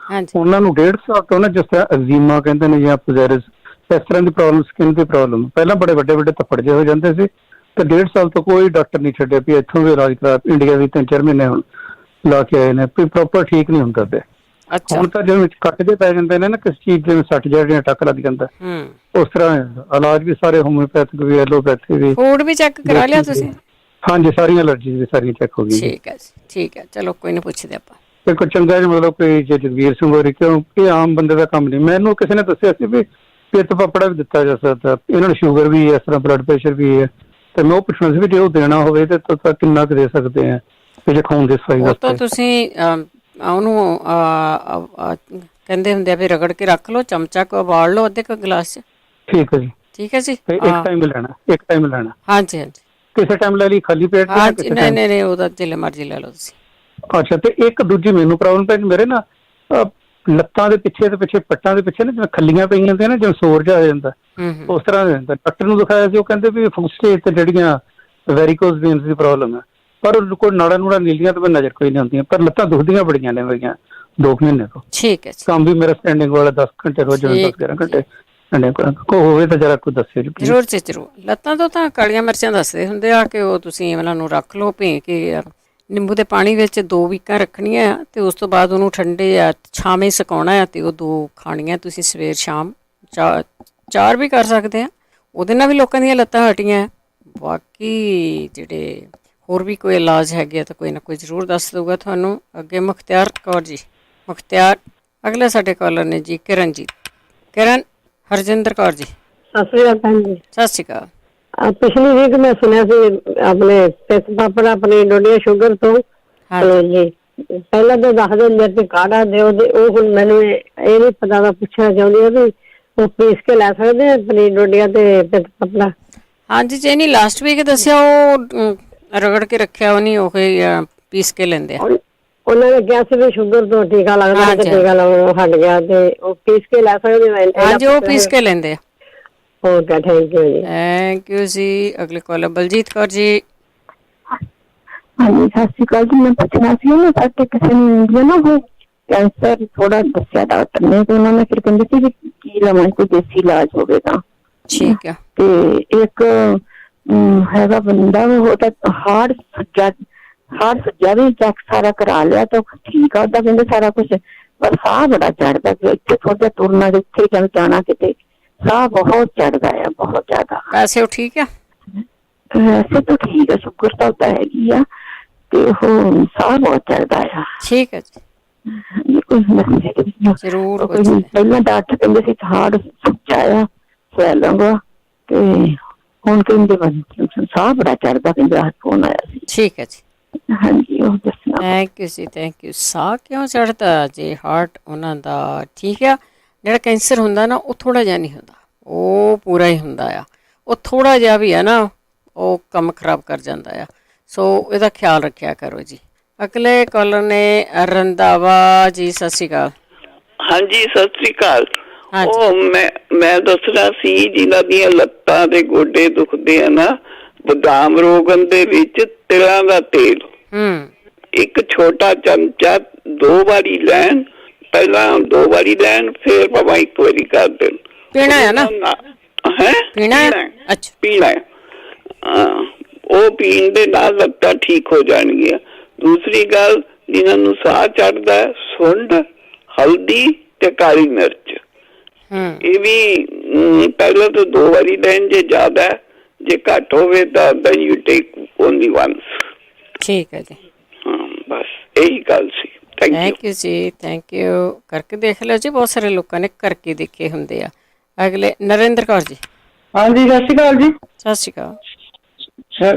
ਉਹਨਾਂ ਨੂੰ 1.5 ਸਾਲ ਤੋਂ ਨਾ ਜਿਸ ਤਰ੍ਹਾਂ ਐਗਜ਼ੀਮਾ ਕਹਿੰਦੇ ਨੇ ਜਾਂ ਪੋਜ਼ੈਰਿਸ, ਇਸ ਤਰ੍ਹਾਂ ਦੀ ਪ੍ਰੋਬਲਮ, ਸਕਿਨ ਦੀ ਪ੍ਰੋਬਲਮ, ਪਹਿਲਾਂ ਬੜੇ ਵੱਡੇ ਧੱਫੜ ਜਿਹੇ ਹੋ ਜਾਂਦੇ ਸੀ, ਤੇ 1.5 ਸਾਲ ਤੋਂ ਕੋਈ ਡਾਕਟਰ ਨਹੀਂ ਛੱਡਿਆ ਵੀ ਇੱਥੋਂ ਵੀ ਇਲਾਜ ਕਰਾ। ਇੰਡੀਆ ਵੀ 3-4 ਮਹੀਨੇ ਹੁਣ ਲਾ ਕੇ ਆਏ ਨੇ, ਵੀ ਪ੍ਰੋਪਰ ਠੀਕ ਨਹੀਂ ਹੁੰਦਾ ਪਿਆ। ਹੁਣ ਤਾਂ ਜਿਵੇਂ ਕੱਟ ਜੇ ਪੈ ਜਾਂਦੇ ਨੇ ਨਾ ਕਿਸੇ ਚੀਜ਼, ਜਿਵੇਂ ਸੱਟ ਜਿਹੜੀਆਂ ਟੱਕ ਲੱਗ ਜਾਂਦਾ, ਉਸ ਤਰ੍ਹਾਂ ਇਲਾਜ ਵੀ ਸਾਰੇ ਹੋਮਿਓਪੈਥਿਕ ਵੀ, ਐਲੋਪੈਥਿਕ ਵੀ। ਫੂਡ ਵੀ ਚੈੱਕ ਕਰਾ ਲਿਆ ਤੁਸੀਂ? ਹਾਂਜੀ, ਸਾਰੀਆਂ ਐਲਰਜੀ ਵੀ ਸਾਰੀਆਂ ਚੈੱਕ ਹੋ ਗਈ। ਠੀਕ ਹੈ ਜੀ, ਠੀਕ ਹੈ, ਚਲੋ ਕੋਈ ਨਹੀਂ, ਪੁੱਛਦੇ ਆਪਾਂ। ਤੇ ਕੋਈ ਚੰਗਾ ਜਿਹਾ ਮਤਲਬ ਕੋਈ ਜਗਵੀਰ ਸਿੰਘ ਹੋਰੀ, ਕਿਉਂ ਇਹ ਆਮ ਬੰਦੇ ਦਾ ਕੰਮ ਨਹੀਂ। ਮੈਨੂੰ ਕਿਸੇ ਨੇ ਦੱਸਿਆ ਸੀ ਵੀ ਪਿੱਤ ਪਾਪੜਾ ਵੀ ਦਿੱਤਾ ਜਾ ਸਕਦਾ, ਇਹਨਾਂ ਨੂੰ ਸ਼ੂਗਰ ਵੀ ਹੈ, ਇਸ ਤਰ੍ਹਾਂ ਬਲੱਡ ਪ੍ਰੈਸ਼ਰ ਵੀ ਹੈ, ਤੇ ਮੈਂ ਉਹ ਪੁੱਛਣਾ ਸੀ ਵੀ ਜੇ ਉਹ ਦੇਣਾ ਹੋਵੇ ਤੇ ਕਿੰਨਾ ਕੁ ਦੇ ਸਕਦੇ ਆ ਜੇ ਖਾਣ ਦੇ ਸਫਾਈ ਵਾਸਤੇ? ਤਾਂ ਤੁਸੀਂ ਉਹਨੂੰ ਕਹਿੰਦੇ ਹੁੰਦੇ ਆ ਵੀ ਰਗੜ ਕੇ ਰੱਖ ਲਓ, ਚਮਚਾ ਕੋ ਉਬਾਲ ਲਓ ਅੱਧੇ ਕੁ ਗਲਾਸ ਚ। ਠੀਕ ਹੈ ਜੀ, ਠੀਕ ਹੈ ਜੀ। ਇੱਕ ਟਾਈਮ ਲੈਣਾ, ਇੱਕ ਟਾਈਮ ਲੈਣਾ। ਹਾਂਜੀ ਹਾਂਜੀ, ਕਿਸੇ ਟਾਈਮ ਲੈ ਲਈ ਖਾਲੀ ਪੇਟ? ਨਹੀਂ, ਉਹਦਾ ਜਿੰਨੇ ਮਰਜ਼ੀ ਲੈ ਲਓ ਤੁਸੀਂ। ਅੱਛਾ, ਤੇ ਇੱਕ ਦੂਜੀ ਮੈਨੂੰ ਪ੍ਰੋਬਲਮ ਪੈ ਮੇਰੇ ਨਾ ਲੱਤਾਂ ਦੇ ਪਿੱਛੇ ਤੇ ਪਿੱਛੇ ਪੱਟਾਂ ਦੇ ਪਿੱਛੇ ਨਾ ਜਿਵੇਂ ਖੱਲੀਆਂ ਪਈਆਂ ਹੁੰਦੀਆਂ ਨਾ, ਜਿਵੇਂ ਸੋਰ ਜਿਹਾ ਹੋ ਜਾਂਦਾ, ਉਸ ਤਰ੍ਹਾਂ ਹੋ ਜਾਂਦਾ। ਡਾਕਟਰ ਨੂੰ ਦਿਖਾਇਆ ਸੀ, ਉਹ ਕਹਿੰਦੇ ਵੀ ਫੁੱਟ ਸਟੇਜ ਤੇ ਜਿਹੜੀਆਂ ਵੈਰੀਕੋਜ਼ ਵੇਨਸ ਦੀ ਪ੍ਰੋਬਲਮ ਹੈ, ਪਰ ਕੋਈ ਨਾੜਾਂ ਨੀਲੀਆਂ ਤਾਂ ਨਜ਼ਰ ਕੋਈ ਨਹੀਂ ਆਉਂਦੀਆਂ, ਪਰ ਲੱਤਾਂ ਦੁਖਦੀਆਂ ਬੜੀਆਂ ਨੇ ਮੇਰੀਆਂ 2 ਮਹੀਨੇ ਤੋਂ। ਠੀਕ ਹੈ, ਕੰਮ ਵੀ ਮੇਰਾ ਸਟੈਂਡਿੰਗ ਵਾਲਾ 10 ਘੰਟੇ ਰੋਜ਼, 10-11 ਘੰਟੇ ਕੋ ਹੋਵੇ ਤਾਂ ਜਰਾ ਕੋਈ ਦੱਸਿਓ ਜੀ। ਜ਼ਰੂਰ ਜੀ ਜ਼ਰੂਰ। ਲੱਤਾਂ ਤੋਂ ਤਾਂ ਕਾਲੀਆਂ ਮਿਰਚਾਂ ਦੱਸਦੇ ਹੁੰਦੇ ਆ ਕਿ ਉਹ ਤੁਸੀਂ ਇਹਨਾਂ ਨੂੰ ਰੱਖ ਲਓ ਭੇ ਕੇ ਨਿੰਬੂ ਦੇ ਪਾਣੀ ਵਿੱਚ 2 ਵੀਕਾਂ ਰੱਖਣੀਆਂ, ਤੇ ਉਸ ਤੋਂ ਬਾਅਦ ਉਹਨੂੰ ਠੰਡੇ ਆ ਛਾਵੇਂ ਸੁਕਾਉਣਾ ਆ, ਤੇ ਉਹ 2 ਖਾਣੀਆਂ ਤੁਸੀਂ ਸਵੇਰ ਸ਼ਾਮ। 4 ਵੀ ਕਰ ਸਕਦੇ ਆ, ਉਹਦੇ ਨਾਲ ਵੀ ਲੋਕਾਂ ਦੀਆਂ ਲੱਤਾਂ ਹਟੀਆਂ। ਬਾਕੀ ਜਿਹੜੇ ਹੋਰ ਵੀ ਕੋਈ ਇਲਾਜ ਹੈਗੇ ਤਾਂ ਕੋਈ ਨਾ ਕੋਈ ਜ਼ਰੂਰ ਦੱਸ ਦਊਗਾ ਤੁਹਾਨੂੰ। ਅੱਗੇ ਮੁਖਤਿਆਰ ਕੌਰ ਜੀ। ਮੁਖਤਿਆਰ, ਅਗਲੇ ਸਾਡੇ ਕਾਲਰ ਨੇ ਜੀ ਕਿਰਨਜੀਤ। ਕਿਰਨ, ਹਰਜਿੰਦਰ ਕੌਰ ਜੀ। ਸਤਿ ਸ਼੍ਰੀ ਅਕਾਲ ਭੈਣ ਜੀ। ਸਤਿ ਸ਼੍ਰੀ ਅਕਾਲ। ਪਿਛਲੀ ਵੀਕ ਮੈਂ ਸੁਣਿਆ ਸੀ ਆਪਣੇ ਪਿੱਤ ਪਾਪੜਾ, ਆਪਣੀ ਡੋਡੀਆਂ ਸ਼ੂਗਰ ਤੋਂ ਜੀ। ਪਹਿਲਾਂ ਤਾਂ ਦੱਸਦੇ ਮੇਰੇ ਤੇ ਕਾੜਾ ਦਿਓ, ਉਹ ਹੁਣ ਮੈਨੂੰ ਇਹ ਨਹੀਂ ਪਤਾ, ਮੈਂ ਪੁੱਛਣਾ ਚਾਹੁੰਦੀ ਹਾਂ ਵੀ ਉਹ ਪੀਸ ਕੇ ਲੈ ਸਕਦੇ ਆ ਆਪਣੀ ਡੋਡੀਆਂ ਤੇ ਪਿੱਤ ਪਾਪੜਾ? ਹਾਂਜੀ, ਜੇ ਨਹੀਂ ਲਾਸਟ ਵੀਕ ਦੱਸਿਆ ਉਹ ਰਗੜ ਕੇ ਰੱਖਿਆ ਉਹ ਨਹੀਂ, ਉਹ ਪੀਸ ਕੇ ਲੈਂਦੇ ਆ। ਉਹਨਾਂ ਨੇ ਕਿਹਾ ਸੀ ਵੀ ਸ਼ੂਗਰ ਤੋਂ ਟੀਕਾ ਲੱਗਦਾ, ਤੇ ਟੀਕਾ ਲਾਉਣਾ ਹਟ ਗਿਆ, ਤੇ ਉਹ ਪੀਸ ਕੇ ਲੈ ਸਕਦੇ? ਹਾਂਜੀ, ਉਹ ਪੀਸ ਕੇ ਲੈਂਦੇ ਆ। ਓਕੇ, ਥੈਂਕ ਯੂ ਜੀ। ਥੈਂਕ ਯੂ ਜੀ। ਅਗਲੇ ਕਾਲਰ ਬਲਜੀਤ ਕੌਰ ਜੀ। ਹਾਂਜੀ, ਸਤਿ ਸ਼੍ਰੀ ਅਕਾਲ ਜੀ। ਮੈਂ ਪੁੱਛਣਾ ਸੀ ਨਾ, ਸਾਡੇ ਕਿਸੇ ਨੂੰ ਨਾ ਉਹ ਕੈਂਸਰ ਥੋੜਾ ਦੱਸਿਆ ਡਾਕਟਰ ਨੇ, ਤੇ ਉਹਨਾਂ ਨੇ ਫਿਰ ਕਹਿੰਦੇ ਸੀ ਵੀ ਕੀ ਲਵਾਂ, ਕੋਈ ਦੇਸੀ ਇਲਾਜ ਹੋਵੇ ਤਾਂ। ਠੀਕ ਆ। ਤੇ ਇੱਕ ਹੈਗਾ ਬੰਦਾ, ਉਹ ਤਾਂ ਹਾਰਟ ਸੱਜਾ ਵੀ ਚੈੱਕ ਸਾਰਾ ਕਰਾ ਲਿਆ ਤਾਂ ਠੀਕ ਆ, ਉਹਦਾ ਕਹਿੰਦੇ ਸਾਰਾ ਕੁਛ ਪਰ ਸਾਹ ਬੜਾ ਚੜਦਾ ਕਿ ਇੱਥੇ ਥੋੜਾ ਤੁਰਨਾ, ਇੱਥੇ ਜਾਣਾ ਕਿਤੇ, ਸਾਹ ਬਹੁਤ ਚੜਦਾ ਆ, ਬਹੁਤ ਜ਼ਿਆਦਾ। ਵੈਸੇ ਉਹ ਠੀਕ ਆ? ਵੈਸੇ ਤਾਂ ਠੀਕ ਆ, ਸ਼ੁਕਰ ਤਾਂ ਹੈਗੀ ਆ, ਤੇ ਉਹ ਸਾਹ ਬਹੁਤ ਚੜਦਾ ਆ। ਠੀਕ ਹੈ ਜੀ, ਜ਼ਰੂਰ। ਪਹਿਲਾਂ ਡਾਕਟਰ ਕਹਿੰਦੇ ਸੀ ਹਾਰਟ ਸੁੱਚਾ ਆ, ਸਵੈਲਿੰਗ ਆ, ਤੇ ਹੁਣ ਕਹਿੰਦੇ ਸਾਹ ਬੜਾ ਚੜਦਾ, ਕਹਿੰਦੇ ਫੋਨ ਆਇਆ ਸੀ। ਠੀਕ ਹੈ ਜੀ, ਹਾਂਜੀ ਉਹ ਦੱਸਣਾ। ਥੈਂਕ ਯੂ ਜੀ, ਥੈਂਕ ਯੂ। ਸਾਹ ਕਿਉਂ ਚੜਦਾ ਜੀ? ਹਾਰਟ ਉਹਨਾਂ ਦਾ ਠੀਕ ਆ। ਜਿਹੜਾ ਕੈਂਸਰ ਹੁੰਦਾ ਨਾ ਉਹ ਥੋੜ੍ਹਾ ਜਿਹਾ ਨਹੀਂ ਹੁੰਦਾ, ਉਹ ਪੂਰਾ ਹੀ ਹੁੰਦਾ ਆ। ਉਹ ਥੋੜ੍ਹਾ ਜਿਹਾ ਵੀ ਹੈ ਨਾ, ਉਹ ਕੰਮ ਖਰਾਬ ਕਰ ਜਾਂਦਾ ਆ। ਸੋ ਇਹਦਾ ਖਿਆਲ ਰੱਖਿਆ ਕਰੋ ਜੀ। ਅਗਲੇ ਕਾਲਰ ਨੇ ਰੰਧਾਵਾ ਜੀ, ਸਤਿ ਸ਼੍ਰੀ ਅਕਾਲ। ਹਾਂਜੀ ਸਤਿ ਸ੍ਰੀ ਅਕਾਲ। ਉਹ ਮੈਂ ਦੱਸਣਾ ਸੀ ਜਿਨ੍ਹਾਂ ਦੀਆਂ ਲੱਤਾਂ ਤੇ ਗੋਡੇ ਦੁਖਦੇ ਆ ਨਾ, ਬਦਾਮ ਰੋਗਨ ਦੇ ਵਿੱਚ ਤਿਲਾਂ ਦਾ ਤੇਲ ਇੱਕ ਛੋਟਾ ਚਮਚਾ 2 ਵਾਰੀ ਲੈਣ, ਪਹਿਲਾਂ 2 ਵਾਰੀ ਲੈਣ, ਫਿਰ ਭਾਵੇਂ 1 ਵਾਰੀ ਕਰ ਦੇਣ। ਪੀਣਾ ਹੈ ਨਾ? ਹੈ ਪੀਣਾ ਹੈ? ਅੱਛਾ ਪੀਣਾ ਹੈ। ਉਹ ਪੀਣ ਦੇ ਨਾਲ ਲੱਤਾਂ ਠੀਕ ਹੋ ਜਾਣਗੀਆਂ। ਦੂਸਰੀ ਗੱਲ, ਜਿਨ੍ਹਾਂ ਨੂੰ ਸਾਹ ਚੜਦਾ, ਸੁੰਡ, ਹਲਦੀ ਤੇ ਕਾਲੀ ਮਿਰਚ, ਇਹ ਵੀ ਪਹਿਲਾਂ ਤਾਂ 2 ਵਾਰੀ ਲੈਣ, ਜੇ ਜ਼ਿਆਦਾ, ਜੇ ਘੱਟ ਹੋਵੇ ਤਾਂ ਯੂ ਟੇਕ ਓਨਲੀ ਵਨਸ। ਠੀਕ ਹੈ ਜੀ, ਹਾਂ ਬਸ ਇਹੀ ਗੱਲ ਸੀ। ਥੈਂਕ ਯੂ ਜੀ, ਥੈਂਕ ਯੂ। ਕਰਕੇ ਦੇਖ ਲਿਓ ਜੀ, ਬਹੁਤ ਸਾਰੇ ਲੋਕਾਂ ਨੇ ਕਰਕੇ ਦੇਖੇ ਹੁੰਦੇ ਆ। ਅਗਲੇ ਨਰਿੰਦਰ ਕੌਰ ਜੀ। ਹਾਂਜੀ ਸਤਿ ਸ਼੍ਰੀ ਅਕਾਲ ਜੀ। ਸਤਿ ਸ਼੍ਰੀ ਅਕਾਲ।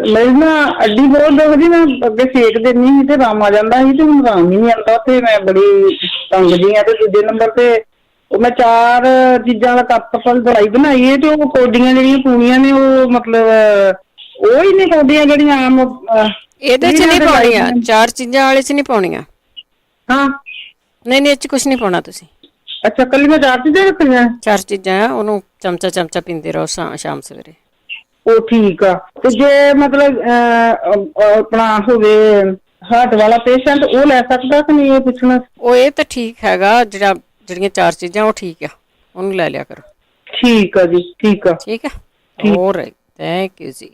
ਮੇਰੀ ਨਾ ਅੱਡੀ ਬਹੁਤ ਦੁਖਦੀ, ਮੈਂ ਅੱਗੇ ਸੇਕ ਦਿੰਦੀ ਸੀ ਤੇ ਆਰਾਮ ਆ ਜਾਂਦਾ ਸੀ, ਤੇ ਹੁਣ ਆਰਾਮ ਹੀ ਨਹੀਂ ਆਉਂਦਾ, ਤੇ ਮੈਂ ਬੜੀ ਤੰਗ ਜੀ ਆ। ਤੇ ਦੂਜੇ ਨੰਬਰ ਤੇ ਉਹ ਮੈਂ 4 ਚੀਜ਼ਾਂ ਦਾ ਕੱਪ ਦਵਾਈ ਬਣਾਈ ਹੈ, ਤੇ ਉਹ ਕੋਡੀਆਂ ਜਿਹੜੀਆਂ ਪੂਣੀਆਂ ਨੇ, ਉਹ ਮਤਲਬ ਉਹ ਹੀ ਨੇ ਕੋਡੀਆਂ ਜਿਹੜੀਆਂ ਆਮ ਇਹਦੇ ਚ ਨਹੀਂ ਪਾਉਣੀਆਂ, 4 ਚੀਜ਼ਾਂ ਵਾਲੇ ਚ ਨਹੀਂ ਪਾਉਣੀਆਂ। ਹਾਂ ਨਹੀਂ ਇਹ ਚ ਕੁਛ ਨਹੀਂ ਪਾਉਣਾ ਤੁਸੀਂ। ਅੱਛਾ, ਕੱਲੀਆਂ 4 ਚੀਜ਼ਾਂ ਰੱਖਣੀਆਂ? 4 ਚੀਜ਼ਾਂ, ਉਹਨੂੰ ਚਮਚਾ ਪੀਂਦੇ ਰਹੋ ਸ਼ਾਮ ਸਵੇਰੇ। ਉਹ ਠੀਕ ਆ। ਤੇ ਜੇ ਮਤਲਬ ਆਪਣਾ ਹੋਵੇ ਹਾਰਟ ਵਾਲਾ ਪੇਸ਼ੈਂਟ, ਉਹ ਲੈ ਸਕਦਾ ਕਿ ਨਹੀਂ, ਇਹ ਪੁੱਛਣਾ। ਉਹ ਇਹ ਤਾਂ ਠੀਕ ਹੈਗਾ, ਜਿਹੜੀਆਂ 4 ਚੀਜ਼ਾਂ ਉਹ ਠੀਕ ਆ, ਉਹਨੂੰ ਲੈ ਲਿਆ ਕਰੋ। ਠੀਕ ਆ ਜੀ, ਠੀਕ ਆ। ਠੀਕ ਆ, ਹੋਰ ਥੈਂਕ ਯੂ ਜੀ।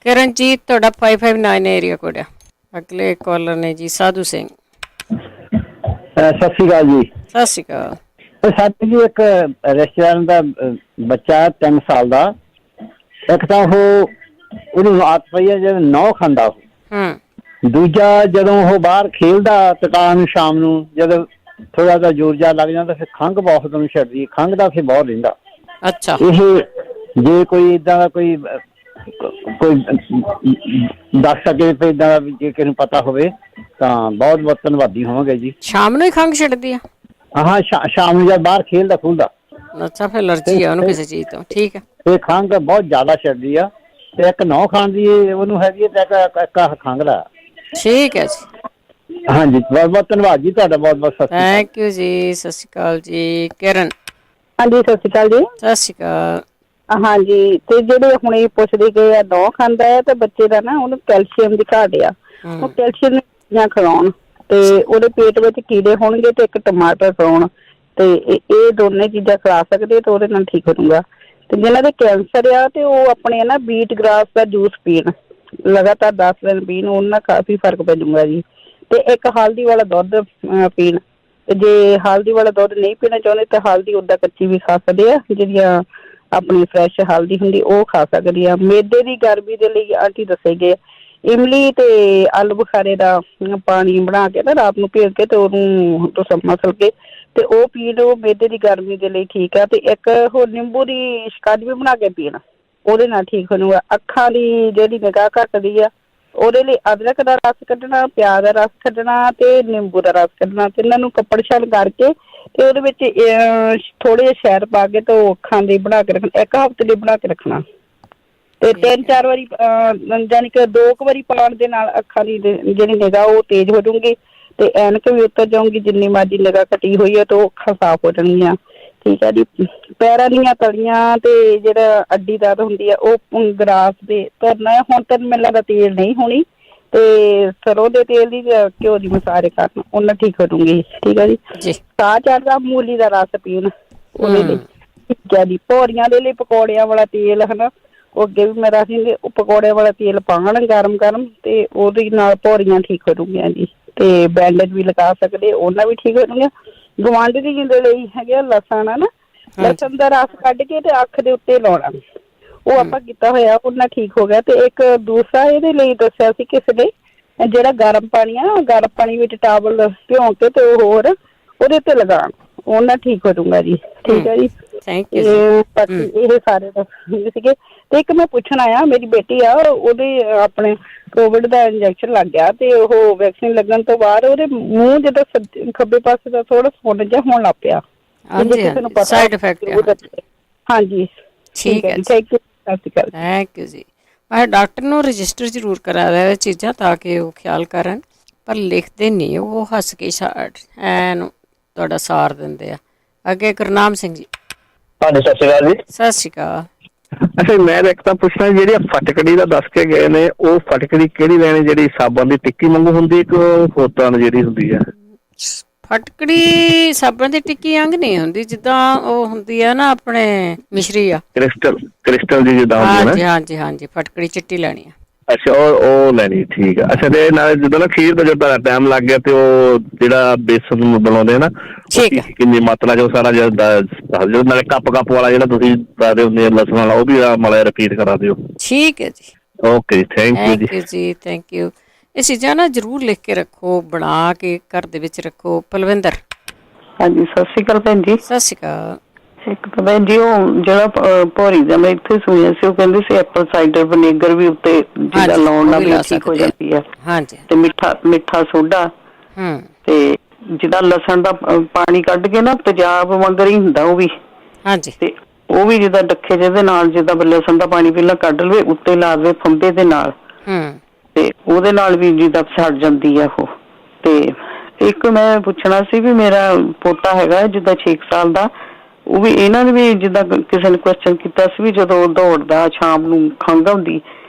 ਕਿਰਨਜੀਤ ਤੁਹਾਡਾ 559 ਏਰੀਆ ਕੋਡ ਆ। ਅਗਲੇ ਕਾਲਰ ਨੇ ਜੀ ਸਾਧੂ ਸਿੰਘ। ਸਤਿ ਸ਼੍ਰੀ ਅਕਾਲ ਜੀ। ਸਤਿ ਸ਼੍ਰੀ ਅਕਾਲ। ਸਾਡੇ ਜੀ ਇੱਕ ਰੈਸਟੋਰੈਂਟ ਦਾ ਬੱਚਾ 3 ਸਾਲ ਦਾ, ਇੱਕ ਤਾਂ ਉਹਨੂੰ ਆਦਤ ਪਈ ਹੈ ਜਦੋਂ 9 ਖਾਂਦਾ ਉਹ। ਦੂਜਾ, ਜਦੋਂ ਉਹ ਬਾਹਰ ਖੇਲਦਾ ਤਕਾਨ ਸ਼ਾਮ ਨੂੰ, ਜਦੋਂ ਥੋੜਾ ਜਿਹਾ ਜ਼ੋਰ ਜਾ ਲੱਗ ਜਾਂਦਾ, ਫਿਰ ਖੰਘ ਬਹੁਤ ਉਹਨੂੰ ਛੱਡਦੀ, ਖੰਘ ਦਾ ਫਿਰ ਬਹੁਤ ਰਹਿੰਦਾ। ਅੱਛਾ, ਇਹ ਜੇ ਕੋਈ ਏਦਾਂ ਦਾ ਕੋਈ ਦੱਸ ਸਕੇ ਤੇ ਏਦਾਂ ਦਾ, ਜੇ ਕਿਸੇ ਨੂੰ ਪਤਾ ਹੋਵੇ ਤਾਂ ਬਹੁਤ ਬਹੁਤ ਧੰਨਵਾਦੀ ਹੋਵਾਂਗੇ ਜੀ। ਸ਼ਾਮ ਨੂੰ ਹੀ ਖੰਘ ਛੱਡਦੀ ਆ? ਹਾਂ ਸ਼ਾਮ ਨੂੰ ਜਦ ਬਾਹਰ ਖੇਲਦਾ ਖੁੱਲਦਾ। ਅੱਛਾ, ਫਿਰ ਅਲਰਜੀ ਆ ਉਹਨੂੰ ਕਿਸੇ ਚੀਜ਼ ਤੋਂ। ਠੀਕ ਹੈ, ਇਹ ਖੰਘ ਬਹੁਤ ਜ਼ਿਆਦਾ ਛੱਡਦੀ ਆ, ਤੇ ਇੱਕ 9 ਖਾਣ ਦੀ ਉਹਨੂੰ ਹੈਗੀ ਹੈ, ਤੇ ਇੱਕ ਖੰਘ ਦਾ। ਠੀਕ ਹੈ ਜੀ, ਹਾਂਜੀ ਬਹੁਤ ਬਹੁਤ ਧੰਨਵਾਦ ਜੀ ਤੁਹਾਡਾ, ਬਹੁਤ ਬਹੁਤ ਥੈਂਕ ਯੂ ਜੀ। ਸਤਿ ਸ਼੍ਰੀ ਅਕਾਲ ਜੀ। ਕਿਰਨ। ਹਾਂਜੀ ਸਤਿ ਸ਼੍ਰੀ ਅਕਾਲ ਜੀ। ਸਤਿ ਸ਼੍ਰੀ ਅਕਾਲ। ਹਾਂਜੀ, ਤੇ ਜਿਹੜੇ ਹੁਣ ਇਹ ਪੁੱਛਦੇ ਗਏ ਆ 9 ਖਾਂਦਾ ਹੈ, ਤੇ ਬੱਚੇ ਦਾ ਨਾ ਉਹਨੂੰ ਕੈਲਸ਼ੀਅਮ ਦੀ ਘਾਟ ਆ, ਉਹ ਕੈਲਸ਼ੀਅਮ ਦੀਆਂ ਖਿਲਾਉਣ, ਤੇ ਉਹਦੇ ਪੇਟ ਵਿੱਚ ਕੀੜੇ ਹੋਣਗੇ, ਤੇ ਇੱਕ ਟਮਾਟਰ ਖਾਉਣ, ਤੇ ਇਹ ਦੋਨੇ ਚੀਜ਼ਾਂ ਖਿਲਾ ਸਕਦੇ, ਤੇ ਉਹਦੇ ਨਾਲ ਠੀਕ ਹੋ ਜਾਊਗਾ। ਤੇ ਜਿਹਨਾਂ ਦੇ ਕੈਂਸਰ ਆ, ਤੇ ਉਹ ਆਪਣੇ ਨਾ ਬੀਟ ਗ੍ਰਾਸ ਦਾ ਜੂਸ ਪੀਣ, ਲਗਾਤਾਰ 10 ਦਿਨ ਪੀਣ, ਉਹਨਾਂ ਨਾਲ ਕਾਫੀ ਫਰਕ ਪੈ ਜਾਊਗਾ ਜੀ। ਤੇ ਇੱਕ ਹਲਦੀ ਵਾਲਾ ਦੁੱਧ ਪੀਣ, ਤੇ ਜੇ ਹਲਦੀ ਵਾਲਾ ਦੁੱਧ ਨਹੀਂ ਪੀਣਾ ਚਾਹੁੰਦੇ ਤਾਂ ਹਲਦੀ ਉੱਦਾਂ ਕੱਚੀ ਵੀ ਖਾ ਸਕਦੇ ਆ, ਜਿਹੜੀਆਂ ਆਪਣੀ ਫਰੈਸ਼ ਹਲਦੀ ਹੁੰਦੀ ਉਹ ਖਾ ਸਕਦੀ ਆ। ਮੈਦੇ ਦੀ ਗਰਮੀ ਦੇ ਲਈ ਆਂਟੀ ਦੱਸੇ ਗਏ ਇਮਲੀ ਤੇ ਆਲੂ ਬੁਖਾਰੇ ਦਾ ਪਾਣੀ ਬਣਾ ਕੇ ਨਾ ਰਾਤ ਨੂੰ ਭੇਜ ਕੇ, ਤੇ ਉਹਨੂੰ ਤੁਸੀਂ ਮਸਲ ਕੇ ਤੇ ਉਹ ਪੀ ਲਓ, ਮੈਦੇ ਦੀ ਗਰਮੀ ਦੇ ਲਈ ਠੀਕ ਆ। ਤੇ ਇੱਕ ਹੋਰ ਨਿੰਬੂ ਦੀ ਸ਼ਿਕੰਜਵੀ ਬਣਾ ਕੇ ਪੀਣਾ, ਉਹਦੇ ਨਾਲ ਠੀਕ ਹੋ ਜਾਊਗਾ। ਅੱਖਾਂ ਦੀ ਜਿਹੜੀ ਨਿਗਾਹ ਘੱਟਦੀ ਆ, ਉਹਦੇ ਲਈ ਅਦਰਕ ਦਾ ਰਸ ਕੱਢਣਾ, ਪਿਆਜ਼ ਦਾ ਰਸ ਕੱਢਣਾ, ਤੇ ਨਿੰਬੂ ਦਾ ਰਸ ਕੱਢਣਾ, ਤੇ ਇਹਨਾਂ ਨੂੰ ਕੱਪੜ ਛਾਣ ਕਰਕੇ, ਤੇ ਉਹਦੇ ਵਿੱਚ ਥੋੜੇ ਜਿਹੇ ਸ਼ਹਿਦ ਪਾ ਕੇ, ਤੇ ਉਹ ਅੱਖਾਂ ਦੀ ਬਣਾ ਕੇ ਰੱਖਣਾ, 1 ਹਫ਼ਤੇ ਲਈ ਬਣਾ ਕੇ ਰੱਖਣਾ, ਤੇ 3-4 ਵਾਰੀ ਜਾਨੀ ਕਿ 2 ਵਾਰੀ ਪਾਉਣ ਦੇ ਨਾਲ ਅੱਖਾਂ ਦੀ ਜਿਹੜੀ ਨਿਗਾਹ ਉਹ ਤੇਜ਼ ਹੋ ਜਾਊਗੀ, ਤੇ ਐਨਕ ਵੀ ਉਤਰ ਜਾਊਗੀ। ਜਿੰਨੀ ਮਰਜ਼ੀ ਨਿਗਾਹ ਘਟੀ ਹੋਈ ਹੈ, ਤੇ ਉਹ ਅੱਖਾਂ ਸਾਫ਼ ਹੋ ਜਾਣਗੀਆਂ। ਠੀਕ ਹੈ ਜੀ। ਪੈਰਾਂ ਦੀਆਂ ਤਲੀਆਂ ਤੇ ਜਿਹੜਾ ਅੱਡੀ ਦਰਦ ਹੁੰਦੀ ਆ, ਉਹ ਗਰਾਸ ਦੇ ਧਰਨਾ ਹੈ। ਹੁਣ ਤਾਂ ਮੈਨੂੰ ਲੱਗਦਾ ਤੇਲ ਨਹੀਂ ਹੋਣੀ, ਤੇ ਸਰੋਂ ਦੇ ਤੇਲ ਦੀ ਘਿਓ ਦੀ ਮਸਾਜ ਕਰਨ, ਉਹਨਾਂ ਠੀਕ ਹੋ ਜਾਊਗੀ। ਠੀਕ ਹੈ ਜੀ। ਸਾਹ ਚੜ੍ਹਦਾ, ਮੂਲੀ ਦਾ ਰਸ ਪੀਣ, ਉਹਦੇ ਲਈ ਠੀਕ ਹੈ ਜੀ। ਭੌਰੀਆਂ ਦੇ ਲਈ ਪਕੌੜਿਆਂ ਵਾਲਾ ਤੇਲ, ਹਨਾ, ਉਹ ਅੱਗੇ ਵੀ ਮੈਂ ਦੱਸ ਦਿੰਦੀ, ਉਹ ਪਕੌੜੇ ਵਾਲਾ ਤੇਲ ਪਾਉਣ ਗਰਮ, ਤੇ ਉਹਦੇ ਨਾਲ ਭੌਰੀਆਂ ਠੀਕ ਹੋ ਜਾਊਗੀਆਂ ਜੀ। ਤੇ ਬੈਂਡੇਜ ਵੀ ਲਗਾ ਸਕਦੇ, ਉਹਨਾਂ ਵੀ ਠੀਕ ਹੋ ਜਾਣਗੇ। ਗਵਾਂਢੀ ਦੇ ਲਈ ਹੈਗੇ ਲਸਣ, ਹੈ ਨਾ, ਲਸਣ ਦਾ ਰਸ ਕੱਢ ਕੇ ਤੇ ਅੱਖ ਦੇ ਉੱਤੇ ਲਾਉਣਾ, ਉਹ ਆਪਾਂ ਕੀਤਾ ਹੋਇਆ, ਉਹਨਾਂ ਠੀਕ ਹੋ ਗਿਆ। ਤੇ ਇੱਕ ਦੂਸਰਾ ਇਹਦੇ ਲਈ ਦੱਸਿਆ ਸੀ ਕਿਸੇ ਨੇ, ਜਿਹੜਾ ਗਰਮ ਪਾਣੀ ਆ, ਗਰਮ ਪਾਣੀ ਵਿੱਚ ਟਾਵਲ ਭਿਉਂ ਕੇ ਤੇ ਉਹ ਹੋਰ ਉਹਦੇ ਤੇ ਲਗਾਉਣ, ਉਹਨਾਂ ਠੀਕ ਹੋ ਜਾਊਗਾ ਜੀ। ਠੀਕ ਹੈ ਜੀ, ਇਹ ਸਾਰੇ ਦੱਸਦੇ ਸੀਗੇ। ਤੇ ਇੱਕ ਮੈਂ ਪੁੱਛਣ ਆਇਆ, ਮੇਰੀ ਬੇਟੀ ਆ, ਉਹਦੇ ਆਪਣੇ ਕੋਵਿਡ ਦਾ ਇੰਜੈਕਸ਼ਨ ਲੱਗ ਗਿਆ ਤੇ ਉਹ ਵੈਕਸੀਨ ਲੱਗਣ ਤੋਂ ਬਾਅਦ ਉਹਦੇ ਮੂੰਹ ਜਿੱਦਾਂ ਖੱਬੇ ਪਾਸੇ ਦਾ ਥੋੜਾ ਸੁੰਨ ਜਿਹਾ ਹੋਣ ਲੱਗ ਪਿਆ। Side effect. ਹਾਂਜੀ, ਠੀਕ ਹੈ, ਥੈਂਕ ਯੂ, ਸਤਿ ਸ਼੍ਰੀ ਅਕਾਲ। ਥੈਂਕ ਯੂ ਜੀ। ਮੈਂ ਡਾਕਟਰ ਨੂੰ ਰਜਿਸਟਰ ਜ਼ਰੂਰ ਕਰਾ ਲਿਆ ਚੀਜ਼ਾਂ ਤਾਂ ਕਿ ਉਹ ਖਿਆਲ ਕਰਨ, ਪਰ ਲਿਖਦੇ ਨਹੀਂ, ਉਹ ਹੱਸ ਕੇ ਐਨ ਤੁਹਾਡਾ ਸਾਰ ਦਿੰਦੇ ਆ। ਅੱਗੇ ਗੁਰਨਾਮ ਸਿੰਘ ਜੀ। ਹਾਂਜੀ, ਸਤਿ ਸ਼੍ਰੀ ਅਕਾਲ ਜੀ। ਸਤਿ ਸ਼੍ਰੀ ਅਕਾਲ। ਅੱਛਾ, ਮੈਂ ਇੱਕ ਤਾਂ ਪੁੱਛਣਾ, ਜਿਹੜੀ ਫਟਕੜੀ ਦਾ ਦੱਸ ਕੇ ਗਏ ਨੇ, ਉਹ ਫਟਕੜੀ ਕਿਹੜੀ ਲੈਣੀ, ਜਿਹੜੀ ਸਾਬਣ ਦੀ ਟਿੱਕੀ ਵਾਂਗੂ ਹੁੰਦੀ, ਇੱਕ ਹੋਰ ਤਰ੍ਹਾਂ ਦੀ ਜਿਹੜੀ ਹੁੰਦੀ ਆ? ਫਟਕੜੀ ਸਾਬਣ ਦੀ ਟਿੱਕੀ ਵਾਂਗ ਨਹੀਂ ਹੁੰਦੀ, ਜਿੱਦਾਂ ਉਹ ਹੁੰਦੀ ਆ ਨਾ ਆਪਣੇ ਮਿਸ਼ਰੀ ਆ, ਕ੍ਰਿਸਟਲ ਦੀ ਜਿੱਦਾਂ ਹੁੰਦੀ ਹੈ ਨਾ। ਹਾਂਜੀ ਹਾਂਜੀ ਹਾਂਜੀ, ਫਟਕੜੀ ਚਿੱਟੀ ਲੈਣੀ ਆ। ਅੱਛਾ, ਉਹ ਲੈਣੀ, ਠੀਕ ਆ। ਅੱਛਾ, ਤੇ ਨਾਲ ਜਿੱਦਾਂ ਨਾ ਖੀਰ ਦਾ ਜਦੋਂ ਟਾਈਮ ਲੱਗ ਗਿਆ ਤੇ ਉਹ ਜਿਹੜਾ ਬੇਸਨ ਬਣਾਉਂਦੇ ਆ ਨਾ, ਕਿੰਨੀ ਮਾਤਰਾ ਚ ਉਹ ਸਾਰਾ ਜਿਹੜਾ ਨਾਲੇ ਕੱਪ ਵਾਲਾ ਜਿਹੜਾ ਤੁਸੀਂ ਦੱਸਦੇ ਹੁੰਦੇ ਲਸਣ ਵਾਲਾ, ਉਹ ਵੀ ਮਾੜਾ ਰਿਪੀਟ ਕਰਾ ਦਿਓ। ਠੀਕ ਹੈ ਜੀ, ਓਕੇ, ਥੈਂਕ ਯੂ ਜੀ। Thank you. ਇਹ ਚੀਜ਼ਾਂ ਨਾ ਜ਼ਰੂਰ ਲਿਖ ਕੇ ਰੱਖੋ, ਬਣਾ ਕੇ ਘਰ ਦੇ ਵਿੱਚ ਰੱਖੋ। ਪਲਵਿੰਦਰ। ਹਾਂਜੀ, ਸਤਿ ਸ਼੍ਰੀ ਅਕਾਲ ਭੈਣ ਜੀ। ਸਤਿ ਸ਼੍ਰੀ ਅਕਾਲ। ਇੱਕ ਤਾਂ ਭੈਣ ਜੀ, ਉਹ ਜਿਹੜਾ ਭੋਰੀ ਦਾ ਮੈਂ ਇੱਥੇ ਸੁਣਿਆ ਸੀ, ਉਹ ਕਹਿੰਦੇ ਸੀ ਐਪਲ ਸਾਈਡਰ ਵਿਨੇਗਰ ਵੀ ਉੱਤੇ ਜਿਹੜਾ ਲਾਉਣ ਨਾਲ ਵੀ ਠੀਕ ਹੋ ਜਾਂਦੀ ਹੈ। ਹਾਂਜੀ। ਤੇ ਮਿੱਠਾ ਸੋਡਾ, ਤੇ ਜਿਹੜਾ ਲਸਣ ਦਾ ਪਾਣੀ ਕੱਢ ਕੇ ਨਾ ਤੇਜ਼ਾਬ ਵਾਂਗਰ ਹੀ ਹੁੰਦਾ ਉਹ ਵੀ। ਹਾਂਜੀ। ਤੇ ਉਹ ਵੀ ਜਿੱਦਾਂ ਡੱਖੇ ਜਿਹਦੇ ਨਾਲ, ਜਿੱਦਾਂ ਲਸਣ ਦਾ ਪਾਣੀ ਪਹਿਲਾਂ ਕੱਢ ਲਵੇ, ਉੱਤੇ ਲਾ ਦੇਵੇ ਫੰਬੇ ਦੇ ਨਾਲ, ਤੇ ਉਹਦੇ ਨਾਲ ਵੀ ਜਿੱਦਾਂ ਛੱਡ ਜਾਂਦੀ ਆ ਉਹ। ਤੇ ਇੱਕ ਮੈਂ ਪੁੱਛਣਾ ਸੀ ਵੀ ਮੇਰਾ ਪੋਤਾ ਹੈਗਾ ਜਿੱਦਾਂ 6 ਸਾਲ ਦਾ, ਉਹ ਵੀ ਇਹਨਾਂ ਨੇ ਵੀ ਜਿੱਦਾਂ ਕਿਸੇ ਨੇ ਕੁਐਸਚਨ ਕੀਤਾ ਸੀ ਵੀ ਜਦੋਂ ਦੌੜਦਾ ਸ਼ਾਮ ਨੂੰ ਖੰਘ ਆਉਂਦੀ,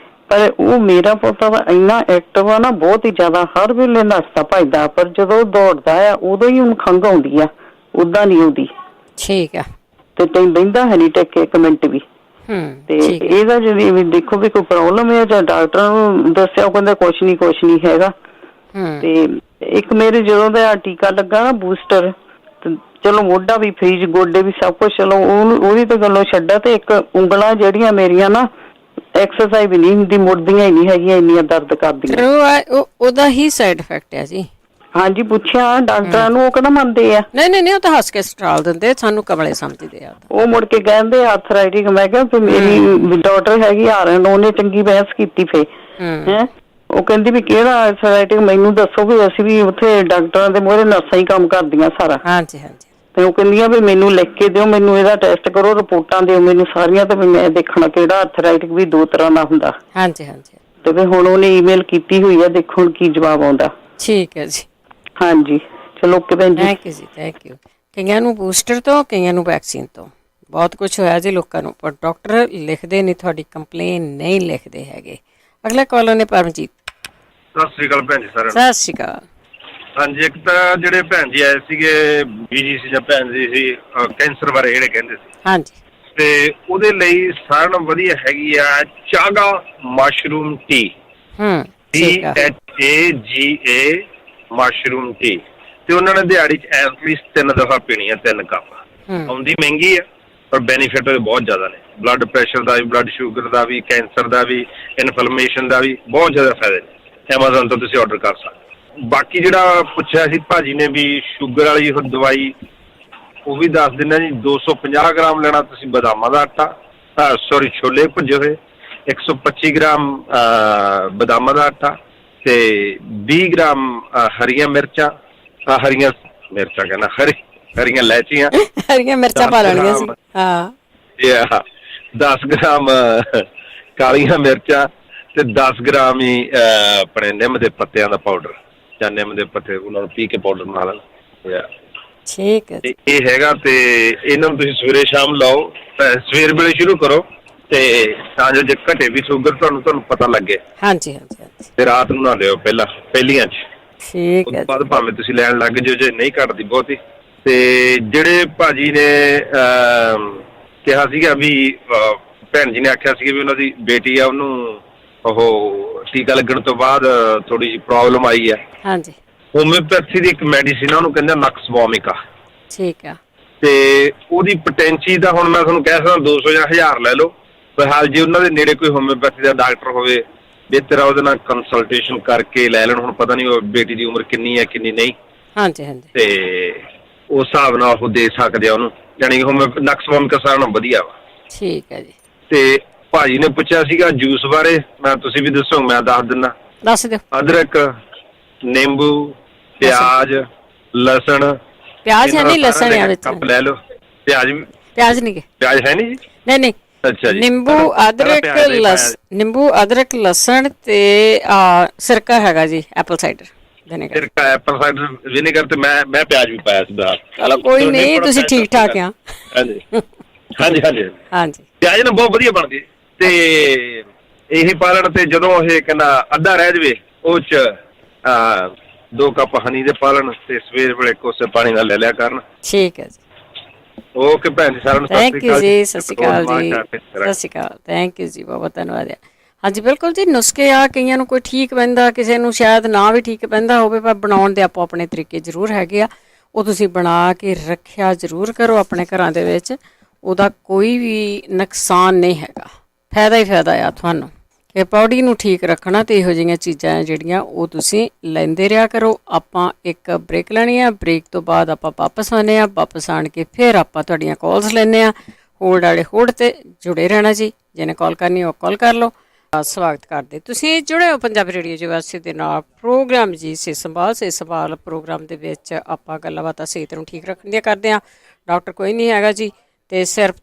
ਪਰ ਉਹ ਮੇਰਾ ਪੋਤਾ ਵਾ ਇੰਨਾ ਐਕਟਿਵ ਆ ਨਾ, ਬਹੁਤ ਹੀ ਜ਼ਿਆਦਾ, ਹਰ ਵੇਲੇ ਨੱਸਦਾ ਭੱਜਦਾ, ਪਰ ਜਦੋਂ ਦੌੜਦਾ ਆ ਉਦੋਂ ਹੀ ਉਹਨੂੰ ਖੰਘ ਆਉਂਦੀ ਆ, ਉਦਾਂ ਨਹੀਂ ਆਉਂਦੀ। ਠੀਕ ਆ। ਤੇ ਤੈਨੂੰ ਬਹਿੰਦਾ ਹੈ ਨਹੀਂ ਟਿਕ ਇੱਕ ਮਿੰਟ ਵੀ। ਤੇ ਇਹਦਾ ਜਿਹੜੀ ਵੀ ਦੇਖੋ ਵੀ ਕੋਈ ਪ੍ਰੋਬਲਮ ਹੈ ਜਾਂ ਡਾਕਟਰ ਨੂੰ ਦੱਸਿਆ, ਉਹ ਕਹਿੰਦਾ ਕੁਛ ਨਹੀਂ ਹੈਗਾ। ਤੇ ਇੱਕ ਮੇਰੇ ਜਦੋਂ ਦਾ ਟੀਕਾ ਲੱਗਾ ਨਾ ਬੂਸਟਰ, ਚਲੋ ਮੋਢਾ ਵੀ ਫ੍ਰੀਜ, ਗੋਡੇ ਵੀ ਸਭ ਕੁਛ, ਚਲੋ ਉਹਦੀ ਤਾਂ ਗੱਲੋਂ ਛੱਡਾ। ਤੇ ਇੱਕ ਉਂਗਲਾਂ ਜਿਹੜੀਆਂ ਮੇਰੀਆਂ ਨਾ ਐਕਸਰਸਾਈਜ਼ ਵੀ ਨਹੀਂ ਹੁੰਦੀ, ਮੁੜਦੀਆਂ ਹੀ ਨਹੀਂ ਹੈਗੀਆਂ, ਇੰਨੀਆਂ ਦਰਦ ਕਰਦੀਆਂ। ਉਹਦਾ ਹੀ ਸਾਈਡ ਇਫੈਕਟ ਹੈ ਜੀ। ਹਾਂਜੀ, ਪੁੱਛਿਆ ਡਾਕਟਰਾਂ ਨੂੰ, ਉਹ ਕਹਿੰਦਾ ਮੰਨਦੇ ਆ। ਨਹੀਂ, ਉਹ ਤਾਂ ਹੱਸ ਕੇ ਸਟਾਲ ਦਿੰਦੇ, ਸਾਨੂੰ ਕਮਲੇ ਸਮਝਦੇ ਆ। ਉਹ ਮੁੜ ਕੇ ਕਹਿੰਦੇ ਆਰਥਰਾਈਟਿਕ। ਮੈਂ ਕਿਹਾ ਵੀ ਮੇਰੀ ਡਾਕਟਰ ਹੈਗੀ ਆਰਨ, ਉਹਨੇ ਚੰਗੀ ਬਹਿਸ ਕੀਤੀ ਫੇ ਹੈ। ਉਹ ਕਹਿੰਦੀ ਵੀ ਕਿਹੜਾ ਆਰਥਰਾਈਟਿਕ, ਮੈਨੂੰ ਦੱਸੋ ਵੀ ਅਸੀਂ ਵੀ ਉੱਥੇ ਡਾਕਟਰਾਂ ਦੇ ਮੂਹਰੇ ਨਰਸਾਂ ਹੀ ਕੰਮ ਕਰਦੀਆਂ ਸਾਰਾ। ਹਾਂਜੀ ਹਾਂਜੀ। ਤੇ ਉਹ ਕਹਿੰਦੀਆਂ ਵੀ ਮੈਨੂੰ ਲਿਖ ਕੇ ਦਿਓ, ਮੈਨੂੰ ਇਹਦਾ ਟੈਸਟ ਕਰੋ, ਰਿਪੋਰਟਾਂ ਦਿਓ ਮੈਨੂੰ ਸਾਰੀਆਂ, ਤੇ ਮੈਂ ਦੇਖਣਾ ਕਿਹੜਾ ਆਰਥਰਾਈਟਿਕ ਵੀ 2 ਤਰ੍ਹਾਂ ਦਾ ਹੁੰਦਾ। ਹਾਂਜੀ ਹਾਂਜੀ। ਤੇ ਫਿਰ ਹੁਣ ਉਹਨੇ ਈਮੇਲ ਕੀਤੀ ਹੋਈ ਆ, ਦੇਖੋ ਹੁਣ ਕੀ ਜਵਾਬ ਆਉਂਦਾ। ਠੀਕ ਹੈ ਜੀ। ਹਾਂਜੀ, ਚਲੋ ਓਕੇ ਭੈਣ ਜੀ। ਥੈਂਕ ਯੂ ਜੀ, ਥੈਂਕ ਯੂ। ਕਈਆਂ ਨੂੰ ਬੂਸਟਰ ਤੋਂ, ਕਈਆਂ ਨੂੰ ਵੈਕਸੀਨ ਤੋਂ ਬਹੁਤ ਕੁਝ ਹੋਇਆ ਜੀ ਲੋਕਾਂ ਨੂੰ, ਪਰ ਡਾਕਟਰ ਲਿਖਦੇ ਨਹੀਂ, ਤੁਹਾਡੀ ਕੰਪਲੇਨ ਨਹੀਂ ਲਿਖਦੇ ਹੈਗੇ। ਅਗਲਾ ਕਾਲਰ ਨੇ ਪਰਮਜੀਤ। ਸਤਿ ਸ਼੍ਰੀ ਅਕਾਲ ਭੈਣ ਜੀ ਸਾਰਿਆਂ ਨੂੰ। ਸਤਿ ਸ਼੍ਰੀ ਅਕਾਲ। ਹਾਂਜੀ, ਇੱਕ ਤਾਂ ਜਿਹੜੇ ਭੈਣ ਜੀ ਆਏ ਸੀਗੇ, ਬੀਜੀ ਸੀ ਜਾਂ ਭੈਣ ਜੀ ਸੀ, ਕੈਂਸਰ ਬਾਰੇ ਜਿਹੜੇ ਕਹਿੰਦੇ ਸੀ। ਹਾਂਜੀ। ਤੇ ਉਹਦੇ ਲਈ ਸਾਰਿਆਂ ਨਾਲੋਂ ਵਧੀਆ ਹੈਗੀ ਆ chaga mushroom tea. THAGA mushroom tea. ਤੇ ਉਹਨਾਂ ਨੇ ਦਿਹਾੜੀ 'ਚ ਐਟਲੀਸਟ 3 ਦਫਾ ਪੀਣੀ ਆ, 3 ਕੱਪ। ਆਉਂਦੀ ਮਹਿੰਗੀ ਆ, ਪਰ ਬੈਨੀਫਿਟ ਉਹਦੇ ਬਹੁਤ ਜ਼ਿਆਦਾ ਨੇ। ਬਲੱਡ ਪ੍ਰੈਸ਼ਰ ਦਾ ਵੀ, ਬਲੱਡ ਸ਼ੂਗਰ ਦਾ ਵੀ, ਕੈਂਸਰ ਦਾ ਵੀ, ਇਨਫਲੇਮੇਸ਼ਨ ਦਾ ਵੀ ਬਹੁਤ ਜ਼ਿਆਦਾ ਫਾਇਦੇ ਨੇ। ਐਮਾਜ਼ੋਨ ਤੋਂ ਤੁਸੀਂ ਆਰਡਰ ਕਰ ਸਕਦੇ। ਬਾਕੀ ਜਿਹੜਾ ਪੁੱਛਿਆ ਸੀ ਭਾਜੀ ਨੇ ਵੀ ਸ਼ੂਗਰ ਵਾਲੀ ਉਹ ਦਵਾਈ, ਉਹ ਵੀ ਦੱਸ ਦਿੰਦਾ ਜੀ। 250 ਗ੍ਰਾਮ ਲੈਣਾ ਤੁਸੀਂ ਬਦਾਮਾਂ ਦਾ ਆਟਾ, ਛੋਲੇ ਭੁੱਜੇ ਹੋਏ, 125 ਗ੍ਰਾਮ ਬਦਾਮਾਂ ਦਾ ਆਟਾ, ਤੇ 20 ਗ੍ਰਾਮ ਹਰੀਆਂ ਮਿਰਚਾਂ, ਹਰੀਆਂ ਇਲਾਇਚੀਆਂ, ਹਰੀਆਂ ਮਿਰਚਾਂ ਪਾ ਲੈਣੀਆਂ ਸੀ। ਹਾਂ, 10 ਗ੍ਰਾਮ ਕਾਲੀਆਂ ਮਿਰਚਾਂ, ਤੇ 10 ਗ੍ਰਾਮ ਹੀ ਆਪਣੇ ਨਿੰਮ ਦੇ ਪੱਤਿਆਂ ਦਾ ਪਾਊਡਰ, ਜਾਂ ਨਿੰਮ ਦੇ ਪੱਤੇ ਉਹਨਾਂ ਨੂੰ ਪੀ ਕੇ ਪਾਊਡਰ ਬਣਾ ਲੈਣਾ। ਠੀਕ ਹੈ। ਇਹ ਹੈਗਾ। ਤੇ ਇਹਨਾਂ ਨੂੰ ਤੁਸੀਂ ਸਵੇਰੇ ਸ਼ਾਮ ਲਾਓ, ਸਵੇਰ ਵੇਲੇ ਸ਼ੁਰੂ ਕਰੋ, ਤੇ ਤਾਂ ਜੋ ਜੇ ਘਟੇ ਵੀ ਸ਼ੂਗਰ ਤੁਹਾਨੂੰ ਪਤਾ ਲੱਗੇ। ਹਾਂਜੀ ਹਾਂਜੀ। ਤੇ ਰਾਤ ਨੂੰ ਨਾ ਲਿਓ ਪਹਿਲੀਆਂ 'ਚ। ਠੀਕ ਹੈ। ਬਾਅਦ ਭਾਵੇਂ ਤੁਸੀਂ ਲੈਣ ਲੱਗ ਜਾਓ ਜੇ ਨਹੀਂ ਘਟਦੀ ਬਹੁਤੀ। ਤੇ ਜਿਹੜੇ ਭਾਜੀ ਨੇ ਕਿਹਾ ਸੀਗਾ ਵੀ, ਭੈਣ ਜੀ ਨੇ ਆਖਿਆ ਸੀਗਾ ਵੀ ਉਹਨਾਂ ਦੀ ਬੇਟੀ ਆ, ਉਹਨੂੰ ਉਹ ਟੀਕਾ ਲੱਗਣ ਤੋਂ ਬਾਅਦ ਥੋੜੀ ਜਿਹੀ ਪ੍ਰੋਬਲਮ ਆਈ ਹੈ। ਹਾਂਜੀ। ਹੋਮਿਓਪੈਥੀ ਦੀ ਇੱਕ ਮੈਡੀਸਿਨ ਆ, ਉਹਨੂੰ ਕਹਿੰਦੇ ਨਕਸ ਵੋਮਿਕਾ। ਠੀਕ ਆ। ਤੇ ਉਹਦੀ ਪੋਟੈਂਸੀ ਤਾਂ ਹੁਣ ਮੈਂ ਤੁਹਾਨੂੰ ਕਹਿ ਸਕਦਾ 200 ਜਾਂ 1000 ਲੈ ਲਓ। ਫਿਲਹਾਲ ਜੇ ਉਹਨਾਂ ਦੇ ਨੇੜੇ ਕੋਈ ਹੋਮਿਓਪੈਥੀ ਦਾ ਡਾਕਟਰ ਹੋਵੇ, ਬਿਹਤਰ ਆ ਉਹਦੇ ਨਾਲ ਕੰਸਲਟੇਸ਼ਨ ਕਰਕੇ ਲੈ ਲੈਣ। ਹੁਣ ਪਤਾ ਨਹੀਂ ਉਹ ਬੇਟੀ ਦੀ ਉਮਰ ਕਿੰਨੀ ਹੈ ਕਿੰਨੀ ਨਹੀਂ। ਹਾਂਜੀ ਹਾਂਜੀ। ਤੇ ਉਸ ਹਿਸਾਬ ਨਾਲ ਉਹ ਦੇ ਸਕਦੇ ਆ ਉਹਨੂੰ, ਯਾਨੀ ਨਕਸ ਵੋਮਿਕਾ ਸਾਰਾ ਨਾਲੋਂ ਵਧੀਆ ਵਾ। ਠੀਕ ਹੈ ਜੀ। ਤੇ ਭਾਜੀ ਨੇ ਪੁੱਛਿਆ ਸੀਗਾ ਜੂਸ ਬਾਰੇ, ਮੈਂ ਤੁਸੀਂ ਵੀ ਦੱਸੋ, ਮੈਂ ਦੱਸ ਦਿੰਦਾ। ਦੱਸ ਦਿਓ। ਅਦਰਕ, ਨਿੰਬੂ, ਪਿਆਜ਼, ਲਸਣ। ਪਿਆਜ਼ ਹੈ ਨਹੀਂ, ਲਸਣ ਹੈ ਵਿੱਚ। ਕੱਪ ਲੈ ਲਓ। ਪਿਆਜ਼ ਨਹੀਂ ਗੇ। ਪਿਆਜ਼ ਹੈ ਨਹੀਂ ਜੀ? ਨਹੀਂ। ਅੱਛਾ ਜੀ। ਨਿੰਬੂ ਅਦਰਕ ਲਸਣ ਤੇ ਸਿਰਕਾ ਹੈਗਾ ਜੀ, ਐਪਲ ਸਾਈਡਰ ਵਿਨੇਗਰ। ਸਿਰਕਾ, ਐਪਲ ਸਾਈਡਰ ਵਿਨੇਗਰ ਤੇ ਮੈਂ ਪਿਆਜ਼ ਵੀ ਪਾਇਆ ਸੀ ਬਾਹਰ। ਚਲੋ ਕੋਈ ਨਹੀਂ, ਤੁਸੀਂ ਠੀਕ ਠਾਕ ਆ। ਹਾਂਜੀ ਹਾਂਜੀ ਹਾਂਜੀ ਹਾਂਜੀ। ਪਿਆਜ਼ ਨਾ ਬਹੁਤ ਵਧੀਆ ਬਣਦੀ। ਤੇ ਇਹ ਪਾ ਲੈਣ, ਤੇ ਜਦੋਂ ਇਹ ਕਹਿੰਦਾ ਅੱਧਾ ਰਹਿ ਜਾਵੇ ਉਹ ਚ 2 ਕੱਪ ਹਨੀ ਦੇ ਪਾ ਲੈਣ, ਤੇ ਸਵੇਰ ਵੇਲੇ ਕੋਸੇ ਪਾਣੀ ਨਾਲ ਲੈ ਲਿਆ ਕਰਨ। ਠੀਕ ਹੈ ਜੀ। ਓਕੇ ਭੈਣ ਜੀ, ਸਾਰਿਆਂ ਨੂੰ ਥੈਂਕ ਯੂ ਜੀ। ਸਤਿ ਸ਼੍ਰੀ ਅਕਾਲ ਜੀ। ਸਤਿ ਸ਼੍ਰੀ ਅਕਾਲ। ਥੈਂਕ ਯੂ ਜੀ, ਬਹੁਤ ਬਹੁਤ ਧੰਨਵਾਦ। ਹਾਂਜੀ ਬਿਲਕੁਲ ਜੀ, ਨੁਸਖੇ ਆ, ਕਈਆਂ ਨੂੰ ਕੋਈ ਠੀਕ ਪੈਂਦਾ, ਕਿਸੇ ਨੂੰ ਸ਼ਾਇਦ ਨਾ ਵੀ ਠੀਕ ਪੈਂਦਾ ਹੋਵੇ, ਪਰ ਬਣਾਉਣ ਦੇ ਆਪੋ ਆਪਣੇ ਤਰੀਕੇ ਜ਼ਰੂਰ ਹੈਗੇ ਆ। ਉਹ ਤੁਸੀਂ ਬਣਾ ਕੇ ਰੱਖਿਆ ਜ਼ਰੂਰ ਕਰੋ ਆਪਣੇ ਘਰਾਂ ਦੇ ਵਿੱਚ। ਉਹਦਾ ਕੋਈ ਵੀ ਨੁਕਸਾਨ ਨਹੀਂ ਹੈਗਾ, ਫਾਇਦਾ ਹੀ ਫਾਇਦਾ ਆ ਤੁਹਾਨੂੰ। ਕਿ ਬਾਡੀ ਨੂੰ ਠੀਕ ਰੱਖਣਾ ਤੇ ਇਹੋ ਜਿਹੀਆਂ ਚੀਜ਼ਾਂ ਜਿਹੜੀਆਂ ਉਹ ਤੁਸੀਂ ਲੈਂਦੇ ਰਿਹਾ ਕਰੋ। ਆਪਾਂ ਇੱਕ ਬ੍ਰੇਕ ਲੈਣੀ ਆ, ਬ੍ਰੇਕ ਤੋਂ ਬਾਅਦ ਆਪਾਂ ਵਾਪਸ ਆਉਂਦੇ ਹਾਂ। ਵਾਪਸ ਆਣ ਕੇ ਫਿਰ ਆਪਾਂ ਤੁਹਾਡੀਆਂ ਕਾਲਸ ਲੈਂਦੇ ਹਾਂ। ਹੋਲਡ ਵਾਲੇ ਹੋਲਡ ਤੇ ਜੁੜੇ ਰਹਿਣਾ ਜੀ, ਜਿਹਨੇ ਕਾਲ ਕਰਨੀ ਉਹ ਕਾਲ ਕਰ ਲਓ। ਸਵਾਗਤ ਕਰਦੇ ਤੁਸੀਂ ਜੁੜੇ ਹੋ ਪੰਜਾਬੀ ਰੇਡੀਓ ਯੂਨੀਵਰਸਿਟੀ ਦੇ ਨਾਲ। ਪ੍ਰੋਗਰਾਮ ਜੀ ਸਿਹਤ ਸੰਭਾਲ ਪ੍ਰੋਗਰਾਮ ਦੇ ਵਿੱਚ ਆਪਾਂ ਗੱਲਾਂ ਬਾਤਾਂ ਸਿਹਤ ਨੂੰ ਠੀਕ ਰੱਖਣ ਦੀਆਂ ਕਰਦੇ ਹਾਂ। ਡਾਕਟਰ ਕੋਈ ਨਹੀਂ ਹੈਗਾ ਜੀ, ਤੇ ਸਿਰਫ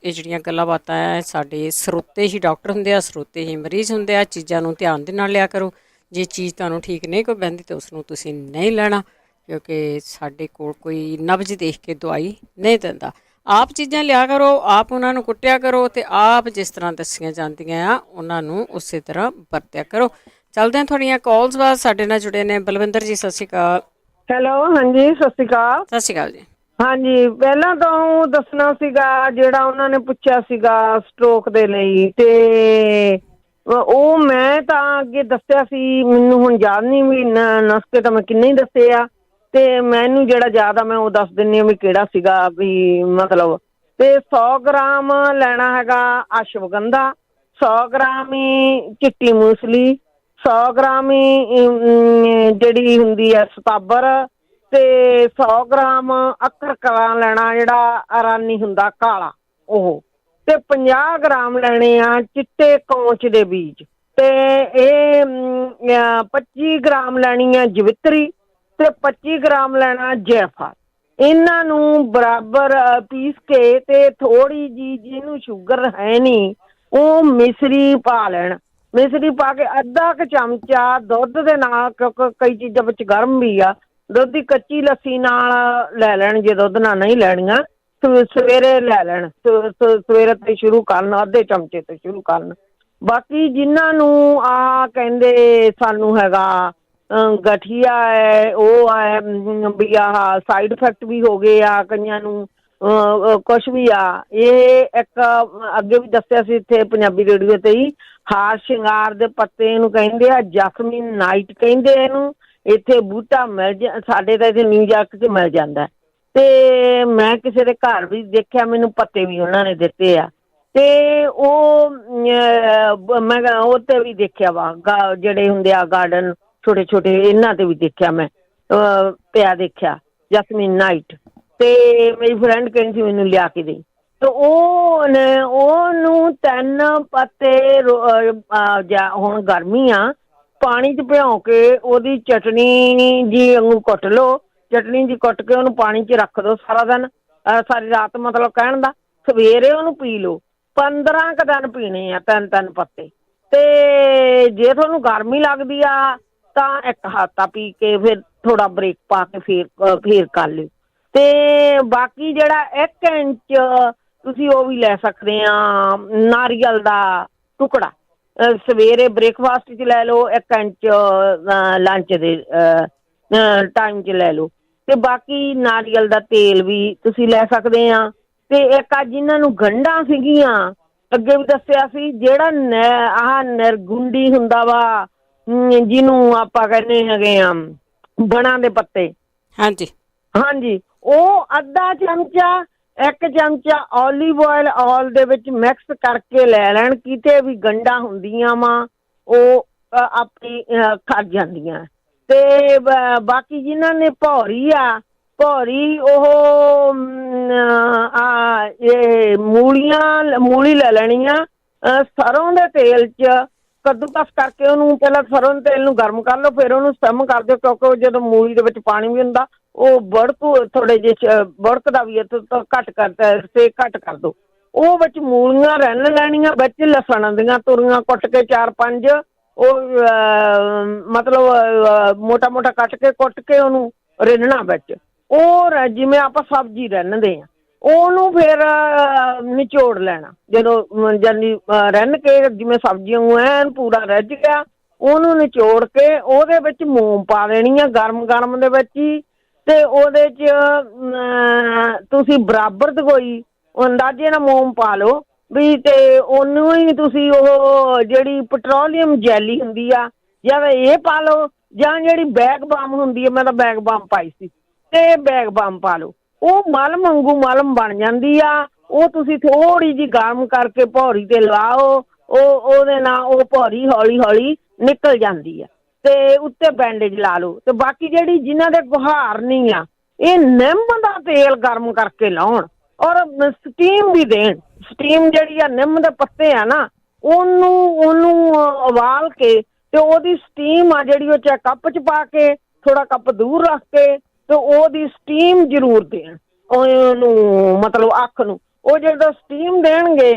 ਇਹ ਜਿਹੜੀਆਂ ਗੱਲਾਂ ਬਾਤਾਂ ਹੈ, ਸਾਡੇ ਸਰੋਤੇ ਹੀ ਡਾਕਟਰ ਹੁੰਦੇ ਆ, ਸਰੋਤੇ ਹੀ ਮਰੀਜ਼ ਹੁੰਦੇ ਆ। ਚੀਜ਼ਾਂ ਨੂੰ ਧਿਆਨ ਦੇ ਨਾਲ ਲਿਆ ਕਰੋ। ਜੇ ਚੀਜ਼ ਤੁਹਾਨੂੰ ਠੀਕ ਨਹੀਂ ਕੋਈ ਬਹਿੰਦੀ ਤਾਂ ਉਸਨੂੰ ਤੁਸੀਂ ਨਹੀਂ ਲੈਣਾ, ਕਿਉਂਕਿ ਸਾਡੇ ਕੋਲ ਕੋਈ ਨਬਜ਼ ਦੇਖ ਕੇ ਦਵਾਈ ਨਹੀਂ ਦਿੰਦਾ। ਆਪ ਚੀਜ਼ਾਂ ਲਿਆ ਕਰੋ, ਆਪ ਉਹਨਾਂ ਨੂੰ ਕੁੱਟਿਆ ਕਰੋ, ਅਤੇ ਆਪ ਜਿਸ ਤਰ੍ਹਾਂ ਦੱਸੀਆਂ ਜਾਂਦੀਆਂ ਆ ਉਹਨਾਂ ਨੂੰ ਉਸੇ ਤਰ੍ਹਾਂ ਵਰਤਿਆ ਕਰੋ। ਚੱਲਦੇ ਹਾਂ ਤੁਹਾਡੀਆਂ ਕਾਲਸ ਬਾਅਦ। ਸਾਡੇ ਨਾਲ ਜੁੜੇ ਨੇ ਬਲਵਿੰਦਰ ਜੀ। ਸਤਿ ਸ਼੍ਰੀ ਅਕਾਲ। ਹੈਲੋ, ਹਾਂਜੀ ਸਤਿ ਸ਼੍ਰੀ ਅਕਾਲ। ਸਤਿ ਸ਼੍ਰੀ ਅਕਾਲ ਜੀ। ਹਾਂਜੀ, ਪਹਿਲਾਂ ਤਾਂ ਉਹ ਦੱਸਣਾ ਸੀਗਾ ਜਿਹੜਾ ਉਹਨਾਂ ਨੇ ਪੁੱਛਿਆ ਸੀਗਾ ਸਟ੍ਰੋਕ ਦੇ ਲਈ, ਤੇ ਉਹ ਮੈਂ ਤਾਂ ਅੱਗੇ ਦੱਸਿਆ ਸੀ, ਮੈਨੂੰ ਹੁਣ ਯਾਦ ਨਹੀਂ ਵੀ ਨੁਸਖੇ ਤਾਂ ਮੈਂ ਕਿੰਨੇ ਹੀ ਦੱਸੇ ਆ, ਤੇ ਮੈਨੂੰ ਜਿਹੜਾ ਯਾਦ ਆ ਮੈਂ ਉਹ ਦੱਸ ਦਿੰਦੀ ਹਾਂ ਵੀ ਕਿਹੜਾ ਸੀਗਾ ਵੀ ਮਤਲਬ। ਤੇ 100 ਗ੍ਰਾਮ ਲੈਣਾ ਹੈਗਾ ਅਸ਼ਵਗੰਧਾ, 100 ਗ੍ਰਾਮ ਹੀ ਚਿੱਟੀ ਮੂਸਲੀ, 100 ਗ੍ਰਾਮ ਹੀ ਜਿਹੜੀ ਹੁੰਦੀ ਹੈ ਸਤਾਬਰ, ਤੇ 100 ਗ੍ਰਾਮ ਅਕਰਕਰਾ ਲੈਣਾ ਜਿਹੜਾ ਅਰਾਨੀ ਹੁੰਦਾ ਕਾਲਾ ਉਹ, ਤੇ 50 ਗ੍ਰਾਮ ਲੈਣੇ ਆ ਚਿੱਟੇ ਕੌਂਚ ਦੇ ਬੀਜ, ਤੇ ਇਹ 25 ਗ੍ਰਾਮ ਲੈਣੀ ਆ ਜਵਿਤਰੀ, ਤੇ 25 ਗ੍ਰਾਮ ਲੈਣਾ ਜੈਫਲ। ਇਹਨਾਂ ਨੂੰ ਬਰਾਬਰ ਪੀਸ ਕੇ ਤੇ ਥੋੜੀ ਜੀ ਜਿਹਨੂੰ ਸ਼ੂਗਰ ਹੈ ਨਹੀਂ ਉਹ ਮਿਸਰੀ ਪਾ ਲੈਣ। ਮਿਸਰੀ ਪਾ ਕੇ ਅੱਧਾ ਕੁ ਚਮਚਾ ਦੁੱਧ ਦੇ ਨਾਲ, ਕਿਉਂਕਿ ਕਈ ਚੀਜ਼ਾਂ ਵਿੱਚ ਗਰਮ ਵੀ ਆ, ਦੁੱਧ ਦੀ ਕੱਚੀ ਲੱਸੀ ਨਾਲ ਲੈ ਲੈਣ। ਜੇ ਦੁੱਧ ਨਾਲ ਨਹੀਂ ਲੈਣੀਆਂ ਸਵੇਰੇ ਲੈ ਲੈਣ, ਸਵੇਰੇ ਤੋਂ ਸ਼ੁਰੂ ਕਰਨ, ਅੱਧੇ ਚਮਚੇ ਤੋਂ ਸ਼ੁਰੂ ਕਰਨ। ਬਾਕੀ ਜਿਨ੍ਹਾਂ ਨੂੰ ਆ ਕਹਿੰਦੇ ਸਾਨੂੰ ਹੈਗਾ ਗਠੀਆ ਹੈ, ਉਹ ਹੈ ਵੀ ਆਹ ਸਾਈਡ ਇਫੈਕਟ ਵੀ ਹੋ ਗਏ ਆ ਕਈਆਂ ਨੂੰ, ਕੁਛ ਵੀ ਆ। ਇਹ ਇੱਕ ਅੱਗੇ ਵੀ ਦੱਸਿਆ ਸੀ ਇੱਥੇ ਪੰਜਾਬੀ ਰੇਡੀਓ ਤੇ ਹੀ, ਹਾਰ ਸ਼ਿੰਗਾਰ ਦੇ ਪੱਤੇ ਇਹਨੂੰ ਕਹਿੰਦੇ ਆ, ਜਸਮੀਨ ਨਾਈਟ ਕਹਿੰਦੇ ਇਹਨੂੰ। ਇੱਥੇ ਬੂਟਾ ਮਿਲ ਸਾਡੇ ਤਾਂ ਇੱਥੇ ਨਿਊਯਾਰਕ 'ਚ ਮਿਲ ਜਾਂਦਾ, ਤੇ ਮੈਂ ਕਿਸੇ ਦੇ ਘਰ ਵੀ ਦੇਖਿਆ, ਮੈਨੂੰ ਪੱਤੇ ਵੀ ਉਹਨਾਂ ਨੇ ਦਿੱਤੇ ਆ। ਤੇ ਉਹ ਮੈਂ ਉਹ 'ਤੇ ਵੀ ਦੇਖਿਆ ਵਾ, ਜਿਹੜੇ ਹੁੰਦੇ ਆ ਗਾਰਡਨ ਛੋਟੇ ਛੋਟੇ, ਇਹਨਾਂ 'ਤੇ ਵੀ ਦੇਖਿਆ ਮੈਂ ਪਿਆ, ਦੇਖਿਆ ਜਸਮੀਨ ਨਾਈਟ। ਤੇ ਮੇਰੀ ਫਰੈਂਡ ਕਹਿੰਦੀ ਸੀ ਮੈਨੂੰ ਲਿਆ ਕੇ ਦੇਈ, ਤੇ ਉਹਨੂੰ 3 ਪੱਤੇ ਹੁਣ ਗਰਮੀ ਆ, ਪਾਣੀ 'ਚ ਭਿਉਂ ਕੇ ਉਹਦੀ ਚਟਣੀ ਜੀ ਵਾਂਗੂ ਕੁੱਟ ਲਓ, ਚਟਣੀ ਜੀ ਕੁੱਟ ਕੇ ਉਹਨੂੰ ਪਾਣੀ 'ਚ ਰੱਖ ਦਿਓ ਸਾਰਾ ਦਿਨ, ਸਾਰੀ ਰਾਤ ਮਤਲਬ ਕਹਿਣ ਦਾ। ਸਵੇਰੇ ਉਹਨੂੰ ਪੀ ਲਓ, 15 ਕੁ ਦਿਨ ਪੀਣੇ ਆ 3-3 ਪੱਤੇ। ਤੇ ਜੇ ਤੁਹਾਨੂੰ ਗਰਮੀ ਲੱਗਦੀ ਆ ਤਾਂ 1 ਹਫ਼ਤਾ ਪੀ ਕੇ ਫਿਰ ਥੋੜਾ ਬ੍ਰੇਕ ਪਾ ਕੇ ਫੇਰ ਕਰ ਲਿਓ। ਤੇ ਬਾਕੀ ਜਿਹੜਾ 1 ਇੰਚ ਤੁਸੀਂ ਉਹ ਵੀ ਲੈ ਸਕਦੇ ਆ ਨਾਰੀਅਲ ਦਾ ਟੁਕੜਾ, ਸਵੇਰੇ ਬ੍ਰੇਕਫਾਸਟ 'ਚ ਲੈ ਲਓ, 1 ਇੰਚ ਲੰਚ ਦੇ ਟਾਈਮ 'ਚ ਲੈ ਲਓ। ਤੇ ਬਾਕੀ ਨਾਰੀਅਲ ਦਾ ਤੇਲ ਵੀ ਤੁਸੀਂ ਲੈ ਸਕਦੇ ਆ। ਤੇ ਇੱਕ ਆ ਜਿਹਨਾਂ ਨੂੰ ਗੰਢਾਂ ਸੀਗੀਆਂ, ਅੱਗੇ ਵੀ ਦੱਸਿਆ ਸੀ, ਜਿਹੜਾ ਆਹ ਨਿਰਗੁੰਡੀ ਹੁੰਦਾ ਵਾ, ਜਿਹਨੂੰ ਆਪਾਂ ਕਹਿੰਦੇ ਹੈਗੇ ਆ ਬਣਾ ਦੇ ਪੱਤੇ, ਹਾਂਜੀ ਹਾਂਜੀ, ਉਹ ਅੱਧਾ ਚਮਚਾ 1 ਚਮਚਾ ਓਲੀਵ ਆਇਲ ਦੇ ਵਿੱਚ ਮਿਕਸ ਕਰਕੇ ਲੈ ਲੈਣ। ਕਿਤੇ ਵੀ ਗੰਢਾਂ ਹੁੰਦੀਆਂ ਵਾ ਉਹ ਆਪਣੀ ਖੜ ਜਾਂਦੀਆਂ। ਤੇ ਬਾਕੀ ਜਿਨ੍ਹਾਂ ਨੇ ਭੌਰੀ ਭੌਰੀ ਉਹ ਇਹ ਮੂਲੀ ਲੈ ਲੈਣੀ ਆ। ਸਰੋਂ ਦੇ ਤੇਲ 'ਚ ਕੱਦੂਕਸ ਕਰਕੇ ਉਹਨੂੰ ਪਹਿਲਾਂ ਸਰੋਂ ਦੇ ਤੇਲ ਨੂੰ ਗਰਮ ਕਰ ਲਓ, ਫਿਰ ਉਹਨੂੰ ਸਟਮ ਕਰ ਦਿਓ, ਕਿਉਂਕਿ ਜਦੋਂ ਮੂਲੀ ਦੇ ਵਿੱਚ ਪਾਣੀ ਵੀ ਹੁੰਦਾ ਉਹ ਥੋੜੇ ਜਿਹੇ ਬੜਕਦਾ ਵੀ ਹੈ, ਘੱਟ ਕਰ ਦਿਓ। ਉਹ ਵਿੱਚ ਮੂਲੀਆਂ ਰਿੰਨ ਲੈਣੀਆਂ, ਵਿੱਚ ਲਸਣ ਦੀਆਂ ਤੁਰੀਆਂ ਕੁੱਟ ਕੇ 4-5 ਉਹ ਮਤਲਬ ਮੋਟਾ ਕੱਟ ਕੇ ਕੁੱਟ ਕੇ ਉਹਨੂੰ ਰਿੰਨਣਾ ਵਿੱਚ। ਉਹ ਜਿਵੇਂ ਆਪਾਂ ਸਬਜ਼ੀ ਰਿੰਨਦੇ ਹਾਂ ਉਹਨੂੰ ਫਿਰ ਨਿਚੋੜ ਲੈਣਾ। ਜਦੋਂ ਜਾਨੀ ਰਿੰਨ ਕੇ ਜਿਵੇਂ ਸਬਜ਼ੀਆਂ ਨੂੰ ਐਨ ਪੂਰਾ ਰਿੱਝ ਗਿਆ ਉਹਨੂੰ ਨਿਚੋੜ ਕੇ ਉਹਦੇ ਵਿੱਚ ਮੂੰਗ ਪਾ ਦੇਣੀ ਆ ਗਰਮ ਦੇ ਵਿੱਚ ਹੀ। ਤੇ ਉਹਦੇ 'ਚ ਤੁਸੀਂ ਬਰਾਬਰ ਦਗੋਈ ਅੰਦਾਜ਼ੇ ਨਾਲ ਮੂੰਗ ਪਾ ਲਓ ਵੀ। ਤੇ ਉਹਨੂੰ ਹੀ ਤੁਸੀਂ ਉਹ ਜਿਹੜੀ ਪੈਟਰੋਲੀਅਮ ਜੈਲੀ ਹੁੰਦੀ ਆ ਜਾਂ ਇਹ ਪਾ ਲਓ, ਜਾਂ ਜਿਹੜੀ ਬੈਗ ਬਾਮ ਹੁੰਦੀ ਹੈ, ਮੈਂ ਤਾਂ ਬੈਗ ਬਾਮ ਪਾਈ ਸੀ, ਤੇ ਬੈਗ ਬਾਮ ਪਾ ਲਓ। ਉਹ ਮਲਮ ਵਾਂਗੂ ਮਲਮ ਬਣ ਜਾਂਦੀ ਆ। ਉਹ ਤੁਸੀਂ ਥੋੜ੍ਹੀ ਜਿਹੀ ਗਰਮ ਕਰਕੇ ਭੌਰੀ 'ਤੇ ਲਾਓ, ਉਹਦੇ ਨਾਲ ਉਹ ਭੌਰੀ ਹੌਲੀ ਨਿਕਲ ਜਾਂਦੀ ਆ। ਤੇ ਉੱਤੇ ਬੈਂਡੇਜ ਲਾ ਲਓ। ਤੇ ਬਾਕੀ ਜਿਹੜੀ ਜਿਨ੍ਹਾਂ ਦੇ ਗੁਹਾਰ ਨਹੀਂ ਆ, ਇਹ ਨਿੰਮ ਦਾ ਤੇਲ ਗਰਮ ਕਰਕੇ ਲਾਉਣ ਔਰ ਸਟੀਮ ਵੀ ਦੇਣ। ਸਟੀਮ ਜਿਹੜੀ ਆ ਨਿੰਮ ਦੇ ਪੱਤੇ ਆ ਨਾ, ਉਹਨੂੰ ਉਬਾਲ ਕੇ ਤੇ ਉਹਦੀ ਸਟੀਮ ਆ ਜਿਹੜੀ ਉਹ ਚਾਹੇ ਕੱਪ 'ਚ ਪਾ ਕੇ ਥੋੜਾ ਕੱਪ ਦੂਰ ਰੱਖ ਕੇ ਤੇ ਉਹਦੀ ਸਟੀਮ ਜ਼ਰੂਰ ਦੇਣ ਉਹਨੂੰ, ਮਤਲਬ ਅੱਖ ਨੂੰ। ਉਹ ਜਦੋਂ ਸਟੀਮ ਦੇਣਗੇ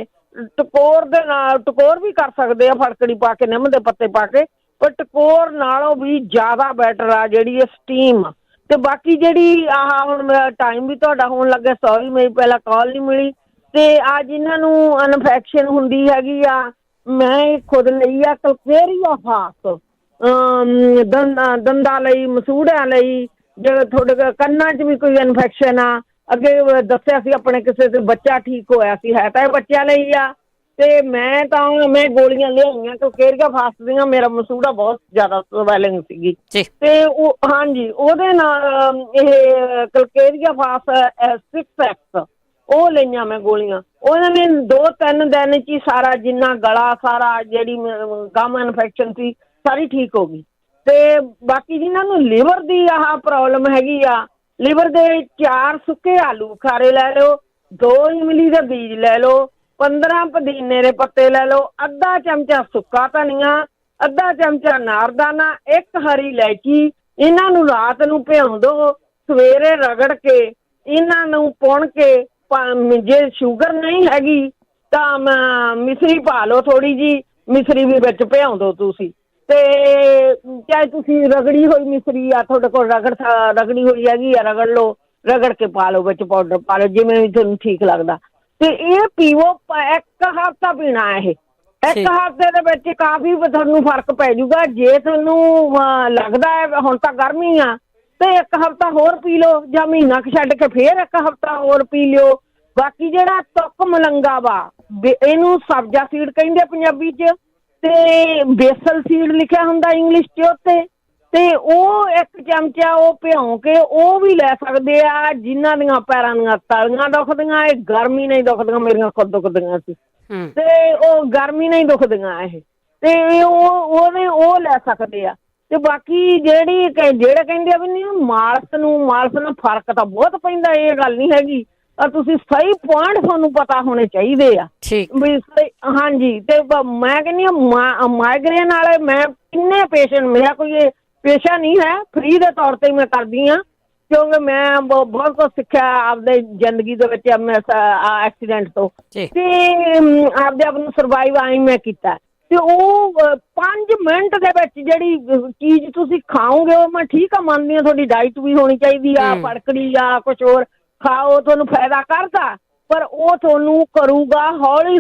ਟਕੋਰ ਦੇ ਨਾਲ, ਟਕੋਰ ਵੀ ਕਰ ਸਕਦੇ ਆ ਫੜਕੜੀ ਪਾ ਕੇ ਨਿੰਮ ਦੇ ਪੱਤੇ ਪਾ ਕੇ, ਪਰ ਟਕੋਰ ਨਾਲੋਂ ਵੀ ਜ਼ਿਆਦਾ ਬੈਟਰ ਆ ਜਿਹੜੀ ਇਹ ਸਟੀਮ। ਤੇ ਬਾਕੀ ਜਿਹੜੀ ਹੁਣ ਟਾਈਮ ਵੀ ਤੁਹਾਡਾ ਹੋਣ ਲੱਗਾ, ਸੌਰੀ ਮੇਰੀ ਪਹਿਲਾਂ ਕਾਲ ਨਹੀਂ ਮਿਲੀ। ਤੇ ਆ ਜਿਨ੍ਹਾਂ ਨੂੰ ਇਨਫੈਕਸ਼ਨ ਹੁੰਦੀ ਹੈਗੀ ਆ, ਮੈਂ ਖੁਦ ਲਈ ਆ ਕਲਕੇਰੀਆ ਫਾਸ ਦੰਦਾਂ ਲਈ, ਮਸੂੜਿਆਂ ਲਈ, ਜੇ ਤੁਹਾਡੇ ਕੰਨਾਂ 'ਚ ਵੀ ਕੋਈ ਇਨਫੈਕਸ਼ਨ ਆ। ਅੱਗੇ ਦੱਸਿਆ ਸੀ ਆਪਣੇ ਕਿਸੇ ਦੇ ਬੱਚਾ ਠੀਕ ਹੋਇਆ ਸੀ, ਹੈ ਤਾਂ ਇਹ ਬੱਚਿਆਂ ਲਈ ਆ। ਤੇ ਮੈਂ ਗੋਲੀਆਂ ਲਿਆਈਆਂ ਕਲਕੇਰੀਆ ਫਾਸ ਦੀਆਂ। ਮੇਰਾ ਮਸੂੜਾ ਬਹੁਤ ਜ਼ਿਆਦਾ ਸਵੈਲਿੰਗ ਸੀਗੀ ਤੇ ਉਹ ਹਾਂਜੀ ਉਹਦੇ ਨਾਲ ਇਹ ਕਲਕੇਰੀਆ ਫਾਸ 6X ਉਹ ਲਈਆਂ ਮੈਂ ਗੋਲੀਆਂ। ਉਹਨਾਂ ਨੇ 2-3 ਦਿਨ 'ਚ ਹੀ ਸਾਰਾ ਜਿੰਨਾ ਗਲਾ ਸਾਰਾ ਜਿਹੜੀ ਗਮ ਇਨਫੈਕਸ਼ਨ ਸੀ ਸਾਰੀ ਠੀਕ ਹੋ ਗਈ। ਤੇ ਬਾਕੀ ਜਿਨ੍ਹਾਂ ਨੂੰ ਲਿਵਰ ਦੀ ਆਹ ਪ੍ਰੋਬਲਮ ਹੈਗੀ ਆ, ਲਿਵਰ ਦੇ 4 ਸੁੱਕੇ ਆਲੂ ਬੁਖਾਰੇ ਲੈ ਲਓ, 2 ਇਮਲੀ ਦੇ ਬੀਜ ਲੈ ਲਓ, 15 ਪੁਦੀਨੇ ਦੇ ਪੱਤੇ ਲੈ ਲਓ, ਅੱਧਾ ਚਮਚਾ ਸੁੱਕਾ ਧਨੀਆ, ਅੱਧਾ ਚਮਚਾ ਨਾਰਦਾਨਾ, 1 ਹਰੀ ਇਲਾਇਚੀ। ਇਹਨਾਂ ਨੂੰ ਰਾਤ ਨੂੰ ਭਿਉਂ ਦਿਓ, ਸਵੇਰੇ ਰਗੜ ਕੇ ਇਹਨਾਂ ਨੂੰ ਪੁਣ ਕੇ, ਜੇ ਸ਼ੂਗਰ ਨਹੀਂ ਹੈਗੀ ਤਾਂ ਮਿਸਰੀ ਪਾ ਲਓ, ਥੋੜ੍ਹੀ ਜਿਹੀ ਮਿਸਰੀ ਵੀ ਵਿੱਚ ਭਿਉਂ ਦਿਓ ਤੁਸੀਂ। ਤੇ ਚਾਹੇ ਤੁਸੀਂ ਰਗੜੀ ਹੋਈ ਮਿਸਰੀ ਆ ਤੁਹਾਡੇ ਕੋਲ, ਰਗੜੀ ਹੋਈ ਹੈਗੀ ਆ, ਰਗੜ ਲਓ, ਰਗੜ ਕੇ ਪਾ ਲਓ ਵਿੱਚ, ਪਾਊਡਰ ਪਾ ਲਓ, ਜਿਵੇਂ ਵੀ ਤੁਹਾਨੂੰ ਠੀਕ ਲੱਗਦਾ। ਤੇ ਇਹ ਪੀਵੋ, 1 ਹਫ਼ਤਾ ਪੀਣਾ ਇਹ। 1 ਹਫ਼ਤੇ ਦੇ ਵਿੱਚ ਕਾਫੀ ਤੁਹਾਨੂੰ ਫਰਕ ਪੈ ਜਾਊਗਾ। ਜੇ ਤੁਹਾਨੂੰ ਲੱਗਦਾ ਹੈ ਹੁਣ ਤਾਂ ਗਰਮੀ ਆ ਤੇ 1 ਹਫ਼ਤਾ ਹੋਰ ਪੀ ਲਓ, ਜਾਂ ਮਹੀਨਾ ਕੁ ਛੱਡ ਕੇ ਫੇਰ 1 ਹਫ਼ਤਾ ਹੋਰ ਪੀ ਲਿਓ। ਬਾਕੀ ਜਿਹੜਾ ਤੁੱਕ ਮਲੰਗਾ ਵਾ, ਇਹਨੂੰ ਸਬਜ਼ਾ ਸੀਡ ਕਹਿੰਦੇ ਪੰਜਾਬੀ 'ਚ, ਤੇ ਬੇਸਲ ਸੀਡ ਲਿਖਿਆ ਹੁੰਦਾ ਇੰਗਲਿਸ਼ 'ਚ ਉੱਤੇ। ਤੇ ਉਹ 1 ਚਮਚਾ ਉਹ ਭਿਉਂ ਕੇ ਉਹ ਵੀ ਲੈ ਸਕਦੇ ਆ ਜਿਨ੍ਹਾਂ ਦੀਆਂ ਪੈਰਾਂ ਦੀਆਂ ਤਲੀਆਂ ਦੁਖਦੀਆਂ। ਇਹ ਗਰਮੀ ਨਹੀਂ ਦੁਖਦੀਆਂ, ਮੇਰੀਆਂ ਖੁਦ ਦੁਖਦੀਆਂ ਸੀ ਤੇ ਉਹ ਗਰਮੀ ਨਹੀਂ ਦੁਖਦੀਆਂ ਇਹ, ਤੇ ਉਹ ਲੈ ਸਕਦੇ ਆ। ਤੇ ਬਾਕੀ ਜਿਹੜੇ ਕਹਿੰਦੇ ਆ ਵੀ ਨਹੀਂ ਮਾਲਸ਼ ਨਾਲ ਫਰਕ ਤਾਂ ਬਹੁਤ ਪੈਂਦਾ, ਇਹ ਗੱਲ ਨਹੀਂ ਹੈਗੀ। ਤੁਸੀਂ ਸਹੀ ਪੁਆਇੰਟ ਤੁਹਾਨੂੰ ਪਤਾ ਹੋਣੇ ਚਾਹੀਦੇ ਆ ਵੀ ਹਾਂਜੀ। ਤੇ ਮੈਂ ਕਹਿੰਦੀ ਹਾਂ ਮਾਈਗ੍ਰੇਨ ਵਾਲੇ ਮੈਂ ਕਿੰਨੇ ਪੇਸ਼ੈਂਟ, ਮੇਰਾ ਕੋਈ ਪੇਸ਼ਾ ਨਹੀਂ ਹੈ, ਫ੍ਰੀ ਦੇ ਤੌਰ 'ਤੇ ਮੈਂ ਕਰਦੀ ਹਾਂ, ਕਿਉਂਕਿ ਮੈਂ ਬਹੁਤ ਕੁਛ ਸਿੱਖਿਆ ਆਪਦੇ ਜ਼ਿੰਦਗੀ ਦੇ ਵਿੱਚ ਐਕਸੀਡੈਂਟ ਤੋਂ, ਤੇ ਆਪਦੇ ਆਪ ਨੂੰ ਸਰਵਾਈਵ ਆਈ ਮੈਂ ਕੀਤਾ। ਤੇ ਉਹ 5 ਮਿੰਟ ਦੇ ਵਿੱਚ ਜਿਹੜੀ ਚੀਜ਼ ਤੁਸੀਂ ਖਾਓਗੇ, ਉਹ ਮੈਂ ਠੀਕ ਆ ਮੰਨਦੀ ਹਾਂ ਤੁਹਾਡੀ ਡਾਈਟ ਵੀ ਹੋਣੀ ਚਾਹੀਦੀ ਆ, ਫੜਕੜੀ ਜਾਂ ਕੁਛ ਹੋਰ ਖਾਓ, ਤੁਹਾਨੂੰ ਫਾਇਦਾ ਕਰਦਾ, ਪਰ ਉਹ ਤੁਹਾਨੂੰ ਕਰੂਗਾ ਹੌਲੀ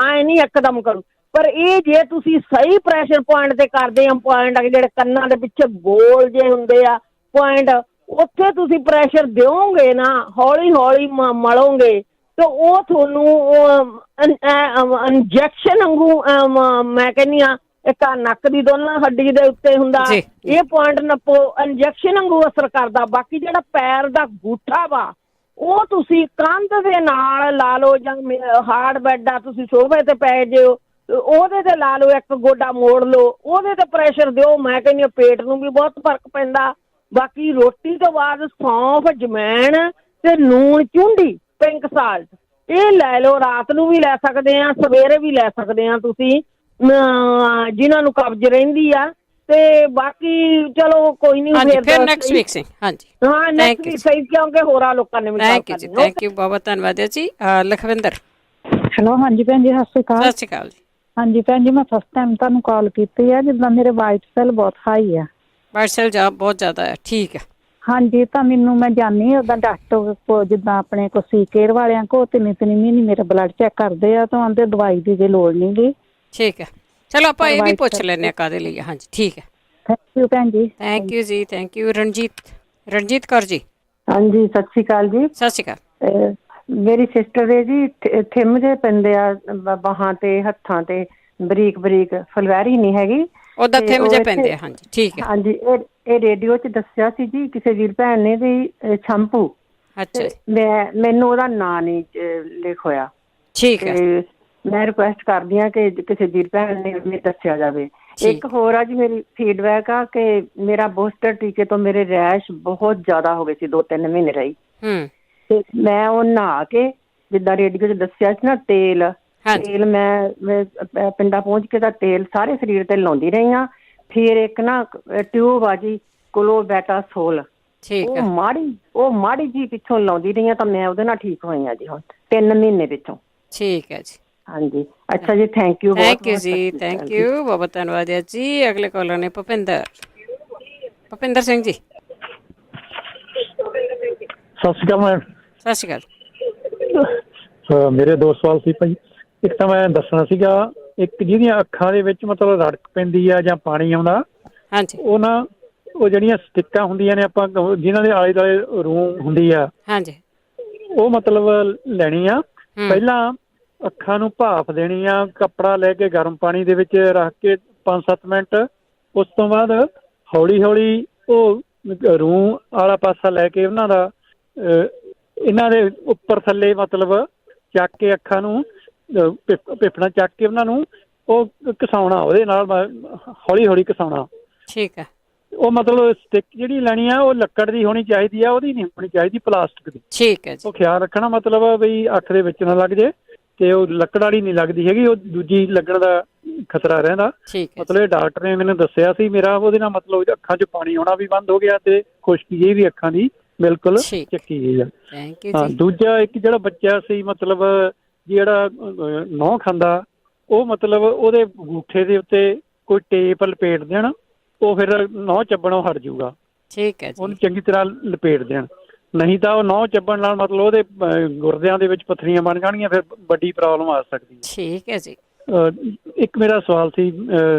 ਐਂ ਨਹੀਂ ਇੱਕਦਮ ਕਰੂ। ਪਰ ਇਹ ਜੇ ਤੁਸੀਂ ਸਹੀ ਪ੍ਰੈਸ਼ਰ ਪੁਆਇੰਟ ਤੇ ਕਰਦੇ ਆ, ਪੁਆਇੰਟ ਜਿਹੜੇ ਕੰਨਾਂ ਦੇ ਪਿੱਛੇ ਗੋਲ ਜੇ ਹੁੰਦੇ ਆ ਪੁਆਇੰਟ, ਉੱਥੇ ਤੁਸੀਂ ਪ੍ਰੈਸ਼ਰ ਦਿਓਗੇ ਨਾ, ਹੌਲੀ ਮਲੋਗੇ, ਤੇ ਉਹ ਤੁਹਾਨੂੰ ਇੰਜੈਕਸ਼ਨ ਵਾਂਗੂ ਮੈਂ ਕਹਿੰਦੀ ਹਾਂ ਇੱਕ ਆ ਨੱਕ ਦੀ ਦੋਨਾਂ ਹੱਡੀ ਦੇ ਉੱਤੇ ਹੁੰਦਾ, ਇਹ ਪੁਆਇੰਟ ਨੱਪੋ। ਇੰਜੈਕਸ਼ਨ ਵਾਂਗੂ ਅਸਰ ਕਰਦਾ। ਬਾਕੀ ਜਿਹੜਾ ਪੈਰ ਦਾ ਅੰਗੂਠਾ ਵਾ ਉਹ ਤੁਸੀਂ ਕੰਧ ਦੇ ਨਾਲ ਲਾ ਲਓ, ਜਾਂ ਹਾਰਡ ਬੈੱਡ ਆ, ਤੁਸੀਂ ਸੋਫੇ ਤੇ ਪੈ ਜਿਓ, ਉਹਦੇ ਤੇ ਲਾ ਲਓ, ਇੱਕ ਗੋਡਾ ਮੋੜ ਲਓ, ਉਹਦੇ ਤੇ ਪ੍ਰੈਸ਼ਰ ਦਿਓ। ਮੈਂ ਕਹਿੰਦੀ ਹਾਂ ਪੇਟ ਨੂੰ ਵੀ ਬਹੁਤ ਫਰਕ ਪੈਂਦਾ। ਬਾਕੀ ਰੋਟੀ ਤੋਂ ਬਾਅਦ ਸੌਂਫ, ਜਮੈਣ ਤੇ ਨੂਣ, ਚੂੰਡੀ, ਪਿੰਕ ਸਾਲਟ ਇਹ ਲੈ ਲਓ। ਰਾਤ ਨੂੰ ਵੀ ਲੈ ਸਕਦੇ ਆ, ਸਵੇਰੇ ਵੀ ਲੈ ਸਕਦੇ ਆ ਤੁਸੀਂ, ਜਿਨ੍ਹਾਂ ਨੂੰ ਕਬਜ਼ ਰਹਿੰਦੀ ਆ। ਤੇ ਬਾਕੀ ਚਲੋ ਕੋਈ ਨਹੀਂ, ਫਿਰ ਨੈਕਸਟ ਵੀਕ ਸੇ। ਹਾਂਜੀ ਹਾਂ, ਨੈਕਸਟ ਵੀਕ ਸਹੀ, ਕਿਉਂਕਿ ਹੋਰਾਂ ਲੋਕਾਂ ਨੇ ਵੀ ਥੈਂਕ ਯੂ ਜੀ, ਥੈਂਕ ਯੂ, ਬਹੁਤ ਧੰਨਵਾਦ ਜੀ। ਲਖਵਿੰਦਰ। ਹੈਲੋ, ਹਾਂਜੀ ਭੈਣ ਜੀ, ਸਤਿ ਸ਼੍ਰੀ ਅਕਾਲ। ਸਤਿ ਸ਼੍ਰੀ ਅਕਾਲ ਜੀ। ਹਾਂਜੀ ਭੈਣ ਜੀ, ਮੈਂ ਫਸਟ ਟਾਈਮ ਤੁਹਾਨੂੰ ਕਾਲ ਕੀਤੀ ਹੈ। ਜਿੱਦਾਂ ਮੇਰੇ ਵਾਈਟ ਸੈੱਲ ਬਹੁਤ ਹਾਈ ਆ। ਵਾਈਟ ਸੈੱਲ ਜਾ ਬਹੁਤ ਜ਼ਿਆਦਾ ਹੈ, ਠੀਕ ਹੈ। ਹਾਂਜੀ, ਤਾਂ ਮੈਨੂੰ ਮੈਂ ਜਾਣੀ ਉੱਦਾਂ ਡਾਕਟਰ ਕੋ, ਜਿੱਦਾਂ ਆਪਣੇ ਕੋ ਸੀ ਕੇਅਰ ਵਾਲਿਆਂ ਕੋ, 3-3 ਮਹੀਨੇ ਮੇਰਾ ਬਲੱਡ ਚੈੱਕ ਕਰਦੇ ਆ, ਤਾਂ ਆਂਦੇ ਦਵਾਈ ਦੀ ਜੇ ਲੋੜ ਨਹੀਂ ਗੀ। ਠੀਕ ਹੈ, ਚਲੋ ਆਪਾਂ ਇਹ ਵੀ ਪੁੱਛ ਲੈਂਦੇ ਹਾਂ ਕਾਹਦੇ ਲਈ। ਹਾਂਜੀ ਠੀਕ ਹੈ, ਥੈਂਕ ਯੂ ਭੈਣ ਜੀ। ਥੈਂਕ ਯੂ ਜੀ, ਥੈਂਕ ਯੂ। ਰਣਜੀਤ ਕੌਰ ਜੀ। ਹਾਂਜੀ, ਸਤਿ ਸ਼੍ਰੀ ਅਕਾਲ ਜੀ। ਸਤਿ ਸ਼੍ਰੀ ਅਕਾਲ। ਮੇਰੀ ਸਿਸਟਰ ਦੇ ਜੀ ਥਿੰਮ ਜੇ ਪੈਂਦੇ ਆ ਬਾਹਾਂ ਤੇ, ਹੱਥਾਂ ਤੇ, ਬਰੀਕ ਬਰੀਕ, ਫੁਲਵੈਰੀ ਨਹੀਂ ਹੈਗੀ, ਉਹਦਾ ਥਿੰਮ ਜੇ ਪੈਂਦੇ ਆ। ਹਾਂਜੀ ਠੀਕ ਹੈ। ਹਾਂਜੀ, ਇਹ ਰੇਡੀਓ 'ਚ ਦੱਸਿਆ ਸੀ ਜੀ ਕਿਸੇ ਵੀਰ ਭੈਣ ਨੇ ਵੀ ਸ਼ੈਂਪੂ। ਅੱਛਾ, ਮੈਨੂੰ ਉਹਦਾ ਨਾਂ ਨਹੀਂ ਲਿਖ ਹੋਇਆ। ਠੀਕ ਹੈ, ਮੈਂ ਰਿਕੁਐਸਟ ਕਰਦੀ ਹਾਂ ਕਿ ਕਿਸੇ ਵੀਰ ਭੈਣ ਨੇ ਮੈਨੂੰ ਦੱਸਿਆ ਜਾਵੇ। ਇੱਕ ਹੋਰ ਆ ਜੀ, ਮੇਰੀ ਫੀਡਬੈਕ ਆ ਕਿ ਮੇਰਾ ਬੂਸਟਰ ਟੀਕੇ ਤੋਂ ਮੇਰੇ ਰੈਸ਼ ਬਹੁਤ ਜ਼ਿਆਦਾ ਹੋ ਗਏ ਸੀ, 2-3 ਮਹੀਨੇ ਰਹੀ। ਤੇ ਮੈਂ ਉਹ ਨਹਾ ਕੇ, ਜਿੱਦਾਂ ਰੇਡੀਓ 'ਚ ਦੱਸਿਆ ਸੀ ਨਾ, ਤੇਲ ਮੈਂ ਪਿੰਡਾਂ ਪਹੁੰਚ ਕੇ ਤਾਂ ਤੇਲ ਸਾਰੇ ਸਰੀਰ ਤੇ ਲਾਉਂਦੀ ਰਹੀ ਹਾਂ। ਫਿਰ ਇੱਕ ਨਾ ਟਿਊਬ ਆ ਜੀ, ਕੋਲੋਬੈਟਾਸੋਲ, ਉਹ ਮਾੜੀ ਜੀ ਪਿੱਛੋਂ ਲਾਉਂਦੀ ਰਹੀ ਹਾਂ, ਤਾਂ ਮੈਂ ਉਹਦੇ ਨਾਲ ਠੀਕ ਹੋਈ ਹਾਂ ਜੀ ਹੁਣ 3 ਮਹੀਨੇ ਪਿੱਛੋਂ। ਠੀਕ ਹੈ ਜੀ। ਹਾਂਜੀ, ਅੱਛਾ ਜੀ, ਥੈਂਕ ਯੂ। ਥੈਂਕ ਯੂ ਜੀ, ਥੈਂਕ ਯੂ, ਬਹੁਤ ਧੰਨਵਾਦ ਹੈ ਜੀ। ਅਗਲੇ ਕਾਲਰ ਨੇ ਭੁਪਿੰਦਰ ਸਿੰਘ ਜੀ। ਸਤਿ ਸ਼੍ਰੀ ਅਕਾਲ ਮੈਮ। ਸਤਿ ਸ਼੍ਰੀ ਅਕਾਲ। ਮੇਰੇ 2 ਸਵਾਲ ਸੀ ਭਾਈ। ਇੱਕ ਤਾਂ ਮੈਂ ਦੱਸਣਾ ਸੀਗਾ, ਇੱਕ ਜਿਹਦੀਆਂ ਅੱਖਾਂ ਦੇ ਵਿੱਚ ਮਤਲਬ ਰੜਕ ਪੈਂਦੀ ਆ ਜਾਂ ਪਾਣੀ ਆਉਂਦਾ, ਹਾਂਜੀ, ਉਹ ਜਿਹੜੀਆਂ ਸਟਿੱਕਾਂ ਹੁੰਦੀਆਂ ਨੇ, ਆਪਾਂ ਜਿਨ੍ਹਾਂ ਦੇ ਆਲੇ ਦੁਆਲੇ ਰੂਮ ਹੁੰਦੀ ਆ, ਹਾਂਜੀ, ਉਹ ਮਤਲਬ ਲੈਣੀ ਆ। ਪਹਿਲਾਂ ਅੱਖਾਂ ਨੂੰ ਭਾਫ ਦੇਣੀ ਆ, ਕੱਪੜਾ ਲੈ ਕੇ ਗਰਮ ਪਾਣੀ ਦੇ ਵਿੱਚ ਰੱਖ ਕੇ 5-7 ਮਿੰਟ। ਉਸ ਤੋਂ ਬਾਅਦ ਹੌਲੀ ਹੌਲੀ ਉਹ ਰੂਮ ਵਾਲਾ ਪਾਸਾ ਲੈ ਕੇ ਉਹਨਾਂ ਦਾ ਇਹਨਾਂ ਦੇ ਉੱਪਰ ਥੱਲੇ ਮਤਲਬ ਚੱਕ ਕੇ, ਅੱਖਾਂ ਨੂੰ ਪਿੱਪਣਾ ਚੱਕ ਕੇ ਉਹਨਾਂ ਨੂੰ ਉਹ ਘਸਾਉਣਾ, ਉਹਦੇ ਨਾਲ ਹੌਲੀ ਹੌਲੀ ਘਸਾਉਣਾ। ਠੀਕ ਹੈ। ਉਹ ਮਤਲਬ ਸਟਿੱਕ ਜਿਹੜੀ ਲੈਣੀ ਆ ਉਹ ਲੱਕੜ ਦੀ ਹੋਣੀ ਚਾਹੀਦੀ ਆ, ਉਹਦੀ ਨਹੀਂ ਹੋਣੀ ਚਾਹੀਦੀ ਪਲਾਸਟਿਕ ਦੀ। ਠੀਕ ਹੈ ਜੀ। ਉਹ ਖਿਆਲ ਰੱਖਣਾ ਮਤਲਬ ਬਈ ਅੱਖ ਦੇ ਵਿੱਚ ਨਾ ਲੱਗ ਜੇ, ਤੇ ਉਹ ਲੱਕੜ ਵਾਲੀ ਨਹੀਂ ਲੱਗਦੀ ਹੈਗੀ, ਉਹ ਦੂਜੀ ਲੱਗਣ ਦਾ ਖਤਰਾ ਰਹਿੰਦਾ। ਮਤਲਬ ਇਹ ਡਾਕਟਰ ਨੇ ਮੈਨੂੰ ਦੱਸਿਆ ਸੀ। ਮੇਰਾ ਉਹਦੇ ਨਾਲ ਮਤਲਬ ਅੱਖਾਂ 'ਚ ਪਾਣੀ ਆਉਣਾ ਵੀ ਬੰਦ ਹੋ ਗਿਆ ਤੇ ਖੁਸ਼ਕੀ ਜਿਹੀ ਵੀ ਅੱਖਾਂ ਦੀ ਬਿਲਕੁਲ ਚੱਕੀ ਗਈ ਆ। ਹਾਂ, ਦੂਜਾ ਇੱਕ ਜਿਹੜਾ ਬੱਚਾ ਸੀ, ਮਤਲਬ ਜਿਹੜਾ ਨਹੁੰ ਖਾਂਦਾ, ਉਹ ਮਤਲਬ ਉਹਦੇ ਅੰਗੂਠੇ ਦੇ ਉੱਤੇ ਕੋਈ ਟੇਪ ਲਪੇਟ ਦੇਣ, ਉਹ ਫਿਰ ਨਹੁੰ ਚੱਬਣੋਂ ਹਟ ਜਾਊਗਾ। ਠੀਕ ਹੈ ਜੀ। ਉਹਨੂੰ ਚੰਗੀ ਤਰ੍ਹਾਂ ਲਪੇਟ ਦੇਣ, ਨਹੀਂ ਤਾਂ ਉਹ ਨਹੁੰ ਚੱਬਣ ਨਾਲ ਮਤਲਬ ਉਹਦੇ ਗੁਰਦਿਆਂ ਦੇ ਵਿੱਚ ਪੱਥਰੀਆਂ ਬਣ ਜਾਣਗੀਆਂ, ਫਿਰ ਵੱਡੀ ਪ੍ਰੋਬਲਮ ਆ ਸਕਦੀ ਹੈ। ਠੀਕ ਹੈ ਜੀ। ਇੱਕ ਮੇਰਾ ਸਵਾਲ ਸੀ,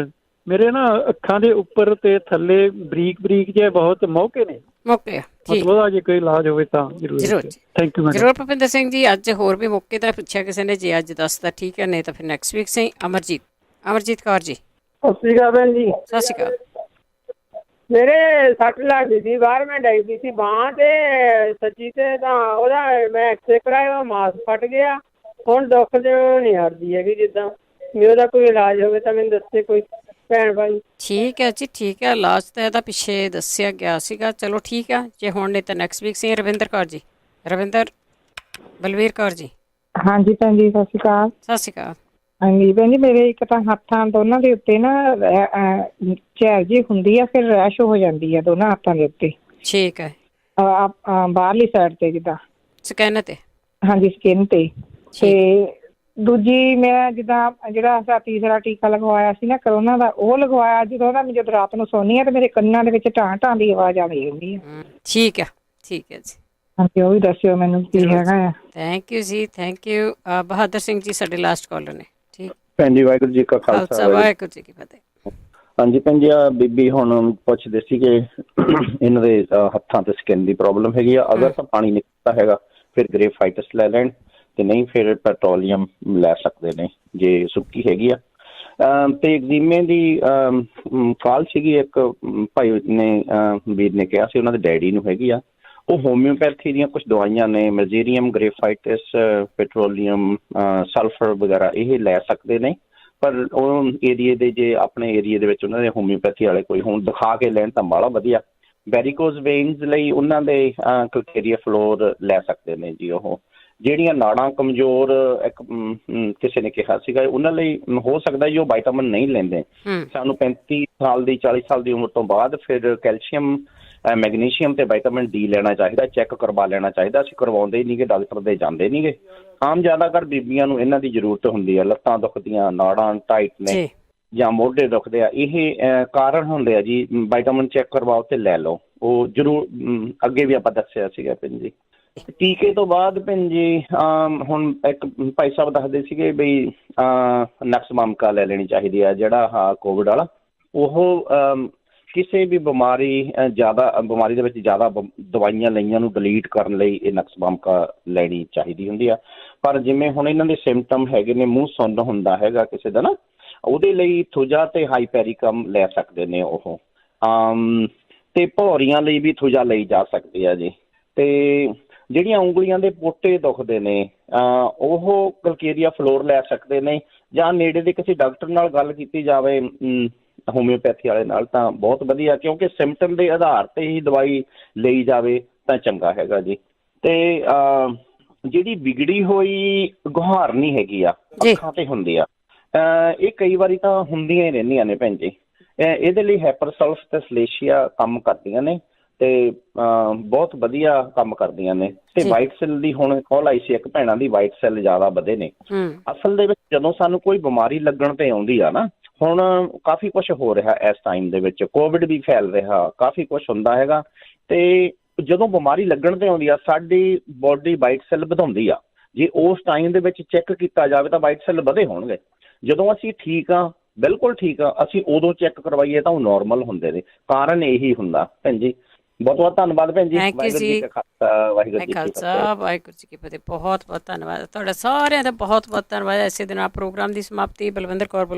ਮੇਰੇ ਨਾ ਅੱਖਾਂ ਦੇ ਉੱਪਰ ਤੇ ਥੱਲੇ ਬਰੀਕ ਬਰੀਕ ਜਿਹੇ ਬਹੁਤ ਮੌਕੇ ਨੇ। ਮਤਲਬ ਉਹਦਾ ਜੇ ਕੋਈ ਇਲਾਜ ਹੋਵੇ ਤਾਂ ਜ਼ਰੂਰ। Thank you madam. ਜ਼ਰੂਰ ਭੁਪਿੰਦਰ ਸਿੰਘ ਜੀ। ਅੱਜ ਹੋਰ ਵੀ ਮੌਕੇ ਤਾਂ ਪੁੱਛਿਆ ਕਿਸੇ ਨੇ, ਜੇ ਅੱਜ ਦੱਸਦਾ ਠੀਕ ਹੈ, ਨਹੀਂ ਤਾਂ ਫਿਰ ਨੈਕਸਟ ਵੀਕ ਸਹੀ। ਅਮਰਜੀਤ ਕੌਰ ਜੀ। ਸਤਿ ਸ਼੍ਰੀ ਅਕਾਲ ਭੈਣ ਜੀ। ਸਤਿ ਸ਼੍ਰੀ ਅਕਾਲ। ਮੇਰੇ ਸੱਟ ਲੱਗਦੀ ਸੀ, ਬਾਹਰ ਮੈਂ ਡਿੱਗ ਗਈ ਸੀ ਬਾਂਹ ਤੇ ਸੱਜੀ ਤੇ, ਤਾਂ ਉਹਦਾ ਮੈਂ ਐਕਸਰੇ ਕਰਾਇਆ, ਉਹ ਮਾਸ ਫਟ ਗਿਆ। ਹੁਣ ਦੁੱਖ ਤੇ ਨਹੀਂ ਹਟਦੀ ਹੈਗੀ। ਜਿੱਦਾਂ ਵੀ ਉਹਦਾ ਕੋਈ ਇਲਾਜ ਹੋਵੇ ਤਾਂ ਮੈਨੂੰ ਦੱਸੇ ਕੋਈ ਭੈਣ ਭਾਈ। ਠੀਕ ਹੈ ਜੀ, ਠੀਕ ਹੈ। ਇਲਾਜ ਤਾਂ ਇਹਦਾ ਪਿੱਛੇ ਦੱਸਿਆ ਗਿਆ ਸੀਗਾ। ਚਲੋ ਠੀਕ ਆ, ਜੇ ਹੁਣ ਨਹੀਂ ਤਾਂ ਨੈਕਸਟ ਵੀਕ ਸੀ। ਰਵਿੰਦਰ ਕੌਰ ਜੀ। ਬਲਵੀਰ ਕੌਰ ਜੀ। ਹਾਂਜੀ ਭੈਣ ਜੀ, ਸਤਿ ਸ਼੍ਰੀ ਅਕਾਲ। ਸਤਿ ਸ਼੍ਰੀ ਅਕਾਲ। ਹਾਂਜੀ ਭੈਣ ਜੀ, ਮੇਰੇ ਇੱਕ ਤਾਂ ਹੱਥਾਂ ਦੋਨਾਂ ਦੇ ਉੱਤੇ ਨਾ ਝੈਲ ਜੀ ਹੁੰਦੀ ਆ, ਫਿਰ ਰੈਸ਼ ਹੋ ਜਾਂਦੀ ਆ ਦੋਨਾਂ ਹੱਥਾਂ ਦੇ ਉੱਤੇ। ਠੀਕ ਹੈ। ਬਾਹਰਲੀ ਸਾਈਡ ਤੇ, ਜਿੱਦਾਂ ਸਕਿਨ ਤੇ। ਹਾਂਜੀ, ਸਕਿਨ ਤੇ। ਤੇ ਦੂਜੀ ਮੈਂ ਜਿੱਦਾਂ ਜਿਹੜਾ ਤੀਸਰਾ ਟੀਕਾ ਲਗਵਾਇਆ ਸੀ ਨਾ ਕਰੋਨਾ ਦਾ, ਉਹ ਲਗਵਾਇਆ ਜਦੋਂ ਰਾਤ ਨੂੰ ਸੌਂਦੀ ਹਾਂ ਤੇ ਮੇਰੇ ਕੰਨਾਂ ਦੇ ਵਿੱਚ ਢਾਂ ਦੀ ਆਵਾਜ਼ ਆਉਂਦੀ ਰਹਿੰਦੀ ਹੈ। ਠੀਕ ਹੈ, ਠੀਕ ਹੈ ਜੀ। ਹਾਂਜੀ, ਉਹ ਵੀ ਦੱਸਿਓ ਮੈਨੂੰ ਕੀ ਹੈਗਾ ਆ। ਥੈਂਕ ਯੂ ਜੀ, ਥੈਂਕ ਯੂ। ਬਹਾਦਰ ਸਿੰਘ ਜੀ ਸਾਡੇ ਲਾਸਟ ਕਾਲਰ ਨੇ। ਠੀਕ ਭੈਣ ਜੀ, ਵਾਹਿਗੁਰੂ ਜੀ ਕਾ ਖਾਲਸਾ, ਵਾਹਿਗੁਰੂ ਜੀ ਕੀ ਫਤਿਹ। ਹਾਂਜੀ ਭੈਣ ਜੀ, ਆ ਬੀਬੀ ਹੁਣ ਪੁੱਛਦੇ ਸੀ ਕਿ ਇਹਨਾਂ ਦੇ ਹੱਥਾਂ ਤੇ ਸਕਿਨ ਦੀ ਪ੍ਰੋਬਲਮ ਹੈਗੀ ਆ। ਅਗਰ ਤਾਂ ਪਾਣੀ ਨਿਕਲਦਾ ਹੈਗਾ ਫਿਰ ਗ੍ਰੇਫਾਈਟਸ ਲੈ ਲੈਣ, ਤੇ ਨਹੀਂ ਫਿਰ ਪੈਟਰੋਲੀਅਮ ਲੈ ਸਕਦੇ ਨੇ ਜੇ ਸੁੱਕੀ ਹੈਗੀ ਆ। ਤੇ ਐਗਜ਼ੀਮੇ ਦੀ ਕਾਲ ਸੀਗੀ, ਇੱਕ ਭਾਈ ਨੇ ਵੀਰ ਨੇ ਕਿਹਾ ਸੀ ਉਹਨਾਂ ਦੇ ਡੈਡੀ ਨੂੰ ਹੈਗੀ ਆ। ਉਹ ਹੋਮਿਓਪੈਥੀ ਦੀਆਂ ਕੁਝ ਦਵਾਈਆਂ ਨੇ, ਮਲਜੀਰੀਅਮ, ਗ੍ਰੇਫਾਈਟਿਸ, ਪੈਟਰੋਲੀਅਮ, ਸਲਫਰ ਵਗੈਰਾ ਇਹ ਲੈ ਸਕਦੇ ਨੇ। ਪਰ ਉਹ ਏਰੀਏ ਦੇ, ਜੇ ਆਪਣੇ ਏਰੀਏ ਦੇ ਵਿੱਚ ਉਹਨਾਂ ਦੇ ਹੋਮਿਓਪੈਥੀ ਵਾਲੇ ਕੋਈ ਹੁਣ ਦਿਖਾ ਕੇ ਲੈਣ ਤਾਂ ਬਾਹਲਾ ਵਧੀਆ। ਵੈਰੀਕੋਜ਼ ਵੇਨਸ ਲਈ ਉਹਨਾਂ ਦੇ ਕਲਕੇਰੀਆ ਫਲੋਰ ਲੈ ਸਕਦੇ ਨੇ ਜੀ। ਉਹ ਜਿਹੜੀਆਂ ਨਾੜਾਂ ਕਮਜ਼ੋਰ, ਇੱਕ ਕਿਸੇ ਨੇ ਕਿਹਾ ਸੀਗਾ, ਉਹਨਾਂ ਲਈ ਹੋ ਸਕਦਾ ਜੀ ਉਹ ਵਾਈਟਾਮਿਨ ਨਹੀਂ ਲੈਂਦੇ। ਸਾਨੂੰ 35 ਸਾਲ ਦੀ 40 ਸਾਲ ਦੀ ਉਮਰ ਤੋਂ ਬਾਅਦ ਫਿਰ ਕੈਲਸ਼ੀਅਮ, ਮੈਗਨੀਸ਼ੀਅਮ ਤੇ ਵਿਟਾਮਿਨ ਡੀ ਲੈਣਾ ਚਾਹੀਦਾ, ਚੈੱਕ ਕਰਵਾ ਲੈਣਾ ਚਾਹੀਦਾ। ਅਸੀਂ ਕਰਵਾਉਂਦੇ ਹੀ ਨਹੀਂਗੇ, ਡਾਕਟਰ ਦੇ ਜਾਂਦੇ ਨਹੀਂਗੇ। ਆਮ ਜ਼ਿਆਦਾਤਰ ਬੀਬੀਆਂ ਨੂੰ ਇਹਨਾਂ ਦੀ ਜ਼ਰੂਰਤ ਹੁੰਦੀ ਹੈ, ਲੱਤਾਂ ਦੁਖਦੀਆਂ, ਨਾੜਾਂ ਟਾਈਟ ਨੇ ਜਾਂ ਮੋਢੇ ਦੁਖਦੇ ਆ, ਇਹ ਕਾਰਨ ਹੁੰਦੇ ਆ ਜੀ। ਵਿਟਾਮਿਨ ਚੈੱਕ ਕਰਵਾਓ ਤੇ ਲੈ ਲਓ, ਉਹ ਜ਼ਰੂਰ। ਅੱਗੇ ਵੀ ਆਪਾਂ ਦੱਸਿਆ ਸੀਗਾ ਭੈਣ ਜੀ। ਟੀਕੇ ਤੋਂ ਬਾਅਦ ਭੈਣ ਜੀ ਹੁਣ ਇੱਕ ਭਾਈ ਸਾਹਿਬ ਦੱਸਦੇ ਸੀਗੇ ਬਈ ਨਕਸਮਾਮਕਾ ਲੈ ਲੈਣੀ ਚਾਹੀਦੀ ਆ, ਜਿਹੜਾ ਕੋਵਿਡ ਵਾਲਾ। ਉਹ ਕਿਸੇ ਵੀ ਬਿਮਾਰੀ ਦੇ ਵਿੱਚ ਜ਼ਿਆਦਾ ਦਵਾਈਆਂ ਲਈਆਂ ਨੂੰ ਡਿਲੀਟ ਕਰਨ ਲਈ ਇਹ ਨਕਸਮਾਮਕਾ ਲੈਣੀ ਚਾਹੀਦੀ ਹੁੰਦੀ ਆ। ਪਰ ਜਿਵੇਂ ਹੁਣ ਇਹਨਾਂ ਦੇ ਸਿੰਪਟਮ ਹੈਗੇ ਨੇ, ਮੂੰਹ ਸੁੰਨ ਹੁੰਦਾ ਹੈਗਾ ਕਿਸੇ ਦਾ ਨਾ, ਉਹਦੇ ਲਈ ਥੁਜਾ ਤੇ ਹਾਈਪੈਰੀਕਮ ਲੈ ਸਕਦੇ ਨੇ ਉਹ। ਤੇ ਭੌਰੀਆਂ ਲਈ ਵੀ ਥੁਜਾ ਲਈ ਜਾ ਸਕਦੀ ਆ ਜੀ। ਤੇ ਜਿਹੜੀਆਂ ਉਂਗਲੀਆਂ ਦੇ ਪੋਟੇ ਦੁਖਦੇ ਨੇ ਉਹ ਕਲਕੇਰੀਆ ਫਲੋਰ ਲੈ ਸਕਦੇ ਨੇ, ਜਾਂ ਨੇੜੇ ਦੇ ਕਿਸੇ ਡਾਕਟਰ ਨਾਲ ਗੱਲ ਕੀਤੀ ਜਾਵੇ ਹੋਮਿਓਪੈਥੀ ਵਾਲੇ ਨਾਲ ਤਾਂ ਬਹੁਤ ਵਧੀਆ, ਕਿਉਂਕਿ ਸਿੰਪਟਮ ਦੇ ਆਧਾਰ ਤੇ ਹੀ ਦਵਾਈ ਲਈ ਜਾਵੇ ਤਾਂ ਚੰਗਾ ਹੈਗਾ ਜੀ। ਤੇ ਜਿਹੜੀ ਵਿਗੜੀ ਹੋਈ ਗੁਹਾਰਨੀ ਹੈਗੀ ਆ, ਅੱਖਾਂ ਤੇ ਹੁੰਦੀ ਆ, ਇਹ ਕਈ ਵਾਰੀ ਤਾਂ ਹੁੰਦੀਆਂ ਹੀ ਰਹਿੰਦੀਆਂ ਨੇ ਭੈਣ ਜੀ। ਇਹਦੇ ਲਈ ਹੈਪਰਸਲਫ ਤੇ ਸਲੇਸ਼ੀਆ ਕੰਮ ਕਰਦੀਆਂ ਨੇ ਤੇ ਬਹੁਤ ਵਧੀਆ ਕੰਮ ਕਰਦੀਆਂ ਨੇ। ਤੇ ਵਾਈਟ ਸੈੱਲ ਦੀ ਹੁਣ ਕਾਲ ਆਈ ਸੀ ਇੱਕ ਭੈਣਾਂ ਦੀ, ਵਾਈਟ ਸੈੱਲ ਜ਼ਿਆਦਾ ਵਧੇ ਨੇ। ਅਸਲ ਦੇ ਵਿੱਚ ਜਦੋਂ ਸਾਨੂੰ ਕੋਈ ਬਿਮਾਰੀ ਲੱਗਣ ਤੇ ਆਉਂਦੀ ਆ ਨਾ, ਹੁਣ ਕਾਫੀ ਕੁਛ ਹੋ ਰਿਹਾ ਇਸ ਟਾਈਮ ਦੇ ਵਿੱਚ, ਕੋਵਿਡ ਵੀ ਫੈਲ ਰਿਹਾ, ਕਾਫੀ ਕੁਛ ਹੁੰਦਾ ਹੈਗਾ। ਤੇ ਜਦੋਂ ਬਿਮਾਰੀ ਲੱਗਣ ਤੇ ਆਉਂਦੀ ਆ, ਸਾਡੀ ਬੋਡੀ ਵਾਈਟ ਸੈੱਲ ਵਧਾਉਂਦੀ ਆ। ਜੇ ਉਸ ਟਾਈਮ ਦੇ ਵਿੱਚ ਚੈੱਕ ਕੀਤਾ ਜਾਵੇ ਤਾਂ ਵਾਈਟ ਸੈੱਲ ਵਧੇ ਹੋਣਗੇ। ਜਦੋਂ ਅਸੀਂ ਠੀਕ ਆ, ਬਿਲਕੁਲ ਠੀਕ ਆ, ਅਸੀਂ ਉਦੋਂ ਚੈੱਕ ਕਰਵਾਈਏ ਤਾਂ ਉਹ ਨੋਰਮਲ ਹੁੰਦੇ ਨੇ। ਕਾਰਨ ਇਹੀ ਹੁੰਦਾ ਭੈਣ ਜੀ। ਬਹੁਤ ਬਹੁਤ ਧੰਨਵਾਦ ਭੈਣ ਜੀ। ਵਾਹਿਗੁਰੂ ਜੀ ਕਾ ਖਾਲਸਾ, ਵਾਹਿਗੁਰੂ ਜੀ ਕੀ ਫਤਿਹ। ਬਹੁਤ ਬਹੁਤ ਧੰਨਵਾਦ ਤੁਹਾਡਾ ਸਾਰਿਆਂ ਦਾ, ਬਹੁਤ ਬਹੁਤ ਧੰਨਵਾਦ। ਇਸੇ ਦੇ ਨਾਲ ਪ੍ਰੋਗਰਾਮ ਦੀ ਸਮਾਪਤੀ। ਬਲਵਿੰਦਰ ਕੌਰ